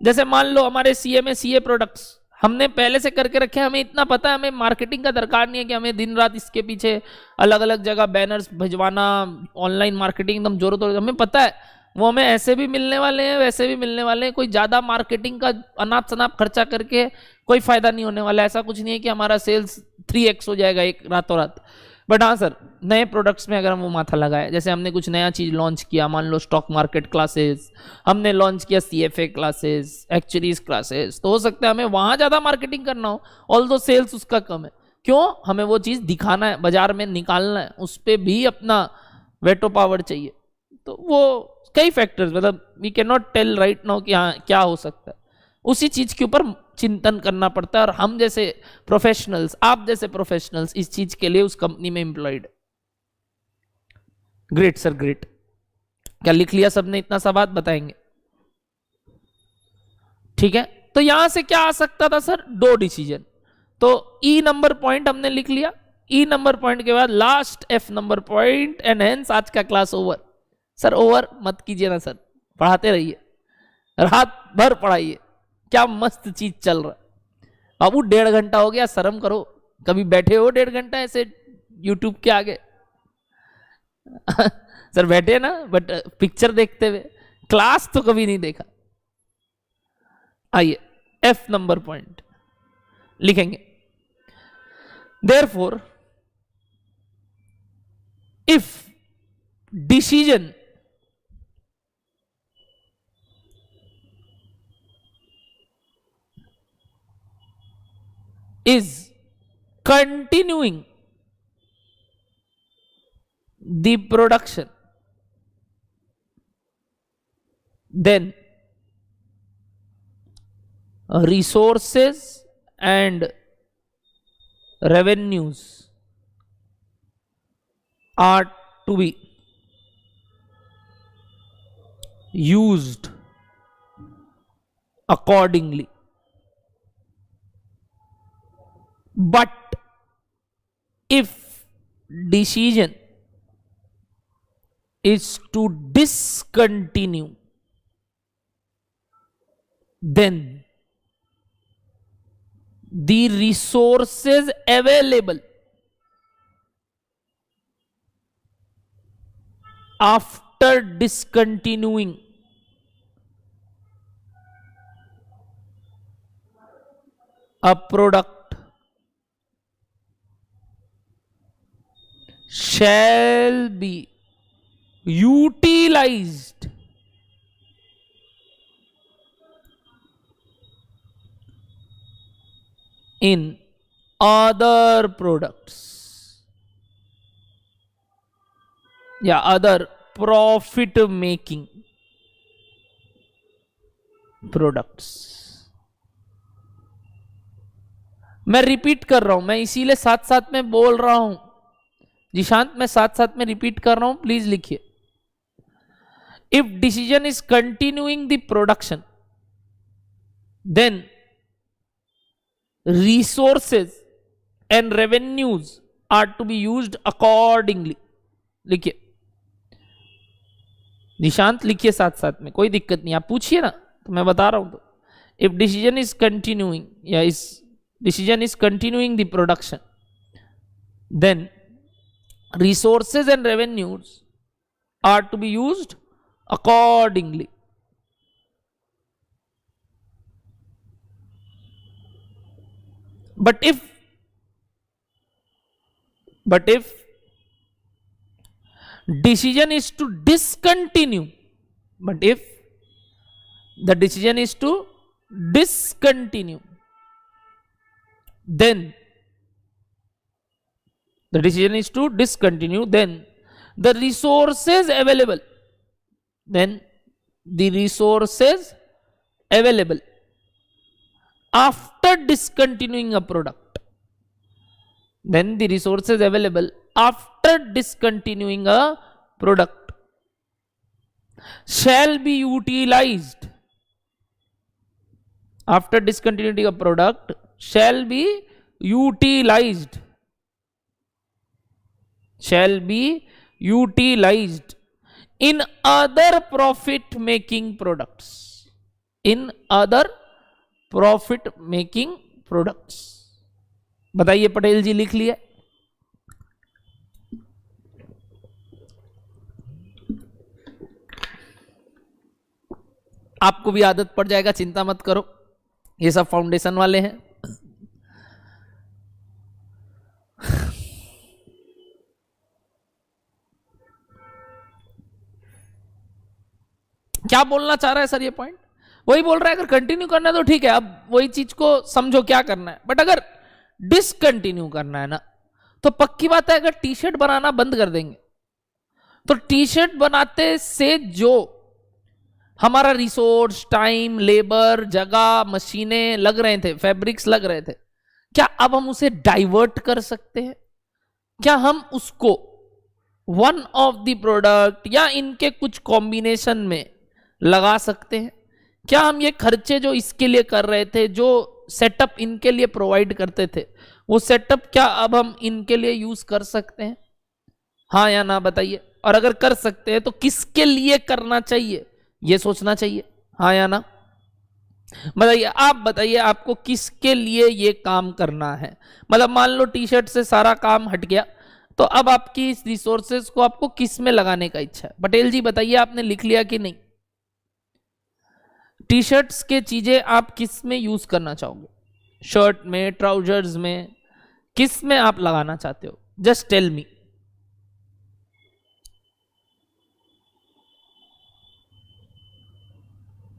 जैसे मान लो हमारे सीए में सीए प्रोडक्ट्स, हमने पहले से करके रखे, हमें इतना पता है, हमें मार्केटिंग का दरकार नहीं है कि हमें दिन रात इसके पीछे अलग अलग जगह बैनर्स भिजवाना, ऑनलाइन मार्केटिंग एकदम जोरों तोड़, हमें पता है वो हमें ऐसे भी मिलने वाले हैं वैसे भी मिलने वाले हैं। कोई ज़्यादा मार्केटिंग का अनाप शनाप खर्चा करके कोई फायदा नहीं होने वाला। ऐसा कुछ नहीं है कि हमारा सेल्स 3x हो जाएगा एक रातों रात। बट हाँ सर, नए प्रोडक्ट्स में अगर हम वो माथा लगाए, जैसे हमने कुछ नया चीज़ लॉन्च किया, मान लो स्टॉक मार्केट क्लासेस, हमने लॉन्च किया CFA क्लासेस, एक्चुअलीज क्लासेस, तो हो सकता है हमें वहाँ ज़्यादा मार्केटिंग करना हो, ऑल्दो सेल्स उसका कम है। क्यों? हमें वो चीज़ दिखाना है, बाजार में निकालना है, उस पर भी अपना वेटो पावर चाहिए। तो वो कई फैक्टर्स, मतलब we can not tell right now कि हाँ क्या हो सकता है, उसी चीज़ के ऊपर चिंतन करना पड़ता है। और हम जैसे प्रोफेशनल्स, आप जैसे प्रोफेशनल्स इस चीज के लिए उस कंपनी में एम्प्लॉयड। Great sir, great. क्या लिख लिया सबने? इतना सा बात बताएंगे, ठीक है। तो यहां से क्या आ सकता था सर? 2 डिसीजन। तो E नंबर पॉइंट हमने लिख लिया। E नंबर पॉइंट के बाद last F number point, and hence आज का क्लास ओवर। सर ओवर मत कीजिए ना सर, पढ़ाते रहिए, रात भर पढ़ाइए, क्या मस्त चीज चल रहा है। बाबू 1.5 घंटा हो गया, शर्म करो। कभी बैठे हो 1.5 घंटा ऐसे यूट्यूब के आगे? सर बैठे ना, बट पिक्चर देखते हुए, क्लास तो कभी नहीं देखा। आइए F नंबर पॉइंट लिखेंगे। Therefore, if decision is continuing the production, then resources and revenues are to be used accordingly. But if decision is to discontinue, then the resources available after discontinuing a product shall be utilized in other products या other profit making products। मैं रिपीट कर रहा हूं, मैं इसीलिए साथ साथ में बोल रहा हूं जिशांत, मैं साथ साथ में रिपीट कर रहा हूं, प्लीज लिखिए। If decision is continuing the production, then resources and revenues are to be used accordingly। लिखिए निशांत, लिखिए साथ साथ में, कोई दिक्कत नहीं, आप पूछिए ना, तो मैं बता रहा हूं। तो इफ डिसीजन इज कंटिन्यूइंग, या इस decision is continuing the production, then resources and revenues are to be used accordingly। But if decision is to discontinue, but if the decision is to discontinue, then the decision is to discontinue, then the resources available, then the resources available after discontinuing a product, then the resources available after discontinuing a product shall be utilized, after discontinuing a product shall be utilized, shall be utilized in other profit making products, in other profit making products. बताइए पटेल जी, लिख लिया? आपको भी आदत पड़ जाएगा, चिंता मत करो, ये सब फाउंडेशन वाले हैं। क्या बोलना चाह रहा है सर ये पॉइंट? वही बोल रहा है, अगर कंटिन्यू करना है तो ठीक है, अब वही चीज को समझो क्या करना है। बट अगर डिसकंटिन्यू करना है ना, तो पक्की बात है, अगर टी शर्ट बनाना बंद कर देंगे तो टी शर्ट बनाते से जो हमारा रिसोर्स, टाइम, लेबर, जगह, मशीनें लग रहे थे, फैब्रिक्स लग रहे थे, क्या अब हम उसे डाइवर्ट कर सकते हैं? क्या हम उसको वन ऑफ द प्रोडक्ट या इनके कुछ कॉम्बिनेशन में लगा सकते हैं? क्या हम ये खर्चे जो इसके लिए कर रहे थे, जो सेटअप इनके लिए प्रोवाइड करते थे, वो सेटअप क्या अब हम इनके लिए यूज कर सकते हैं? हाँ या ना बताइए। और अगर कर सकते हैं तो किसके लिए करना चाहिए, ये सोचना चाहिए। हाँ या ना बताइए। आप बताइए आपको किसके लिए ये काम करना है। मतलब मान लो टी शर्ट से सारा काम हट गया, तो अब आपकी इस रिसोर्सेज को आपको किस में लगाने का इच्छा है? पटेल जी बताइए, आपने लिख लिया कि नहीं? टी शर्ट्स के चीजें आप किस में यूज करना चाहोगे? शर्ट में, ट्राउजर्स में, किस में आप लगाना चाहते हो? Just tell me.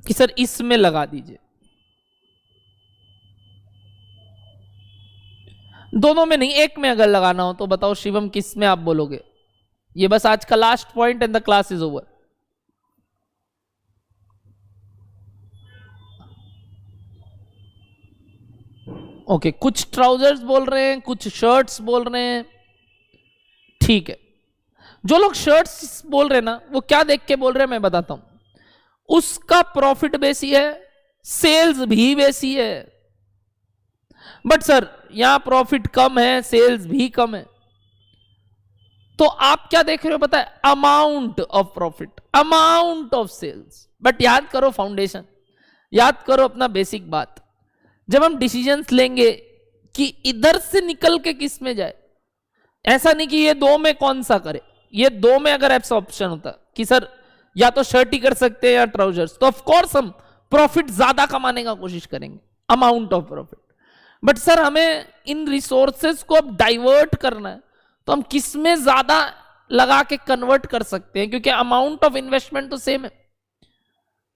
कि सर इसमें लगा दीजिए। दोनों में नहीं, एक में अगर लगाना हो तो बताओ शिवम, किस में आप बोलोगे? ये बस आज का last point and the class is over. Okay, कुछ ट्राउजर्स बोल रहे हैं, कुछ शर्ट्स बोल रहे हैं, ठीक है। जो लोग शर्ट्स बोल रहे हैं ना, वो क्या देख के बोल रहे हैं मैं बताता हूं। उसका प्रॉफिट बेसी है, सेल्स भी बेसी है। बट सर यहां प्रॉफिट कम है, सेल्स भी कम है, तो आप क्या देख रहे हो पता है? Amount of profit, amount of sales. But याद करो फाउंडेशन, याद करो अपना बेसिक बात। जब हम डिसीजंस लेंगे कि इधर से निकल के किस में जाए, ऐसा नहीं कि ये दो में कौन सा करे। ये दो में अगर ऐसा ऑप्शन होता कि सर या तो शर्ट ही कर सकते हैं या ट्राउजर्स, तो ऑफ कोर्स हम प्रॉफिट ज्यादा कमाने का कोशिश करेंगे, amount of profit. But sir हमें इन रिसोर्सेज को अब डाइवर्ट करना है, तो हम किस में ज्यादा लगा के कन्वर्ट कर सकते हैं, क्योंकि अमाउंट ऑफ इन्वेस्टमेंट तो सेम है।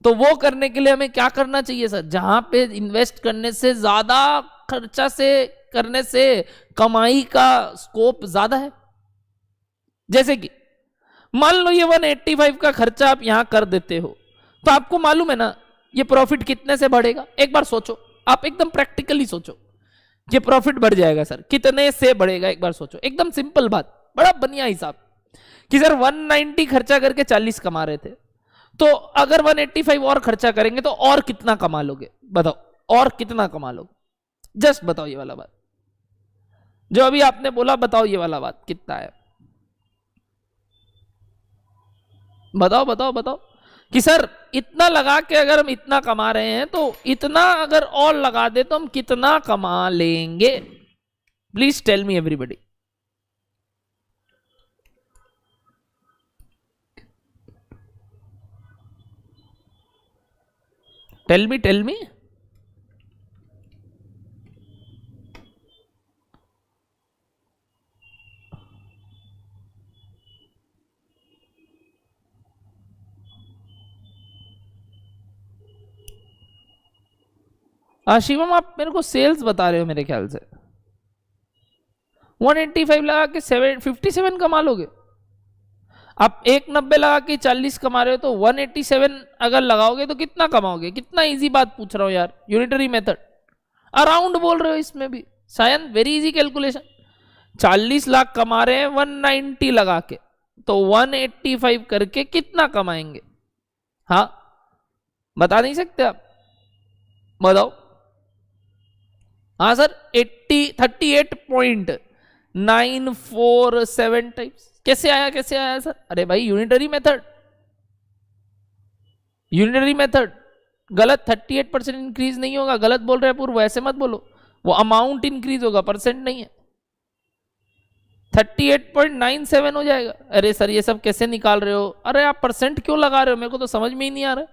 तो वो करने के लिए हमें क्या करना चाहिए सर? जहां पे इन्वेस्ट करने से ज्यादा खर्चा से करने से कमाई का स्कोप ज्यादा है। जैसे कि मान लो ये 185 का खर्चा आप यहां कर देते हो, तो आपको मालूम है ना ये प्रॉफिट कितने से बढ़ेगा? एक बार सोचो, आप एकदम प्रैक्टिकली सोचो, ये प्रॉफिट बढ़ जाएगा सर, कितने से बढ़ेगा? एक बार सोचो, एकदम सिंपल बात, बड़ा बढ़िया हिसाब कि सर 190 खर्चा करके 40 कमा रहे थे, तो अगर 185 और खर्चा करेंगे तो और कितना कमा लोगे? बताओ, और कितना कमा लोगे? जस्ट बताओ ये वाला बात, जो अभी आपने बोला, बताओ ये वाला बात कितना है? बताओ बताओ बताओ कि सर इतना लगा के अगर हम इतना कमा रहे हैं, तो इतना अगर और लगा दे तो हम कितना कमा लेंगे? Please tell me everybody. Tell me, tell me. Shivam आप मेरे को सेल्स बता रहे हो, मेरे ख्याल से 185 लगा के 57 कमा लोगे। आप 190 लगा के 40 कमा रहे हो, तो 187 अगर लगाओगे तो कितना कमाओगे? कितना इजी बात पूछ रहा हूं यार, यूनिटरी मेथड, अराउंड बोल रहे हो इसमें भी, शायद वेरी इजी कैलकुलेशन। 40 लाख कमा रहे हैं 190 लगा के, तो 185 करके कितना कमाएंगे? हाँ बता नहीं सकते आप? बताओ। हाँ सर 38.947 टाइप्स। कैसे आया, कैसे आया सर? अरे भाई यूनिटरी मेथड, यूनिटरी मेथड। गलत 38% इंक्रीज नहीं होगा, गलत बोल रहे हैं पूर्व, ऐसे मत बोलो। वो अमाउंट इंक्रीज होगा, परसेंट नहीं है। 38.97 हो जाएगा। अरे सर ये सब कैसे निकाल रहे हो? अरे आप परसेंट क्यों लगा रहे हो? मेरे को तो समझ में ही नहीं आ रहा।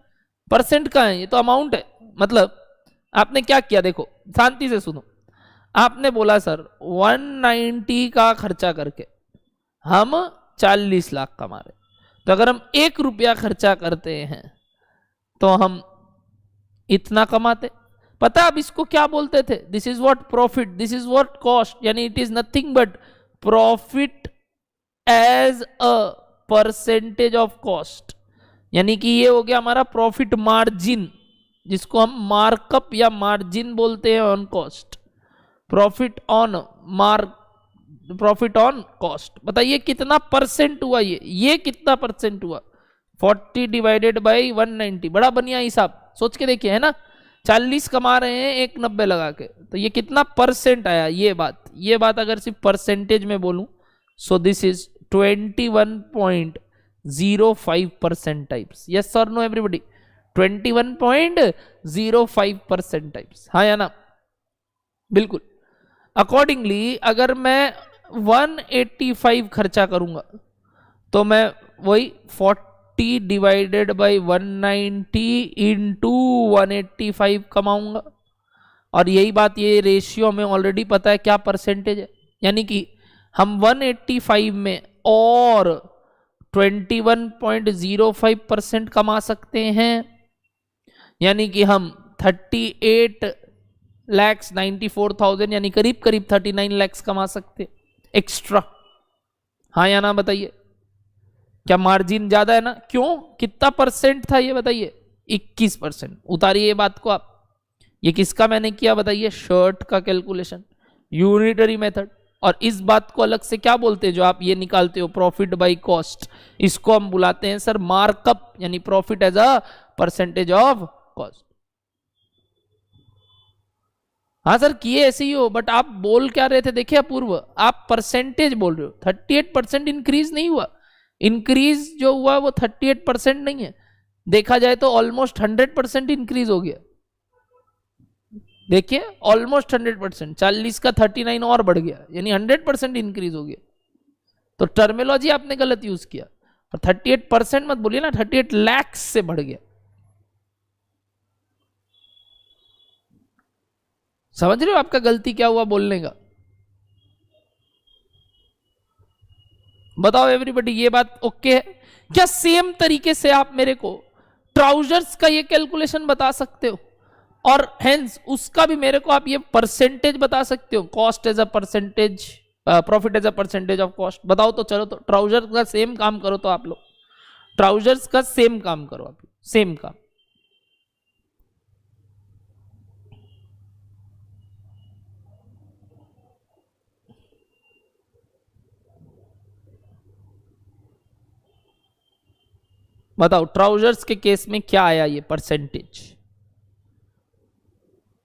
परसेंट कहाँ है? ये तो अमाउंट है। मतलब आपने क्या किया, देखो शांति से सुनो। आपने बोला सर 190 का खर्चा करके हम 40 लाख कमा रहे, तो अगर हम 1 रुपया खर्चा करते हैं तो हम इतना कमाते। पता अब इसको क्या बोलते थे? This is what profit, this is what cost, यानी it is nothing but profit as a percentage of cost. यानी कि ये हो गया हमारा प्रॉफिट मार्जिन, जिसको हम मार्कअप या मार्जिन बोलते हैं on cost. Profit on profit on cost. बताइए कितना परसेंट हुआ? ये कितना परसेंट हुआ? 40 डिवाइडेड बाई 190। बड़ा बढ़िया हिसाब, सोच के देखिए, है ना। 40 कमा रहे हैं 190 लगा के, तो ये कितना परसेंट आया? ये बात अगर सिर्फ परसेंटेज में बोलूं, so this is 21.05% types. Yes और नो एवरीबॉडी? 21.05% टाइप्स, हाँ या ना? बिल्कुल। अकॉर्डिंगली अगर मैं 185 खर्चा करूंगा तो मैं वही 40 डिवाइडेड बाई 190 इंटू 185 कमाऊंगा। और यही बात, ये रेशियो में ऑलरेडी पता है क्या परसेंटेज है। यानी कि हम 185 में और 21.05% कमा सकते हैं। यानी कि हम 38,94,000 यानी करीब करीब 39 लाख कमा सकते एक्स्ट्रा, हाँ या ना? बताइए क्या मार्जिन ज्यादा है ना? क्यों? कितना परसेंट था ये बताइए? 21%। उतारिए ये बात को आप। ये किसका मैंने किया बताइए? शर्ट का कैलकुलेशन, यूनिटरी मेथड। और इस बात को अलग से क्या बोलते हैं जो आप ये निकालते हो, प्रॉफिट बाय कॉस्ट? इसको हम बुलाते हैं सर मार्कअप, यानी profit as a percentage of cost. हाँ सर किए ऐसे ही हो, बट आप बोल क्या रहे थे? देखिए अपूर्व, आप परसेंटेज बोल रहे हो। 38% इंक्रीज नहीं हुआ। इंक्रीज जो हुआ वो 38% नहीं है, देखा जाए तो ऑलमोस्ट 100% इंक्रीज हो गया। देखिए ऑलमोस्ट 100%, 40 का 39 और बढ़ गया, यानी 100% इंक्रीज हो गया। तो टर्मिनोलॉजी आपने गलत यूज किया। और 38% मत बोलिए ना, 38 लाख से बढ़ गया। समझ रहे हो आपका गलती क्या हुआ बोलने का? बताओ एवरीबॉडी, ये बात ओके है क्या? सेम तरीके से आप मेरे को ट्राउजर्स का ये कैलकुलेशन बता सकते हो, और हेंस उसका भी मेरे को आप ये परसेंटेज बता सकते हो, cost as a percentage, profit as a percentage of cost. बताओ तो चलो, तो ट्राउजर का सेम काम करो। तो आप लोग ट्राउजर्स का सेम काम करो, आप सेम काम। बताओ ट्राउजर्स के केस में क्या आया ये परसेंटेज?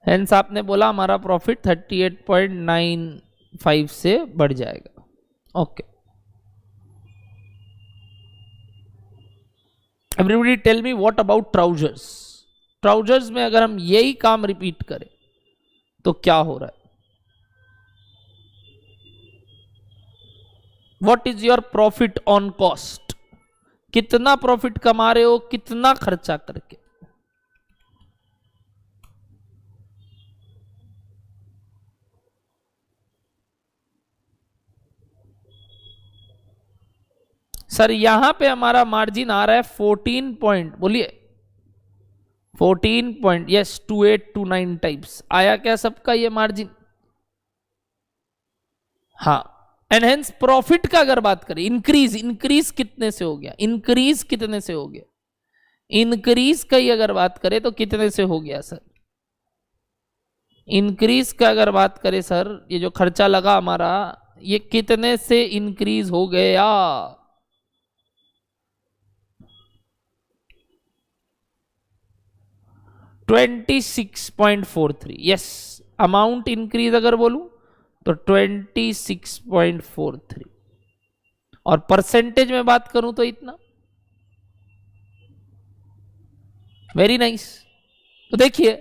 हेंस आपने बोला हमारा प्रॉफिट 38.95 से बढ़ जाएगा। Okay, everybody tell me what about trousers? Trousers में अगर हम यही काम रिपीट करें तो क्या हो रहा है? What is your profit on cost? कितना प्रॉफिट कमा रहे हो कितना खर्चा करके? सर यहां पे हमारा मार्जिन आ रहा है 14 पॉइंट, बोलिए 14 पॉइंट, यस 2829 टाइप्स आया क्या सबका ये मार्जिन? हाँ। एनहेंस प्रॉफिट का अगर बात करें, इंक्रीज कितने से हो गया? इंक्रीज कितने से हो गया? इंक्रीज का ही अगर बात करें तो कितने से हो गया सर? इंक्रीज का अगर बात करें सर, ये जो खर्चा लगा हमारा, ये कितने से इंक्रीज हो गया? $26.43। यस, अमाउंट इंक्रीज अगर बोलूं तो 26.43, और परसेंटेज में बात करूं तो इतना। Very nice. तो देखिए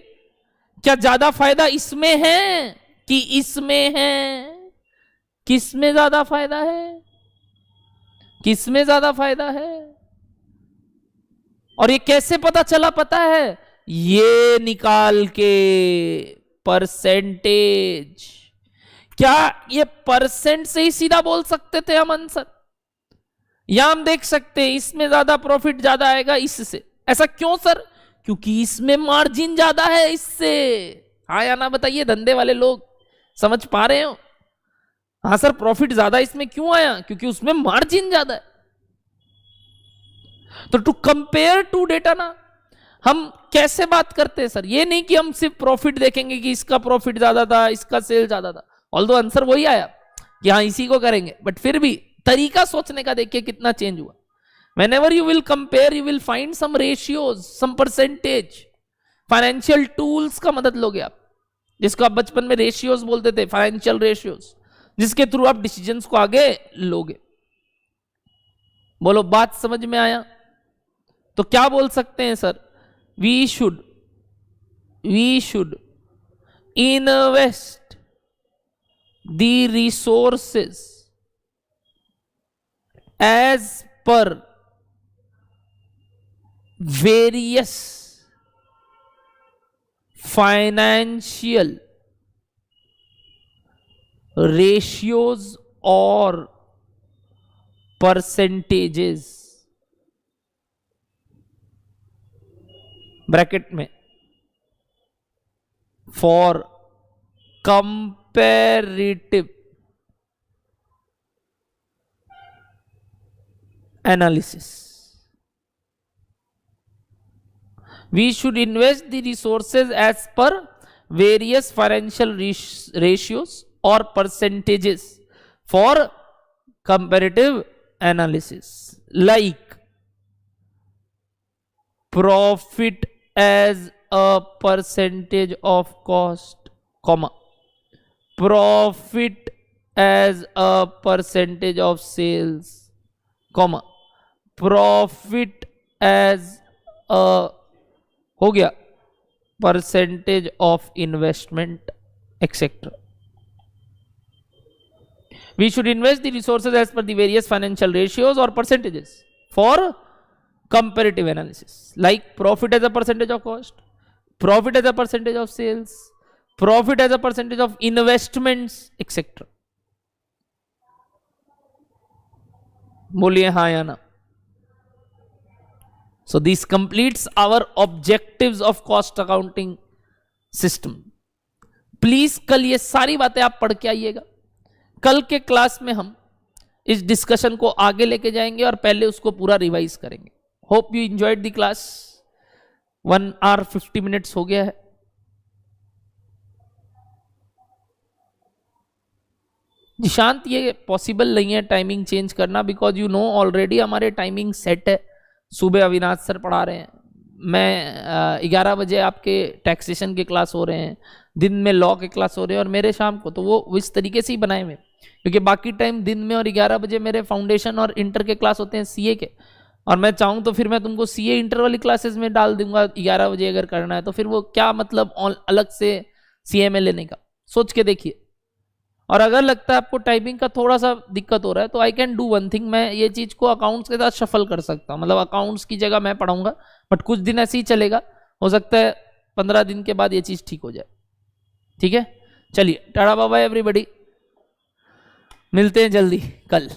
क्या ज्यादा फायदा इसमें है कि इसमें है, किसमें ज्यादा फायदा है, किसमें ज्यादा फायदा है। और ये कैसे पता चला पता है? ये निकाल के परसेंटेज। क्या ये परसेंट से ही सीधा बोल सकते थे हम आंसर? या हम देख सकते हैं इसमें ज्यादा प्रॉफिट ज्यादा आएगा इससे। ऐसा क्यों सर? क्योंकि इसमें मार्जिन ज्यादा है इससे। हाँ या ना बताइए धंधे वाले लोग, समझ पा रहे हो? हाँ सर, प्रॉफिट ज्यादा इसमें क्यों आया? क्योंकि उसमें मार्जिन ज्यादा है। तो टू कंपेयर टू डेटा ना, हम कैसे बात करते हैं सर? ये नहीं कि हम सिर्फ प्रॉफिट देखेंगे कि इसका प्रॉफिट ज्यादा था, इसका सेल ज्यादा था, ऑल्दो आंसर वही आया कि हाँ इसी को करेंगे, बट फिर भी तरीका सोचने का देखिए कितना चेंज हुआ। Whenever you will compare, you will find some ratios, some percentage. Financial tools का मदद लोगे आप, जिसको आप बचपन में रेशियोज बोलते थे, फाइनेंशियल रेशियोज, जिसके थ्रू आप डिसीजंस को आगे लोगे। बोलो बात समझ में आया? तो क्या बोल सकते हैं sir? We should invest the resources as पर various financial ratios or percentages, bracket में, for comparative analysis. We should invest the resources as per various financial ratios or percentages for comparative analysis, like profit as a percentage of cost, comma, profit as a percentage of sales, comma, profit as a हो गया percentage of investment etcetera. We should invest the resources as per the various financial ratios और percentages for comparative analysis, like profit as a percentage of cost, profit as a percentage of sales, profit as a percentage of investments etcetera. बोलिए हाँ या ना? So this completes our objectives of cost accounting system. Please कल ये सारी बातें आप पढ़ के आइएगा। कल के क्लास में हम इस डिस्कशन को आगे लेके जाएंगे और पहले उसको पूरा रिवाइज करेंगे। Hope you enjoyed the class. 1 hour 50 minutes हो गया है। निशांत ये पॉसिबल नहीं है टाइमिंग चेंज करना, बिकॉज यू नो ऑलरेडी हमारे टाइमिंग सेट है। सुबह अविनाश सर पढ़ा रहे हैं, मैं 11 बजे आपके टैक्सेशन के क्लास हो रहे हैं, दिन में लॉ के क्लास हो रहे हैं और मेरे शाम को, तो वो इस तरीके से ही बनाए हुए, क्योंकि बाकी टाइम दिन में और 11 बजे मेरे फाउंडेशन और इंटर के क्लास होते हैं सीए के, और मैं चाहूँ तो फिर मैं तुमको सीए इंटर वाली क्लासेस में डाल दूंगा 11 बजे अगर करना है, तो फिर वो क्या मतलब अलग से सीए में लेने का। सोच के देखिए। और अगर लगता है आपको टाइपिंग का थोड़ा सा दिक्कत हो रहा है तो I can do one thing, मैं ये चीज को अकाउंट्स के साथ शफल कर सकता हूँ, मतलब अकाउंट्स की जगह मैं पढ़ाऊंगा, बट कुछ दिन ऐसे ही चलेगा, हो सकता है 15 दिन के बाद ये चीज ठीक हो जाए। ठीक है, चलिए टाटा बाय बाय एवरीबॉडी, मिलते हैं जल्दी कल।